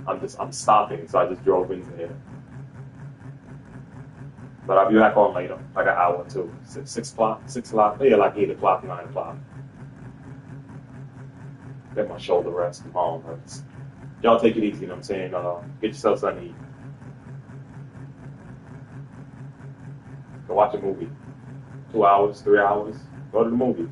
I'm stopping. So I just drove into here. But I'll be back on later, like an hour or two. 6 o'clock, 6 o'clock. Yeah, like 8 o'clock, 9 o'clock. Get my shoulder rest. My arm hurts. Y'all take it easy. You know what I'm saying? Get yourself something to eat. Go watch a movie. 2 hours, 3 hours. Go to the movies.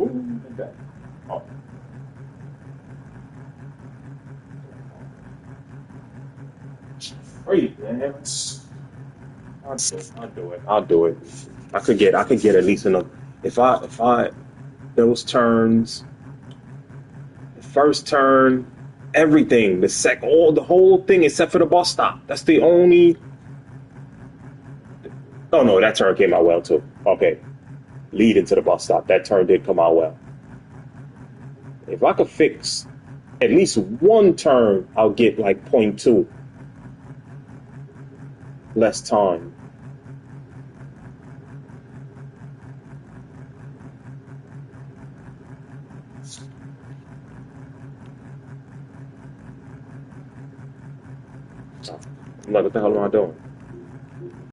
Ooh, okay. Oh. Great, man. I'll do it. I could get at least enough. If I those turns, the first turn, everything, the whole thing except for the bus stop. That's the only. Oh no, that turn came out well too. Okay, leading to the bus stop, that turn did come out well. If I could fix at least one turn, I'll get like 0.2 less time. I'm like, what the hell am I doing?